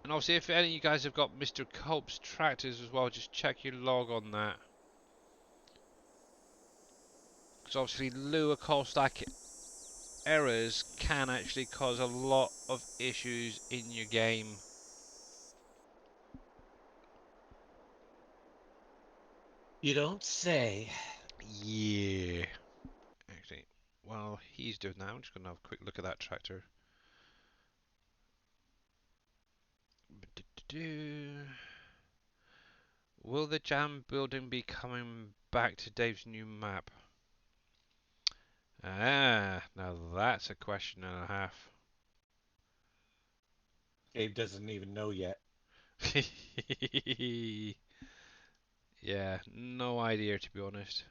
And obviously, if any of you guys have got Mr. Culp's tractors as well, just check your log on that. Because obviously, Lua Colstack errors can actually cause a lot of issues in your game. You don't say. Yeah. Actually, while he's doing that, I'm just going to have a quick look at that tractor. Will the jam building be coming back to Dave's new map? Ah, now that's a question and a half. Gabe doesn't even know yet. Yeah, no idea to be honest.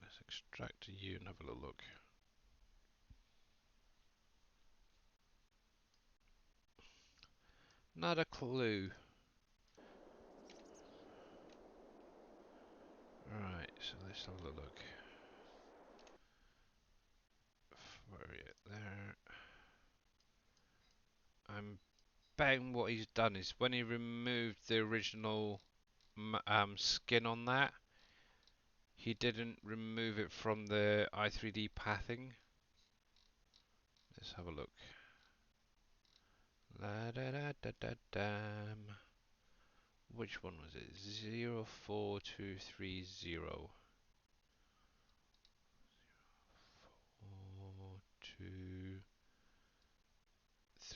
Let's extract you and have a little look. Not a clue. Right, so let's have a little look. Where are you? There. I'm betting what he's done is when he removed the original skin on that, he didn't remove it from the i3D pathing. Let's have a look. La da da da da dam. Which one was it? 04230.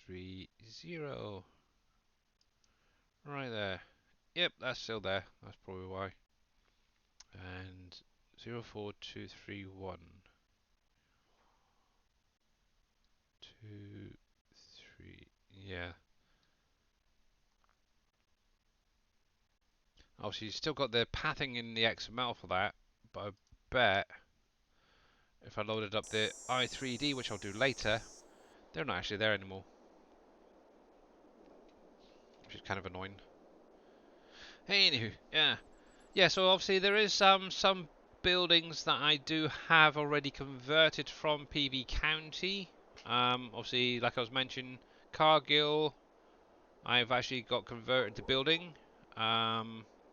4230. Right there. Yep, that's still there. That's probably why. And 04231. 2, 3. Yeah. Obviously, you've still got the pathing in the XML for that, but I bet if I loaded up the i3D, which I'll do later, they're not actually there anymore, which is kind of annoying. Anywho, yeah. Yeah, so obviously there is some buildings that I do have already converted from PV County. Obviously, like I was mentioning, Cargill, I've actually got converted to building.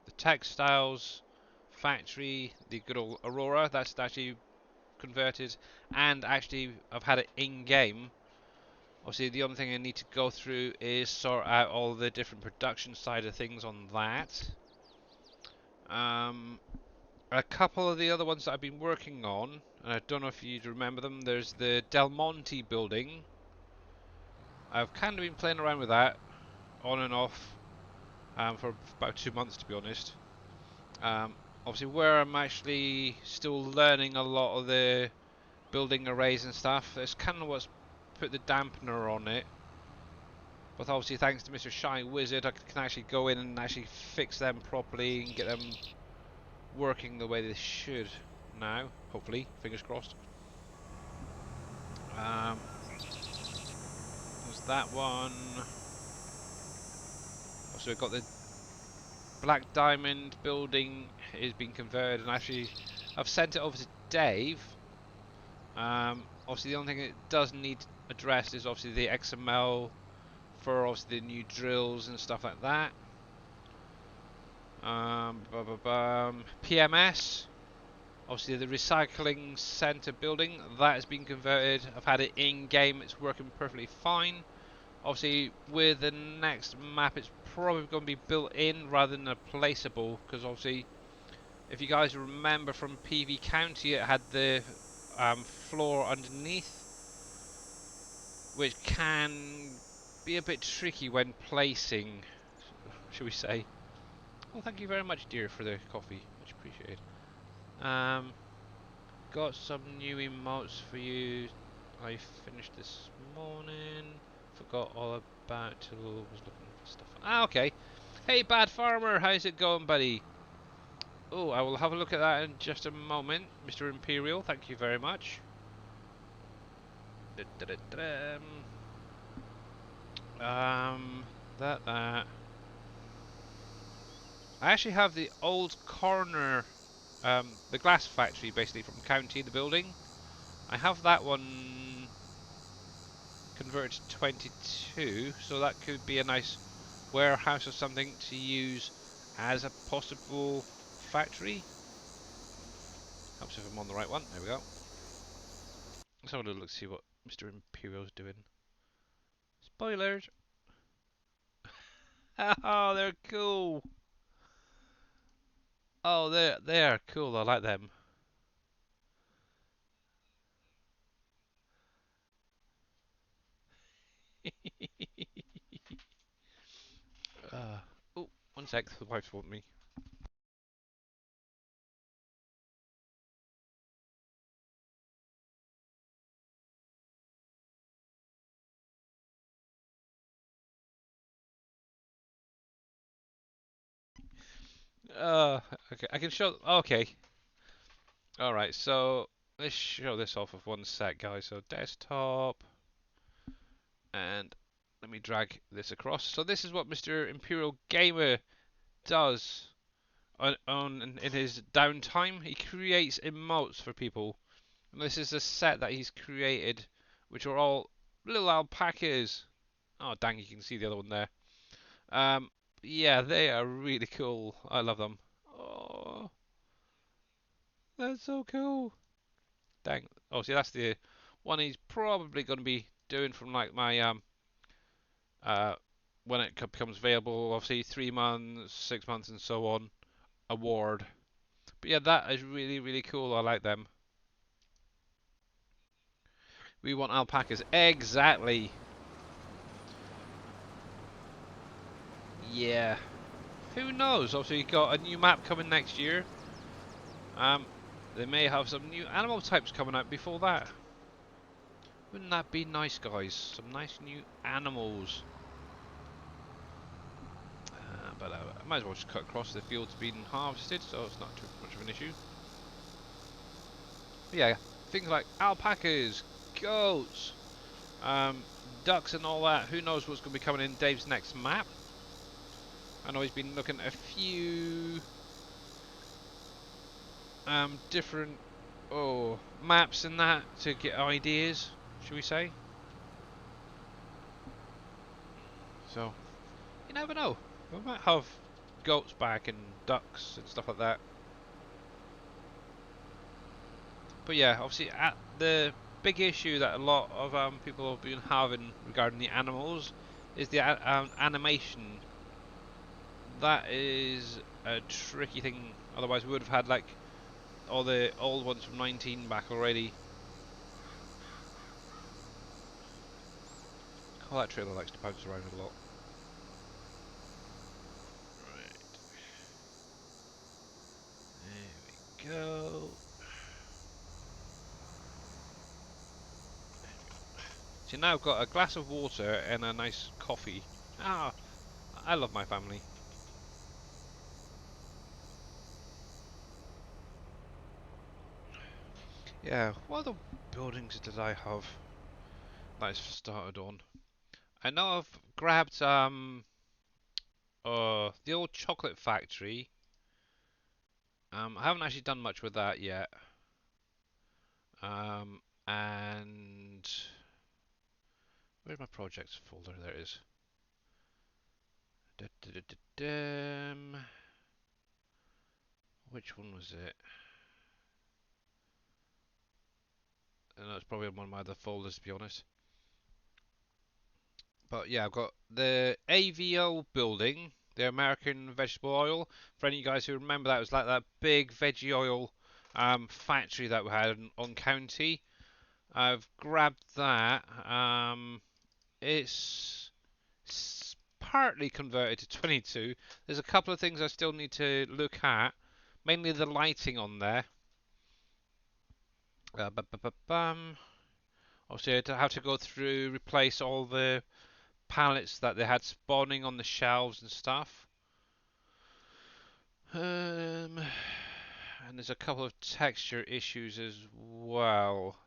The textiles factory, the good old Aurora, that's actually converted, and actually I've had it in game Obviously, the only thing I need to go through is sort out all the different production side of things on that. A couple of the other ones that I've been working on, and I don't know if you remember them, there's the Del Monte building. I've kind of been playing around with that, on and off, for about 2 months to be honest. Obviously where I'm actually still learning a lot of the building arrays and stuff, that's kind of what's put the dampener on it. But obviously thanks to Mr. Shy Wizard, I can actually go in and actually fix them properly and get them working the way they should now, hopefully, fingers crossed. There's that one. Also we've got the Black Diamond building is being converted, and actually I've sent it over to Dave. Obviously the only thing it does need addressed is obviously the XML for obviously the new drills and stuff like that. PMS, obviously the recycling center building, that has been converted. I've had it in game, it's working perfectly fine. Obviously with the next map it's probably going to be built in rather than a placeable, because obviously if you guys remember from PV County, it had the floor underneath, which can be a bit tricky when placing, shall we say. Well, thank you very much, dear, for the coffee. Much appreciated. Got some new emotes for you. I finished this morning. Forgot all about it till I was looking for stuff. Ah, okay. Hey, Bad Farmer, how's it going, buddy? Oh, I will have a look at that in just a moment, Mr. Imperial. Thank you very much. That. I actually have the old corner, the glass factory, basically from County, the building. I have that one converted to 22, so that could be a nice warehouse or something to use as a possible factory. Helps if I'm on the right one. There we go. Let's have a little look to see what Mr. Imperial's doing. Spoilers! Oh, they're cool! Oh, they're cool. I like them. uh, oh, one sec. The wife's wanting me. Uh, okay. I can show. Okay. All right. So let's show this off of one sec, guys. So desktop, and let me drag this across. So this is what Mr. Imperial Gamer does in his downtime. He creates emotes for people. And this is a set that he's created, which are all little alpacas. Oh, dang, you can see the other one there. Yeah, they are really cool. I love them. Oh, that's so cool. Dang. Oh, see, that's the one he's probably going to be doing from like my uh when it becomes available. Obviously, 3 months, 6 months, and so on. Award. But yeah, that is really, really cool. I like them. We want alpacas. Exactly. Yeah. Who knows? Obviously, you got a new map coming next year. Um, they may have some new animal types coming out before that. Wouldn't that be nice, guys? Some nice new animals. But I might as well just cut across. The field's been harvested, so it's not too much of an issue. But yeah, things like alpacas, goats, ducks and all that. Who knows what's going to be coming in Dave's next map. I know he's been looking at a few different maps and that to get ideas, should we say. So, you never know. We might have goats back and ducks and stuff like that. But yeah, obviously at the big issue that a lot of people have been having regarding the animals is the animation. That is a tricky thing. Otherwise, we would have had like all the old ones from 19 back already. Oh, that trailer likes to bounce around a lot. Right, there we go. So now I've got a glass of water and a nice coffee. Ah, I love my family. Yeah, what other buildings did I have that I started on? I know I've grabbed the old chocolate factory. I haven't actually done much with that yet. And where's my projects folder? There it is. Which one was it? I know it's probably on one of my other folders, to be honest. But yeah, I've got the AVO building, the American Vegetable Oil. For any of you guys who remember that, it was like that big veggie oil factory that we had on County. I've grabbed that. It's partly converted to 22. There's a couple of things I still need to look at, mainly the lighting on there. Obviously, I have to go through, replace all the pallets that they had spawning on the shelves and stuff. And there's a couple of texture issues as well,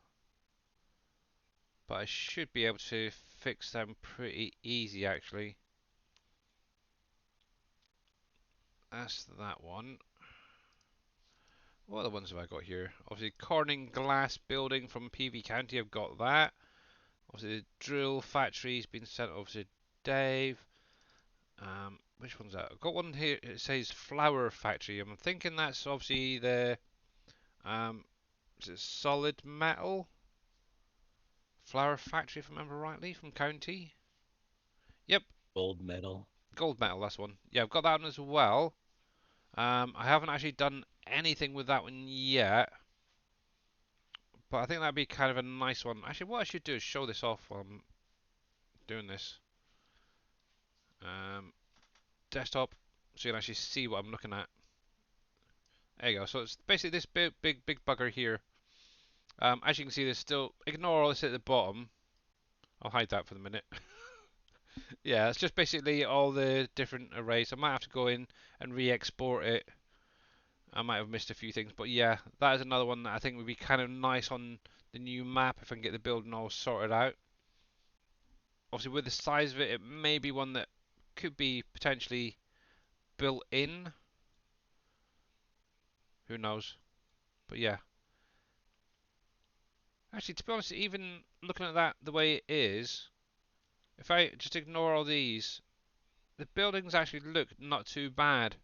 but I should be able to fix them pretty easy actually. That's that one. What other ones have I got here? Obviously, Corning Glass Building from PV County, I've got that. Obviously, the drill factory's been sent over to Dave. Which one's that? I've got one here, it says Flower Factory. I'm thinking that's obviously the is it solid metal? Flower Factory, if I remember rightly, from County. Yep, Gold medal. gold metal, that's one. Yeah, I've got that one as well. I haven't actually done anything with that one yet, but I think that'd be kind of a nice one. Actually, what I should do is show this off while I'm doing this. Um, Desktop, so you can actually see what I'm looking at. There you go. So it's basically this big bugger here. As you can see, there's still, ignore all this at the bottom. I'll hide that for the minute. Yeah, it's just basically all the different arrays. I might have to go in and re-export it. I might have missed a few things, but yeah, that is another one that I think would be kind of nice on the new map if I can get the building all sorted out. Obviously, with the size of it, it may be one that could be potentially built in. Who knows? But yeah. Actually, to be honest, even looking at that the way it is, if I just ignore all these, the buildings actually look not too bad.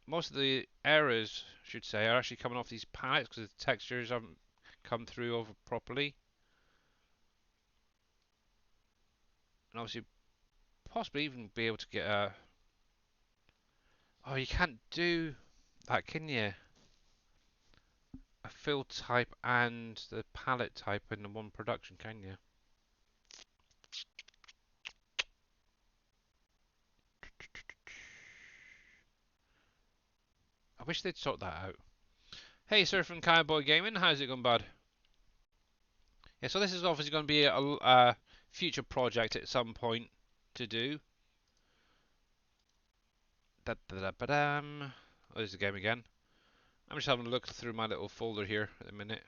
Most of the errors, I should say, are actually coming off these palettes because the textures haven't come through over properly. And obviously, possibly even be able to get a... Oh, you can't do that, can you? A fill type and the palette type in the one production, can you? I wish they'd sort that out. Hey, Surfing Cowboy Gaming, how's it going, bud? Yeah, so this is obviously going to be a future project at some point to do. Da da da ba dam. Oh, there's the game again. I'm just having a look through my little folder here at the minute.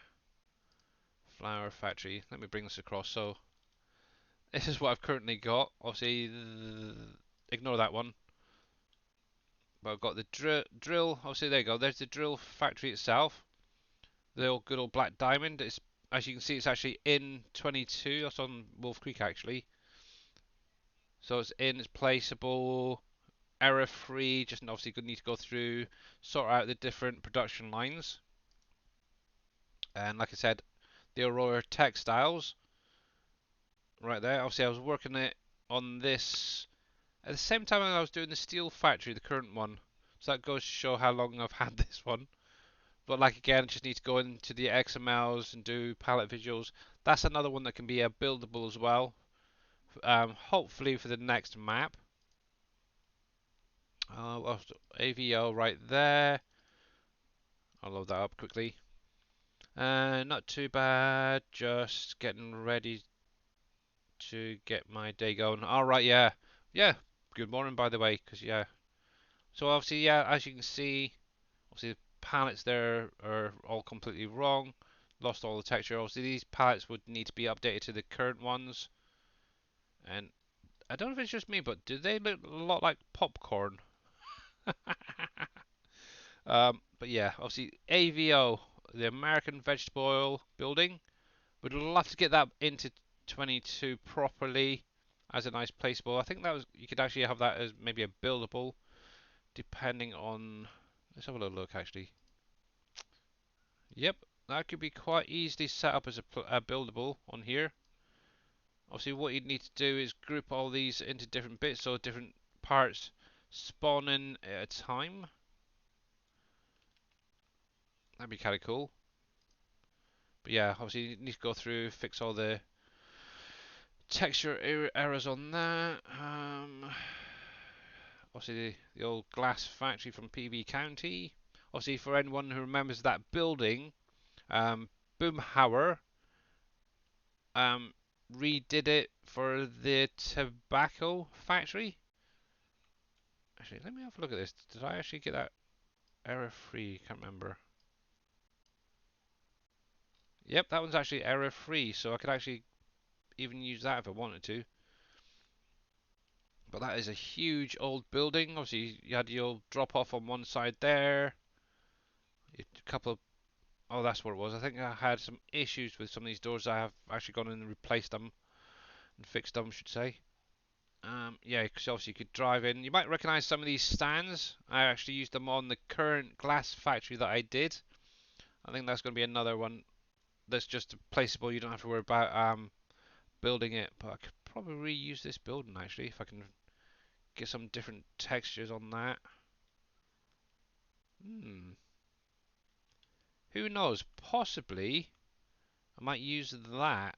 Flower Factory. Let me bring this across. So this is what I've currently got. Obviously, ignore that one. But I've got the drill. Obviously, there you go. There's the drill factory itself. The old good old black diamond. It's, as you can see, it's actually in 22. That's on WolfCreek actually. So it's in. It's placeable. Error free. Just obviously good need to go through, sort out the different production lines. And like I said, the Aurora textiles right there. Obviously, I was working it on this at the same time I was doing the steel factory, the current one. So that goes to show how long I've had this one. But like again, I just need to go into the XMLs and do palette visuals. That's another one that can be buildable as well. Hopefully for the next map. AVO right there. I'll load that up quickly. Not too bad. Just getting ready to get my day going. Alright, yeah. Yeah. Good morning, by the way, because, yeah. So, obviously, yeah, as you can see, obviously, the palettes there are all completely wrong. Lost all the texture. Obviously, these palettes would need to be updated to the current ones. And I don't know if it's just me, but do they look a lot like popcorn? But yeah, obviously, AVO, the American Vegetable Oil Building. Would love to get that into 22 properly as a nice placeable. I think that was you could actually have that as maybe a buildable, depending on. Let's have a little look actually. Yep, that could be quite easily set up as a buildable on here. Obviously, what you'd need to do is group all these into different bits, so different parts spawning at a time. That'd be kind of cool. But yeah, obviously you need to go through, fix all the texture errors on that. Obviously the old glass factory from PV County. Obviously, for anyone who remembers that building, Boomhauer um, redid it for the tobacco factory. Actually, let me have a look at this. Did I actually get that error free? Can't remember. Yep, that one's actually error free, so I could actually even use that if I wanted to. But that is a huge old building. Obviously, you had your drop off on one side there. A couple of. Oh, that's what it was. I think I had some issues with some of these doors. I have actually gone in and replaced them and fixed them, I should say. Yeah, because obviously you could drive in. You might recognise some of these stands. I actually used them on the current glass factory that I did. I think that's going to be another one that's just placeable. You don't have to worry about building it. But I could probably reuse this building actually if I can get some different textures on that. Hmm. Who knows? Possibly I might use that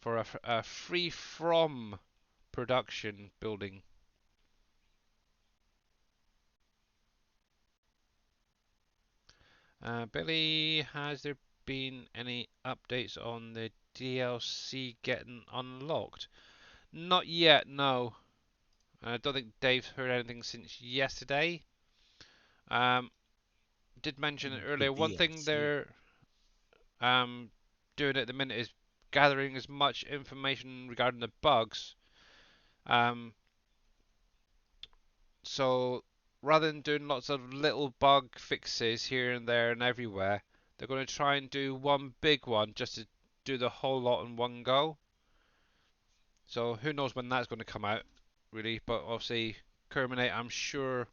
for a free from production building. Billy, has there been any updates on the DLC getting unlocked? Not yet, no. I don't think Dave's heard anything since yesterday. Um, did mention it The earlier. One thing DLC. they're um, doing at the minute is gathering as much information regarding the bugs. Um, so rather than doing lots of little bug fixes here and there and everywhere, they're going to try and do one big one just to do the whole lot in one go. So who knows when that's going to come out, really. But obviously, Kerminate, I'm sure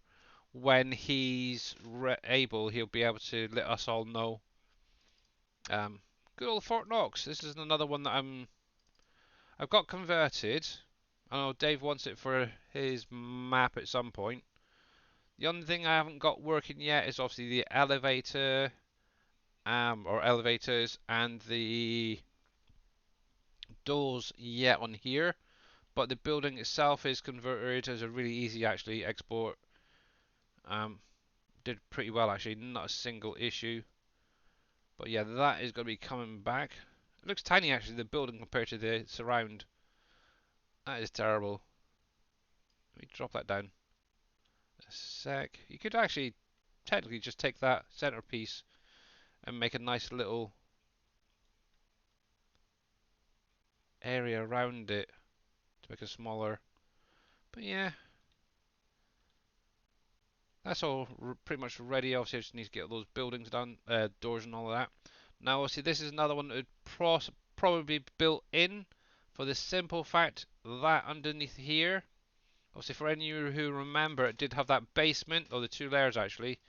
when he's able, he'll be able to let us all know. Um, Good old Fort Knox. This is another one that I've got converted. I know Dave wants it for his map at some point. The only thing I haven't got working yet is obviously the elevator, or elevators, and the doors yet on here. But the building itself is converted as a really easy actually export. Did pretty well actually, not a single issue. But yeah, that is going to be coming back. It looks tiny actually, the building compared to the surround. That is terrible. Let me drop that down a sec. You could actually technically just take that centerpiece and make a nice little area around it to make it smaller. But yeah, that's all pretty much ready. Obviously, I just need to get those buildings done, doors and all of that. Now, obviously, this is another one that would probably be built in for the simple fact that underneath here, obviously, for any of you who remember, it did have that basement, or the two layers actually,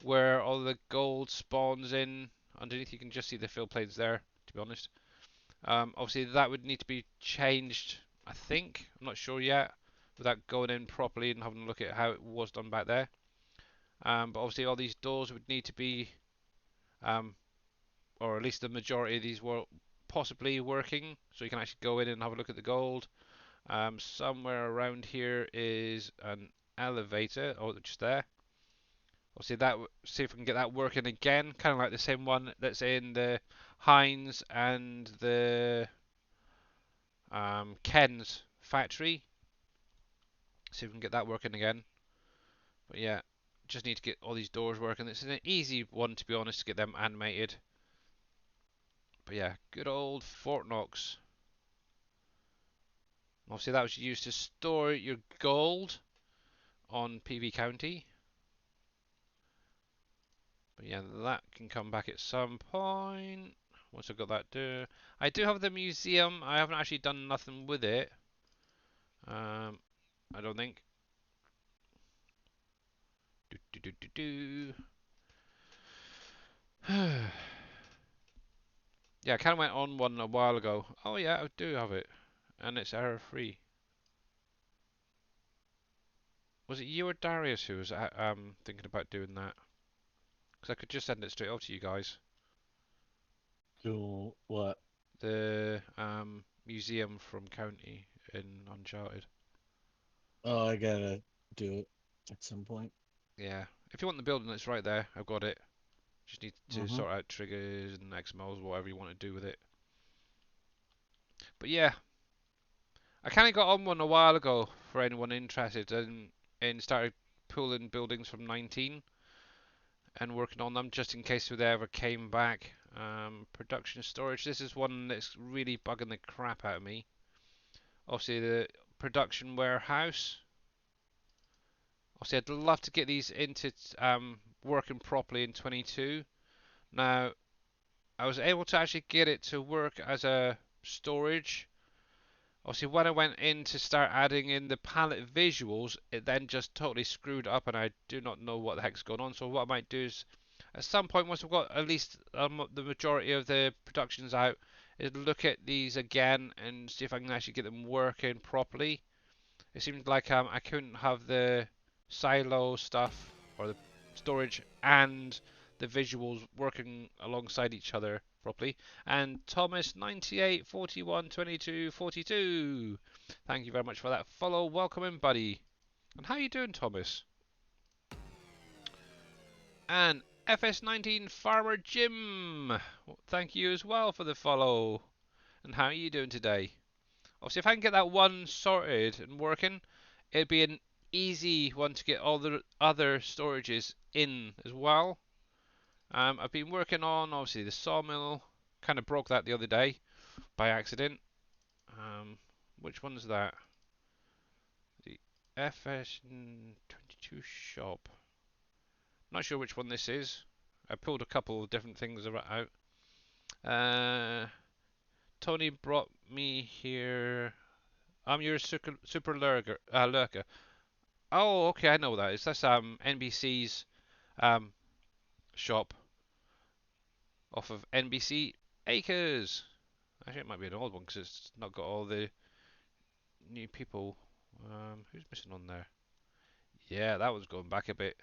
where all the gold spawns in underneath you can just see the fill planes there, to be honest. Obviously that would need to be changed, I think. I'm not sure yet, without going in properly and having a look at how it was done back there. But obviously all these doors would need to be, um, or at least the majority of these were possibly working, so you can actually go in and have a look at the gold. Somewhere around here is an elevator, oh, just there. We'll see that. See if we can get that working again, kind of like the same one that's in the Heinz and the Ken's factory. See if we can get that working again. But yeah, just need to get all these doors working. It's an easy one, to be honest, to get them animated. But yeah, good old Fort Knox. Obviously that was used to store your gold on PV County. But yeah, that can come back at some point. Once I've got that done. I do have the museum. I haven't actually done nothing with it. I don't think. Do, do, do, do, do. Yeah, I kind of went on one a while ago. Oh yeah, I do have it. And it's error free. Was it you or Darius who was thinking about doing that? Because I could just send it straight over to you guys. Do what? The museum from County in Uncharted. Oh, I gotta do it at some point. Yeah. If you want the building, it's right there. I've got it. Just need to Mm-hmm. sort out triggers and XMLs, whatever you want to do with it. But yeah, I kind of got on one a while ago for anyone interested and started pulling buildings from 19 and working on them just in case they ever came back. Production storage. This is one that's really bugging the crap out of me. Obviously the production warehouse. Obviously I'd love to get these into working properly in 22. Now I was able to actually get it to work as a storage. Obviously, when I went in to start adding in the palette visuals, it then just totally screwed up, and I do not know what the heck's going on. So what I might do is, at some point, once we've got at least the majority of the productions out, is look at these again and see if I can actually get them working properly. It seems like I couldn't have the silo stuff or the storage and the visuals working alongside each other properly. And Thomas 98 41 22 42. Thank you very much for that follow. Welcome in, buddy. And how you doing, Thomas? And FS19 Farmer Jim. Thank you as well for the follow. And how are you doing today? Obviously, if I can get that one sorted and working, it'd be an easy one to get all the other storages in as well. I've been working on, obviously, the sawmill. Kind of broke that the other day by accident. Which one's that? The FS22 shop. Not sure which one this is. I pulled a couple of different things out. Tony brought me here. I'm your super lurker. Oh, okay, I know what that is. That's NBC's um shop off of NBC Acres. Actually, it might be an old one because it's not got all the new people. Who's missing on there? Yeah, that one's going back a bit.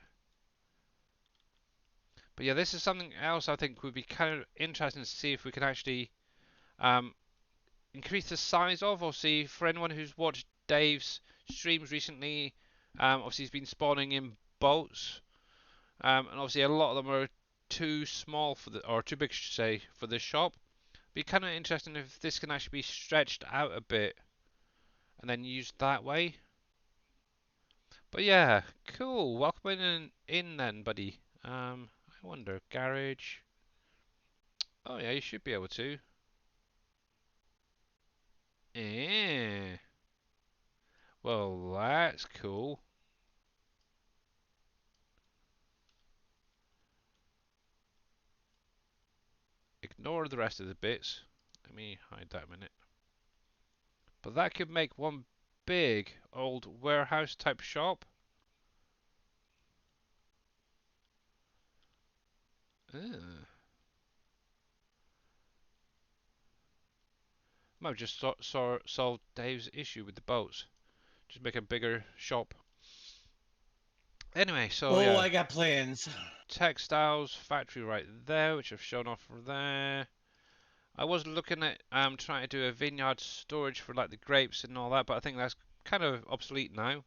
But yeah, this is something else I think would be kind of interesting to see if we can actually um increase the size of, or see for anyone who's watched Dave's streams recently. Obviously he's been spawning in boats. And obviously a lot of them are too small for the, or too big, should say, for the shop. Be kind of interesting if this can actually be stretched out a bit and then used that way. But yeah, cool. Welcome in then, buddy. I wonder, garage. Oh yeah, you should be able to. Eh. Well, that's cool. Ignore the rest of the bits. Let me hide that a minute. But that could make one big old warehouse type shop. Ugh. Might have just solved Dave's issue with the boats. Just make a bigger shop. Anyway, so Oh, yeah, I got plans. textiles factory right there, which I've shown off from there. I was looking at trying to do a vineyard storage for like the grapes and all that, but I think that's kind of obsolete now.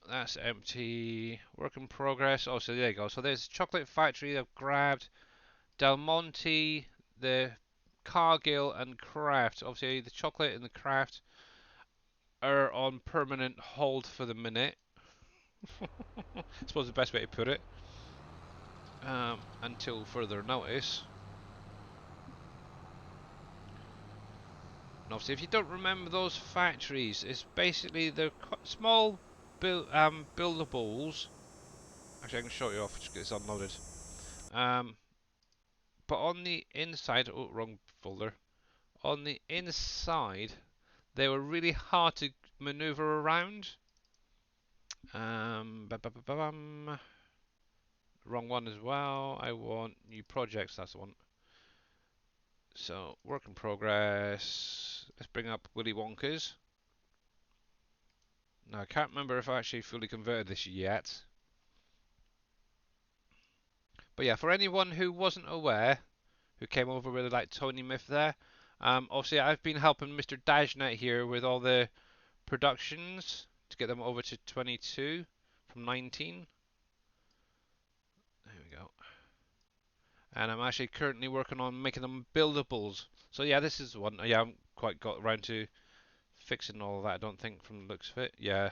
That's empty. Work in progress. Oh, so there you go. So there's chocolate factory I've grabbed. Del Monte, the Cargill and Kraft. Obviously, the chocolate and the Kraft are on permanent hold for the minute. I suppose the best way to put it. Until further notice. And obviously, if you don't remember those factories, it's basically they're small buildables. Actually, I can show you off just get this unloaded. Um, but on the inside, oh, wrong folder. On the inside, they were really hard to maneuver around. Wrong one as well. I want new projects. That's the one. So work in progress. Let's bring up Willy Wonka's. Now I can't remember if I actually fully converted this yet. But yeah, for anyone who wasn't aware, who came over with like Tony Myth there, obviously I've been helping Mr. Dajnet here with all the productions to get them over to 22 from 19. There we go. And I'm actually currently working on making them buildables. So yeah, this is one. Yeah, I haven't quite got around to fixing all of that. I don't think from the looks of it. Yeah.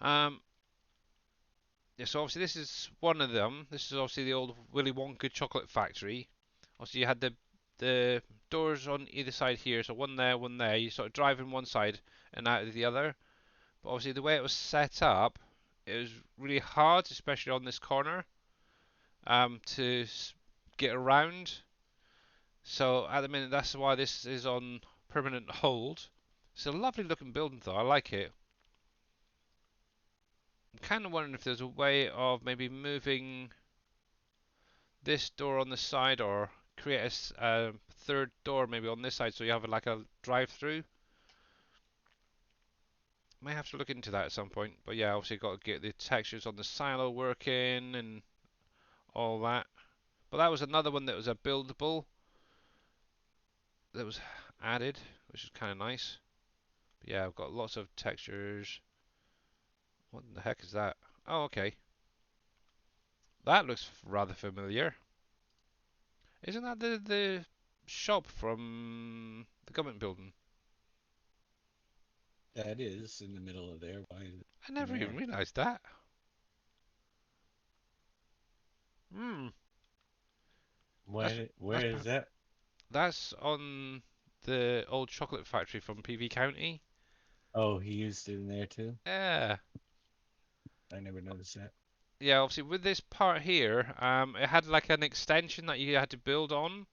Um. Yeah. So obviously this is one of them. This is obviously the old Willy Wonka chocolate factory. Obviously you had the doors on either side here. So one there, one there. You sort of drive in one side and out of the other. But obviously the way it was set up, it was really hard, especially on this corner, to get around. So at the minute, that's why this is on permanent hold. It's a lovely looking building though, I like it. I'm kind of wondering if there's a way of maybe moving this door on the side or create a third door maybe on this side so you have like a drive-through. May have to look into that at some point. But yeah, obviously got to get the textures on the silo working and all that. But that was another one that was a buildable that was added, which is kind of nice. But yeah, I've got lots of textures. What the heck is that? Oh, okay. That looks rather familiar. Isn't that the shop from the government building? That is in the middle of there. Why is it I in never even there? realised that. Hmm. That's Where is that? that's on the old chocolate factory from PV County. Oh, he used it in there too. Yeah. I never noticed that. Yeah, obviously with this part here, it had like an extension that you had to build on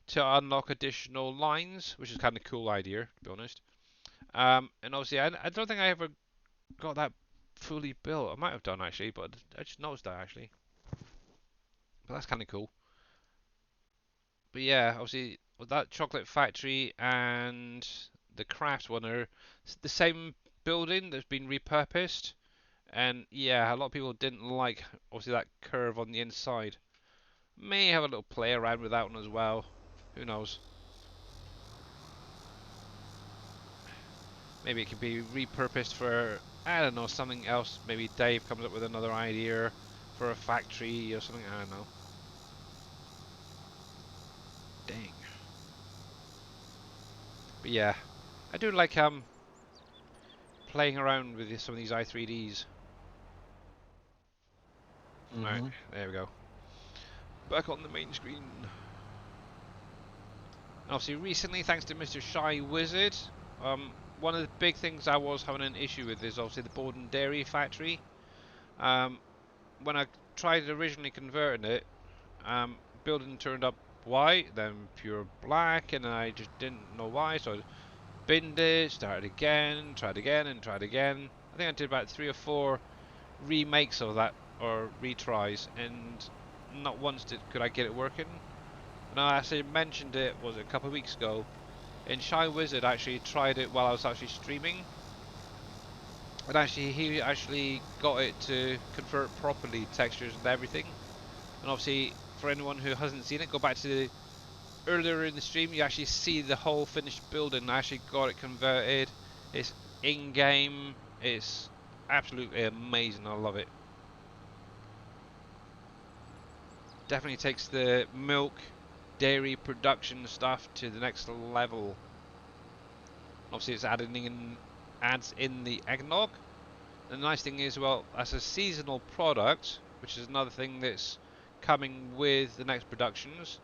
to unlock additional lines, which is kind of cool idea, to be honest. And obviously, I don't think I ever got that fully built. I might have done actually, but I just noticed that actually. But that's kind of cool. But yeah, obviously, with that chocolate factory and the craft one are the same building that's been repurposed. And yeah, a lot of people didn't like obviously that curve on the inside. May have a little play around with that one as well. Who knows? Maybe it could be repurposed for, I don't know, something else. Maybe Dave comes up with another idea for a factory or something. I don't know. Dang. But yeah, I do like playing around with some of these i3Ds. Right, Mm-hmm. there we go. Back on the main screen. Obviously, recently, thanks to Mr. Shy Wizard, one of the big things I was having an issue with is obviously the Borden Dairy Factory. Um, when I tried originally converting it, building turned up white, then pure black, and I just didn't know why, so I binned it, started again, tried again, and tried again. I think I did about 3 or 4 remakes of that, or retries, and not once could I get it working. And I actually mentioned it, was it a couple of weeks ago, In Shy Wizard actually tried it while I was actually streaming, and actually he actually got it to convert properly, textures and everything. And obviously, for anyone who hasn't seen it, go back to the earlier in the stream. You actually see the whole finished building. I actually got it converted. It's in game. It's absolutely amazing. I love it. Definitely takes the milk dairy production stuff to the next level. Obviously, it's adds in the eggnog. The nice thing is, well, as a seasonal product, which is another thing that's coming with the next productions.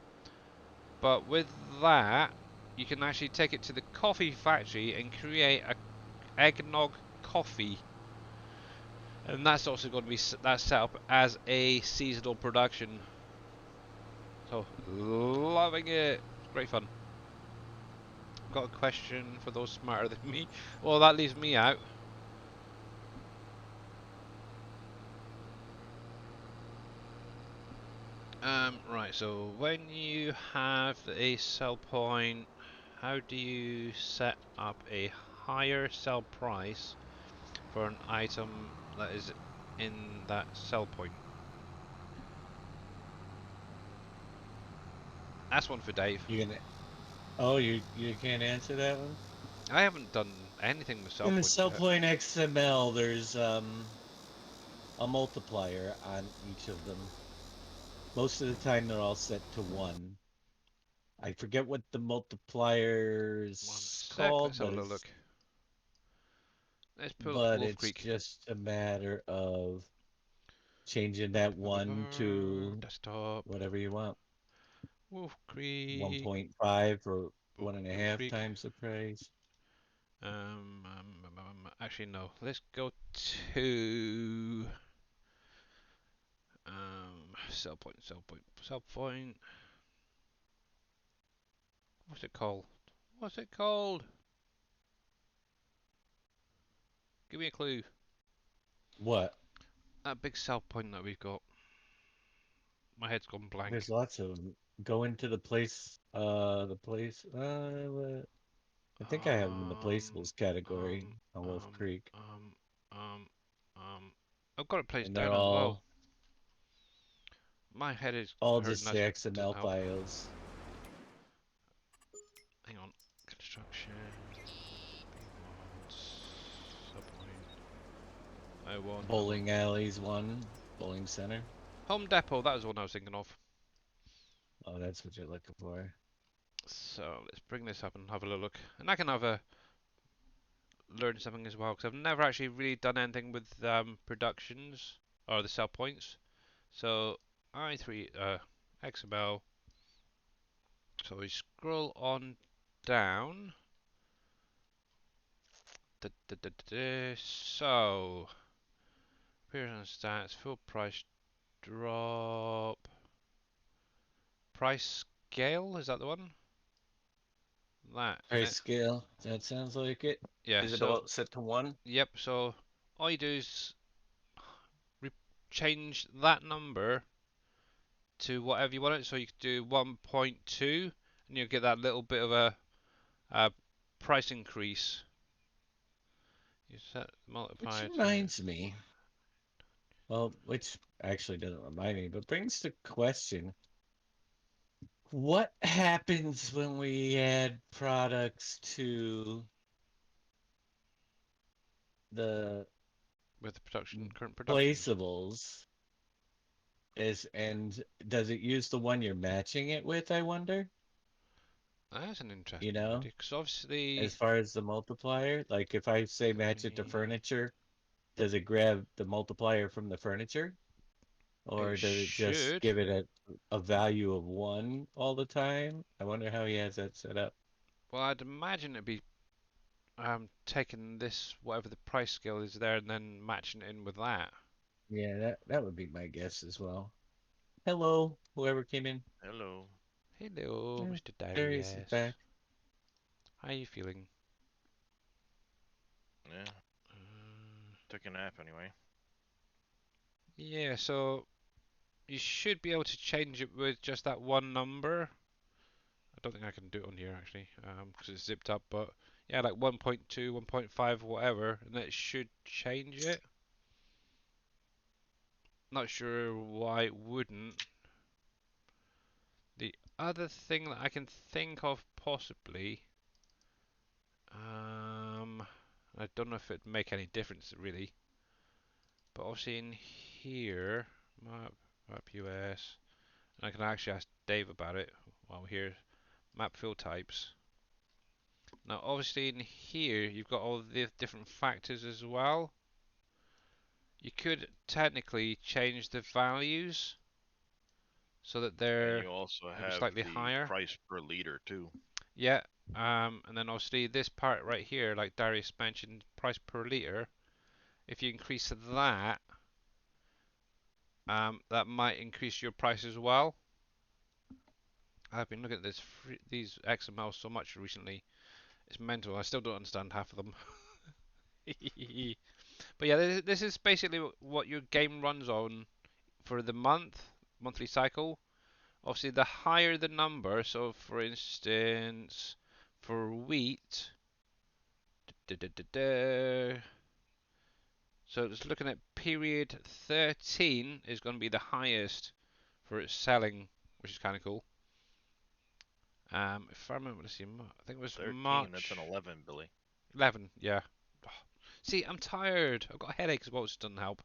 But with that, you can actually take it to the coffee factory and create a eggnog coffee, and that's also going to be that's set up as a seasonal production. So loving it. Great fun. Got a question for those smarter than me. Well, that leaves me out. Right, so when you have a sell point, how do you set up a higher sell price for an item that is in that sell point? That's one for Dave. You gonna? Oh, you can't answer that one. I haven't done anything with sell In the points cell yet. point XML, there's a multiplier on each of them. Most of the time, they're all set to one. I forget what the multiplier One is sec, let's called, have a but little look. Let's pull up it's WolfCreek. just a matter of changing that one to Desktop. whatever you want. WolfCreek. 1.5 or one and a half WolfCreek. times the price. Actually, no. Let's go to sell point, sell point, sell point. What's it called? What's it called? Give me a clue. What? That big sell point that we've got. My head's gone blank. There's lots of them. Go into I think I have them in the Um, placeables category um, on Wolf um, Creek, um, um, um. I've got it placed and they're down as well. My head is all hurting. just the That doesn't XML help. files. Hang on. Construction. B1. Subpoint. O1. O1. Bowling alleys one, bowling center. Home Depot. That was the one I was thinking of. Oh, that's what you're looking for. So let's bring this up and have a little look. And I can have a learn something as well because I've never actually really done anything with productions or the sell points. So I3 XML. So we scroll on down. So appearance stats, full price drop, price scale. Is that the one? That in Price it. scale. That sounds like it. Yeah. Is it So all set to one? yep. So all you do is change that number to whatever you want it. So you could do 1.2, and you'll get that little bit of a price increase. You set Which multiplier to reminds me, well, which actually doesn't remind me, but brings the question, what happens when we add products to the with the production current productions. placeables? And does it use the one you're matching it with, I wonder? That's an You interesting know, idea because obviously as far as the multiplier, like if I say match it to three. furniture, does it grab the multiplier from the furniture? Or It does it just should. give it a value of one all the time? I wonder how he has that set up. Well, I'd imagine it'd be taking this whatever the price scale is there and then matching it in with that. Yeah, that would be my guess as well. Hello, whoever came in. Hello. Hello, Yeah, Mr. Darius is Darius. back. How are you feeling? Yeah, Uh, took a nap anyway. yeah, so you should be able to change it with just that one number. don't think I can do it on here actually, because it's zipped up. But yeah, like 1.2, 1.5, whatever, and that should change it. Not sure why it wouldn't. The other thing that I can think of possibly, I don't know if it'd make any difference really, but obviously in here, map US, and I can actually ask Dave about it while we're here. Map field types. Now, obviously in here, you've got all the different factors as well. You could technically change the values so that And they're you also maybe have slightly the higher. price per liter too. Yeah, and then obviously this part right here, like Darius mentioned, price per liter. If you increase that, that might increase your price as well. I've been looking at these XMLs so much recently. It's mental. I still don't understand half of them. But yeah, this is basically what your game runs on for the monthly cycle. Obviously, the higher the number, so for instance, for wheat, da, da, da, da, so it's looking at period 13 is going to be the highest for its selling, which is kind of cool. If I remember, let's see, I think it was 13, that's an March 11, Billy. 11, yeah. See, I'm tired. I've got a headache as well, which doesn't help.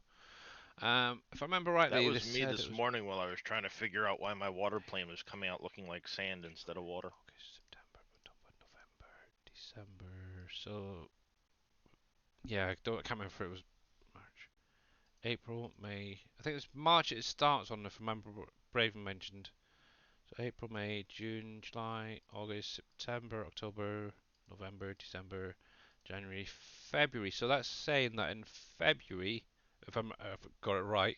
If I remember That rightly, they was me said it this was morning while I was trying to figure out why my water plane was coming out looking like sand instead of water. August, September, October, November, December. So yeah, I can't remember if it was March, April, May. I think it's March. It starts on. If I remember what Braven mentioned. So April, May, June, July, August, September, October, November, December, January, February. So that's saying that in February, if if I got it right,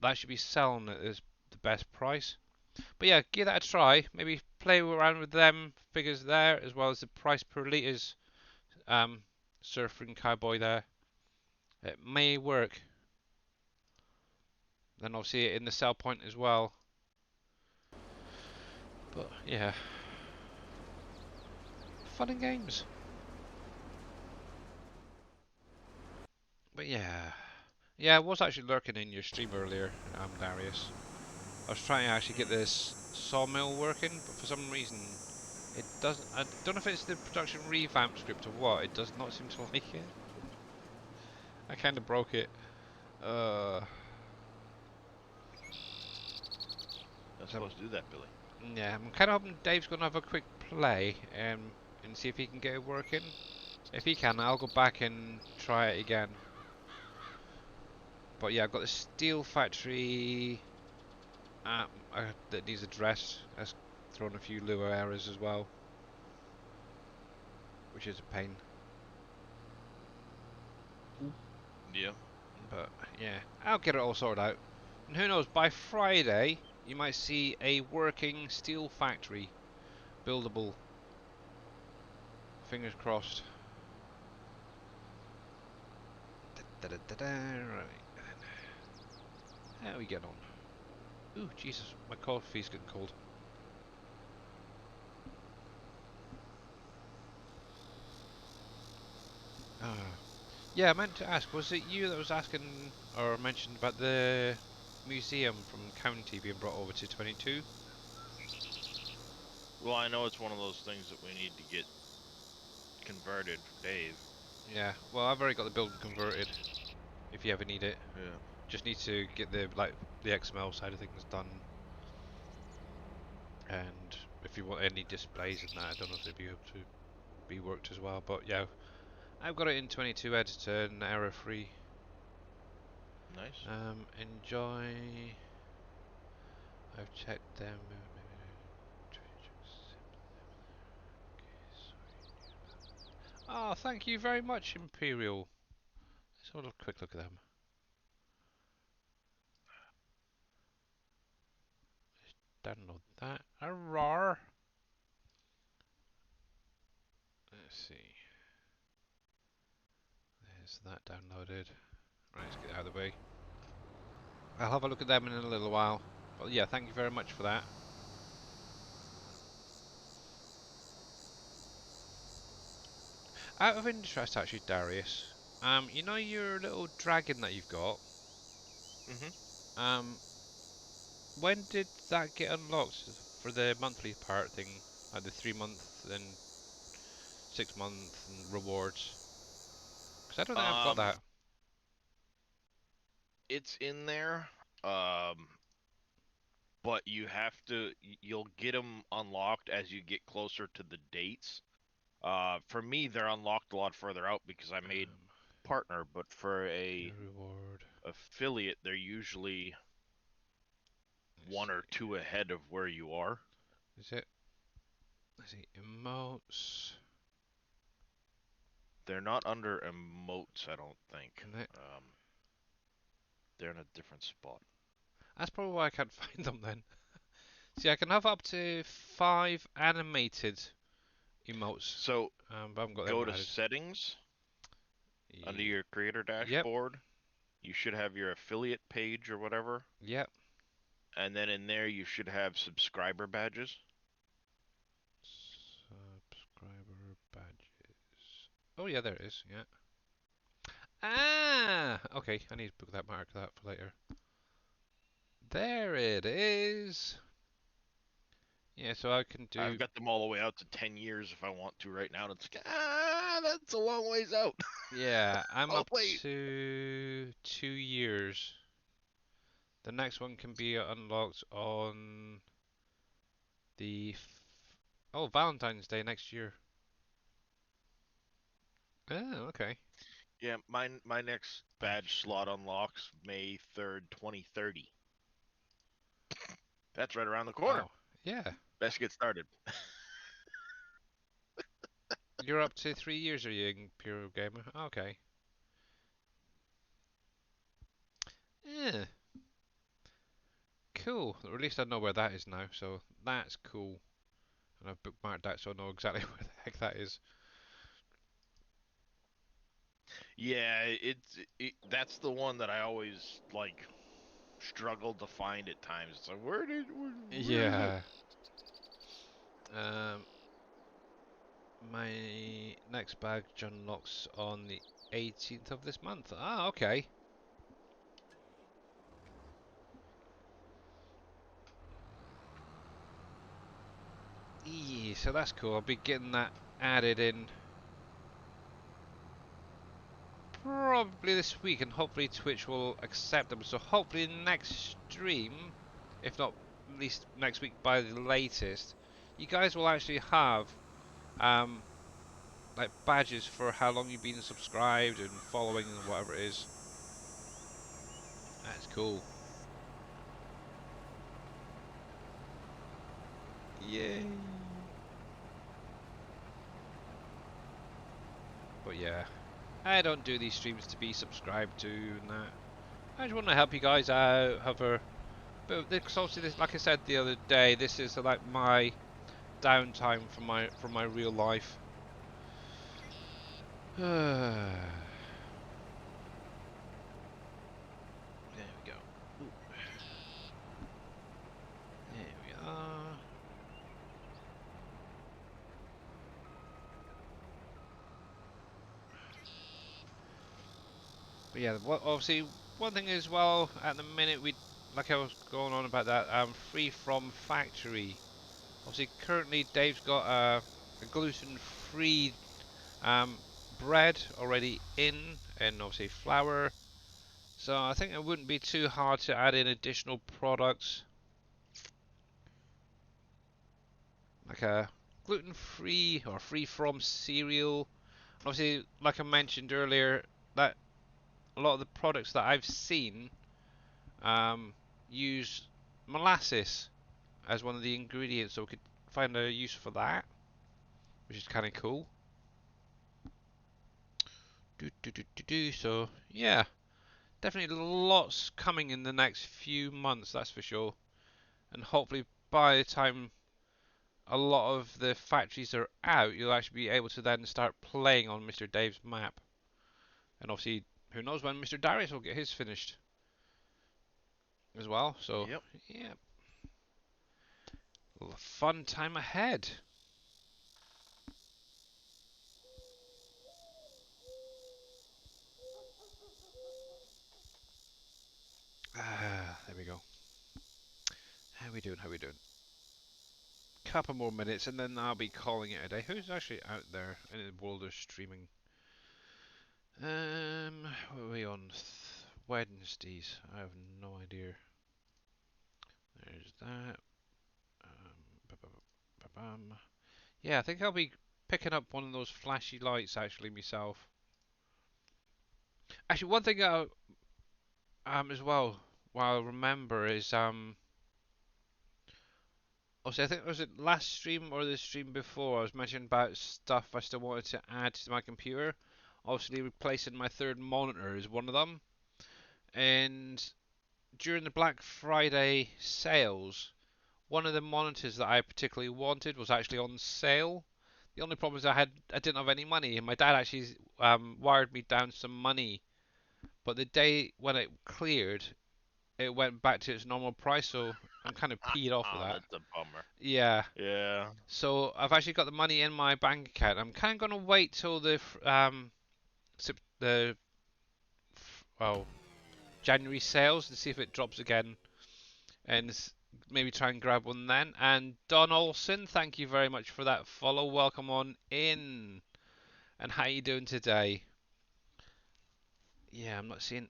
that should be selling at the best price. But yeah, give that a try. Maybe play around with them figures there, as well as the price per liters um, surfing cowboy there. It may work. Then obviously in the sell point as well. But yeah, fun and games. But yeah, I was actually lurking in your stream earlier, Darius. I was trying to actually get this sawmill working, but for some reason it doesn't. I don't know if it's the production revamp script or what. It does not seem to like it. I kind of broke it. Uh, That's so supposed to do that, Billy. yeah, I'm kind of hoping Dave's gonna have a quick play and see if he can get it working. If he can, I'll go back and try it again. But yeah, I've got the steel factory that needs addressed. That's thrown a few Lua errors as well, which is a pain. Yeah. But yeah, I'll get it all sorted out. And who knows, by Friday you might see a working steel factory, buildable. Fingers crossed. Right. How are we getting on? Ooh, Jesus, my coffee's getting cold. Ah. Yeah, I meant to ask, was it you that was asking or mentioned about the museum from County being brought over to 22? Well, I know it's one of those things that we need to get converted for Dave. Yeah, well, I've already got the building converted, if you ever need it. Yeah. Just need to get the XML side of things done. And if you want any displays and that, I don't know if they'd be able to be worked as well. But yeah, I've got it in 22 editor and error free. Nice. Enjoy. I've checked them. Oh, thank you very much, Imperial. Let's have a quick look at them. Download that. Arrar. Let's see. There's that downloaded. Right, let's get it out of the way. I'll have a look at them in a little while. But yeah, thank you very much for that. Out of interest, actually, Darius, you know your little dragon that you've got. Mhm. When did that get unlocked for the monthly part thing, like the 3 month and 6 month and rewards? Because I don't think I've got Um, that. it's in there. Um, but you have to. You'll get them unlocked as you get closer to the dates. For me, they're unlocked a lot further out because I made partner. But for Your a reward. affiliate, they're usually Let's one or see. two ahead of where you are. Is it? Let's see. Emotes. They're not under emotes, I don't think. Can they? They're in a different spot. That's probably why I can't find them then. See, I can have up to 5 animated emotes, So but I haven't got them go to added. settings under Ye- your creator Yep. dashboard. You should have your affiliate page or whatever. Yep. And then in there, you should have subscriber badges. Subscriber badges. Oh yeah, there it is. Yeah. Ah. Okay, I need to book that mark that for later. There it is. Yeah, so I can I've do. got them all the way out to 10 years if I want to right now. And it's like, that's a long ways out. Yeah, I'm Oh, up wait. to 2 years. The next one can be unlocked on the Valentine's Day next year. Oh, okay. Yeah, my next badge Badge slot unlocks May 3rd, 2030. That's right around the corner. Wow. Yeah. Best get started. You're up to 3 years, are you, in Pure Gamer? Okay. Yeah. Cool. Or at least I know where that is now, so that's cool. And I've bookmarked that so I know exactly where the heck that is. Yeah, that's the one that I always like struggled to find at times. It's like, where is it? Yeah. Um, my next badge unlocks on the 18th of this month. Ah, okay. Yeah, so that's cool. I'll be getting that added in probably this week, and hopefully Twitch will accept them. So hopefully next stream, if not at least next week by the latest, you guys will actually have um like badges for how long you've been subscribed and following and whatever it is. That's cool. Yay! But yeah, I don't do these streams to be subscribed to and that. I just want to help you guys out, have a but because obviously this, like I said the other day, this is like my downtime from my real life. There we go. Ooh. There we are. But yeah, obviously one thing as well at the minute we like I was going on about that free from factory. Obviously currently Dave's got a gluten-free um, bread already in, and obviously flour. So I think it wouldn't be too hard to add in additional products like a gluten-free or free-from cereal. Obviously, like I mentioned earlier, that a lot of the products that I've seen um, use molasses as one of the ingredients, so we could find a use for that, which is kind of cool. So yeah, definitely lots coming in the next few months, that's for sure. And hopefully by the time a lot of the factories are out, you'll actually be able to then start playing on Mr. Dave's map. And obviously, who knows when Mr. Darius will get his finished as well. So Yep. yeah, fun time ahead. How we doing? How we doing? Couple more minutes and then I'll be calling it a day. Who's actually out there in the world of streaming? What are we on? Wednesdays. I have no idea. There's that. Ba-bam. Yeah, I think I'll be picking up one of those flashy lights actually myself. Actually, one thing as well, while I remember is obviously I think it was it last stream or the stream before I was mentioning about stuff I still wanted to add to my computer. Obviously, replacing my third monitor is one of them. And during the Black Friday sales, one of the monitors that I particularly wanted was actually on sale. The only problem is I didn't have any money, and my dad actually wired me down some money. But the day when it cleared, it went back to its normal price, so I'm kind of peed off with Oh, that. that's a bummer. Yeah. Yeah. So I've actually got the money in my bank account. I'm kind of gonna wait till the well January sales to see if it drops again, and maybe try and grab one then. And Don Olson, thank you very much for that follow. Welcome on in. And how you doing today? Yeah, I'm not seeing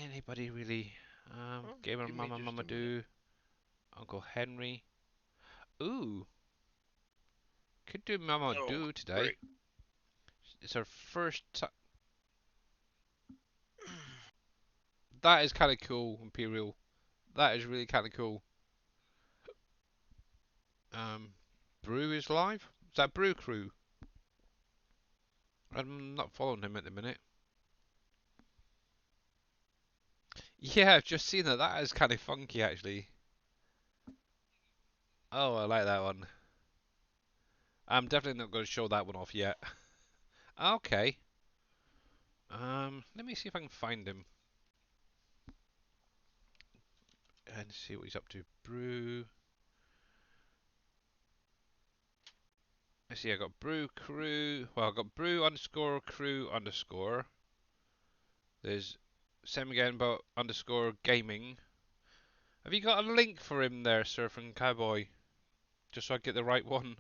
anybody really. Well, Gamer give me Mama just Mama a minute. Do, Uncle Henry. Ooh, could do Mama Oh, Do today. great. It's our first time. That is kind of cool, Imperial. That is really kind of cool. Um, Brew is live. Is that Brew Crew? I'm not following him at the minute. Yeah, I've just seen that. That is kind of funky, actually. Oh, I like that one. I'm definitely not going to show that one off yet. Okay. Let me see if I can find him and see what he's up to. Brew. I see. I got Brew Crew. Well, I got Brew underscore Crew underscore. There's Semigamebot underscore Gaming. Have you got a link for him there, Surfing Cowboy? Just so I get the right one.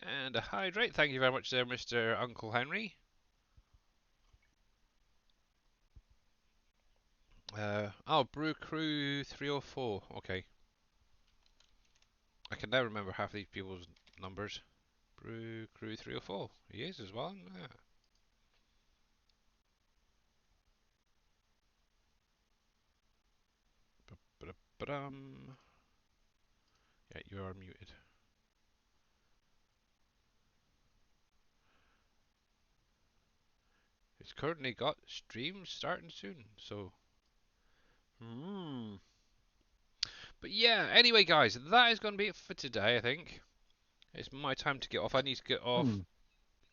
And a hydrate. Thank you very much there, Mr. Uncle Henry. Oh, Brew Crew 304. Okay. I can never remember half these people's numbers. Brew Crew 304. He is as well. Yeah. Ba-da-ba-dum. Yeah, you are muted. It's currently got streams starting soon, so. But yeah, anyway, guys, that is going to be it for today, I think. It's my time to get off. I need to get off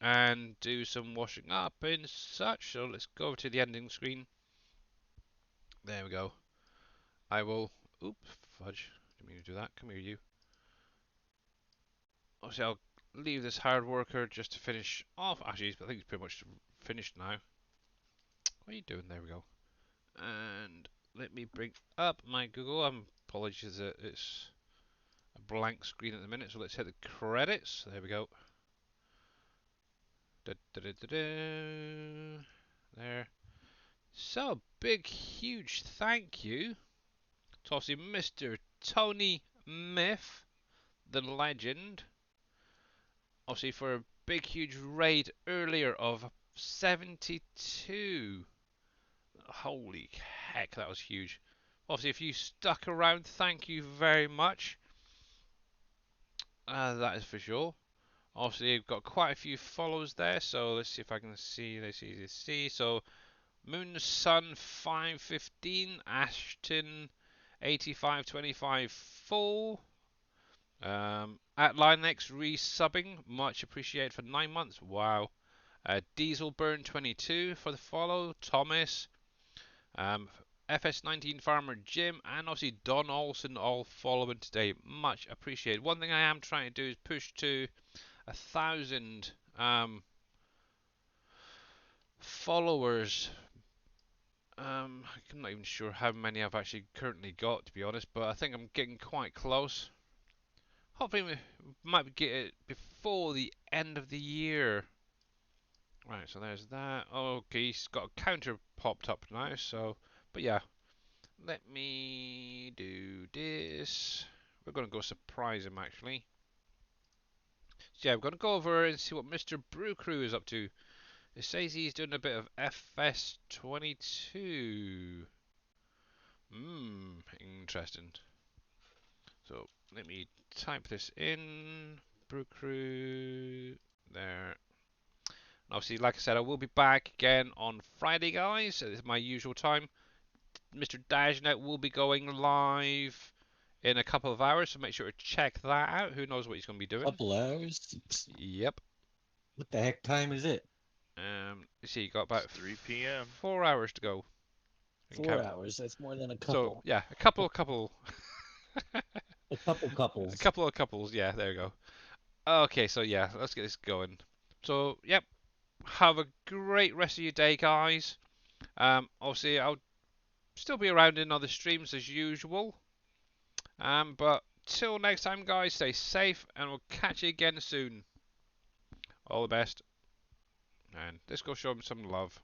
and do some washing up and such. So let's go over to the ending screen. There we go. I will. Oop, fudge. Didn't mean to do that. Come here, you. Obviously, I'll leave this hard worker just to finish off. Actually, I think he's pretty much finished now. What are you doing? There we go. And let me bring up my Google. Apologies that it's a blank screen at the minute. So let's hit the credits. There we go. Da, da, da, da, da. There. So, big, huge thank you to obviously Mr. Tony Myth, the legend. Obviously, for a big, huge raid earlier of 72. Holy heck, that was huge. Obviously, if you stuck around, thank you very much. That is for sure. Obviously, you've got quite a few follows there, so let's see if I can see. Let's see. So, Moon Sun 515, Ashton 8525 full. At Linex resubbing, much appreciated for 9 months. Wow. Diesel Burn 22 for the follow. Thomas. FS19 Farmer Jim and obviously Don Olson all following today. Much appreciated. One thing I am trying to do is push to 1,000 followers I'm not even sure how many I've actually currently got, to be honest, but I think I'm getting quite close. Hopefully we might get it before the end of the year. Right, so there's that. Okay, he's got a counter popped up now, so... But yeah, let me do this. We're going to go surprise him, actually. So yeah, we're going to go over and see what Mr. Brew Crew is up to. It says he's doing a bit of FS22. Interesting. So let me type this in. Brew Crew. There. Obviously, like I said, I will be back again on Friday, guys. It's my usual time. Mr. Dashnet will be going live in a couple of hours, so make sure to check that out. Who knows what he's going to be doing? Couple hours. Yep. What the heck time is it? You see, you got about It's 3 p.m. 4 hours to go. And 4 hours. That's more than a So couple. yeah, a couple, A couple a couples. couple of couples. Yeah, there you go. Okay, so yeah, let's get this going. So yep, have a great rest of your day, guys. Obviously, I'll still be around in other streams as usual. But till next time, guys, stay safe, and we'll catch you again soon. All the best, and let's go show them some love.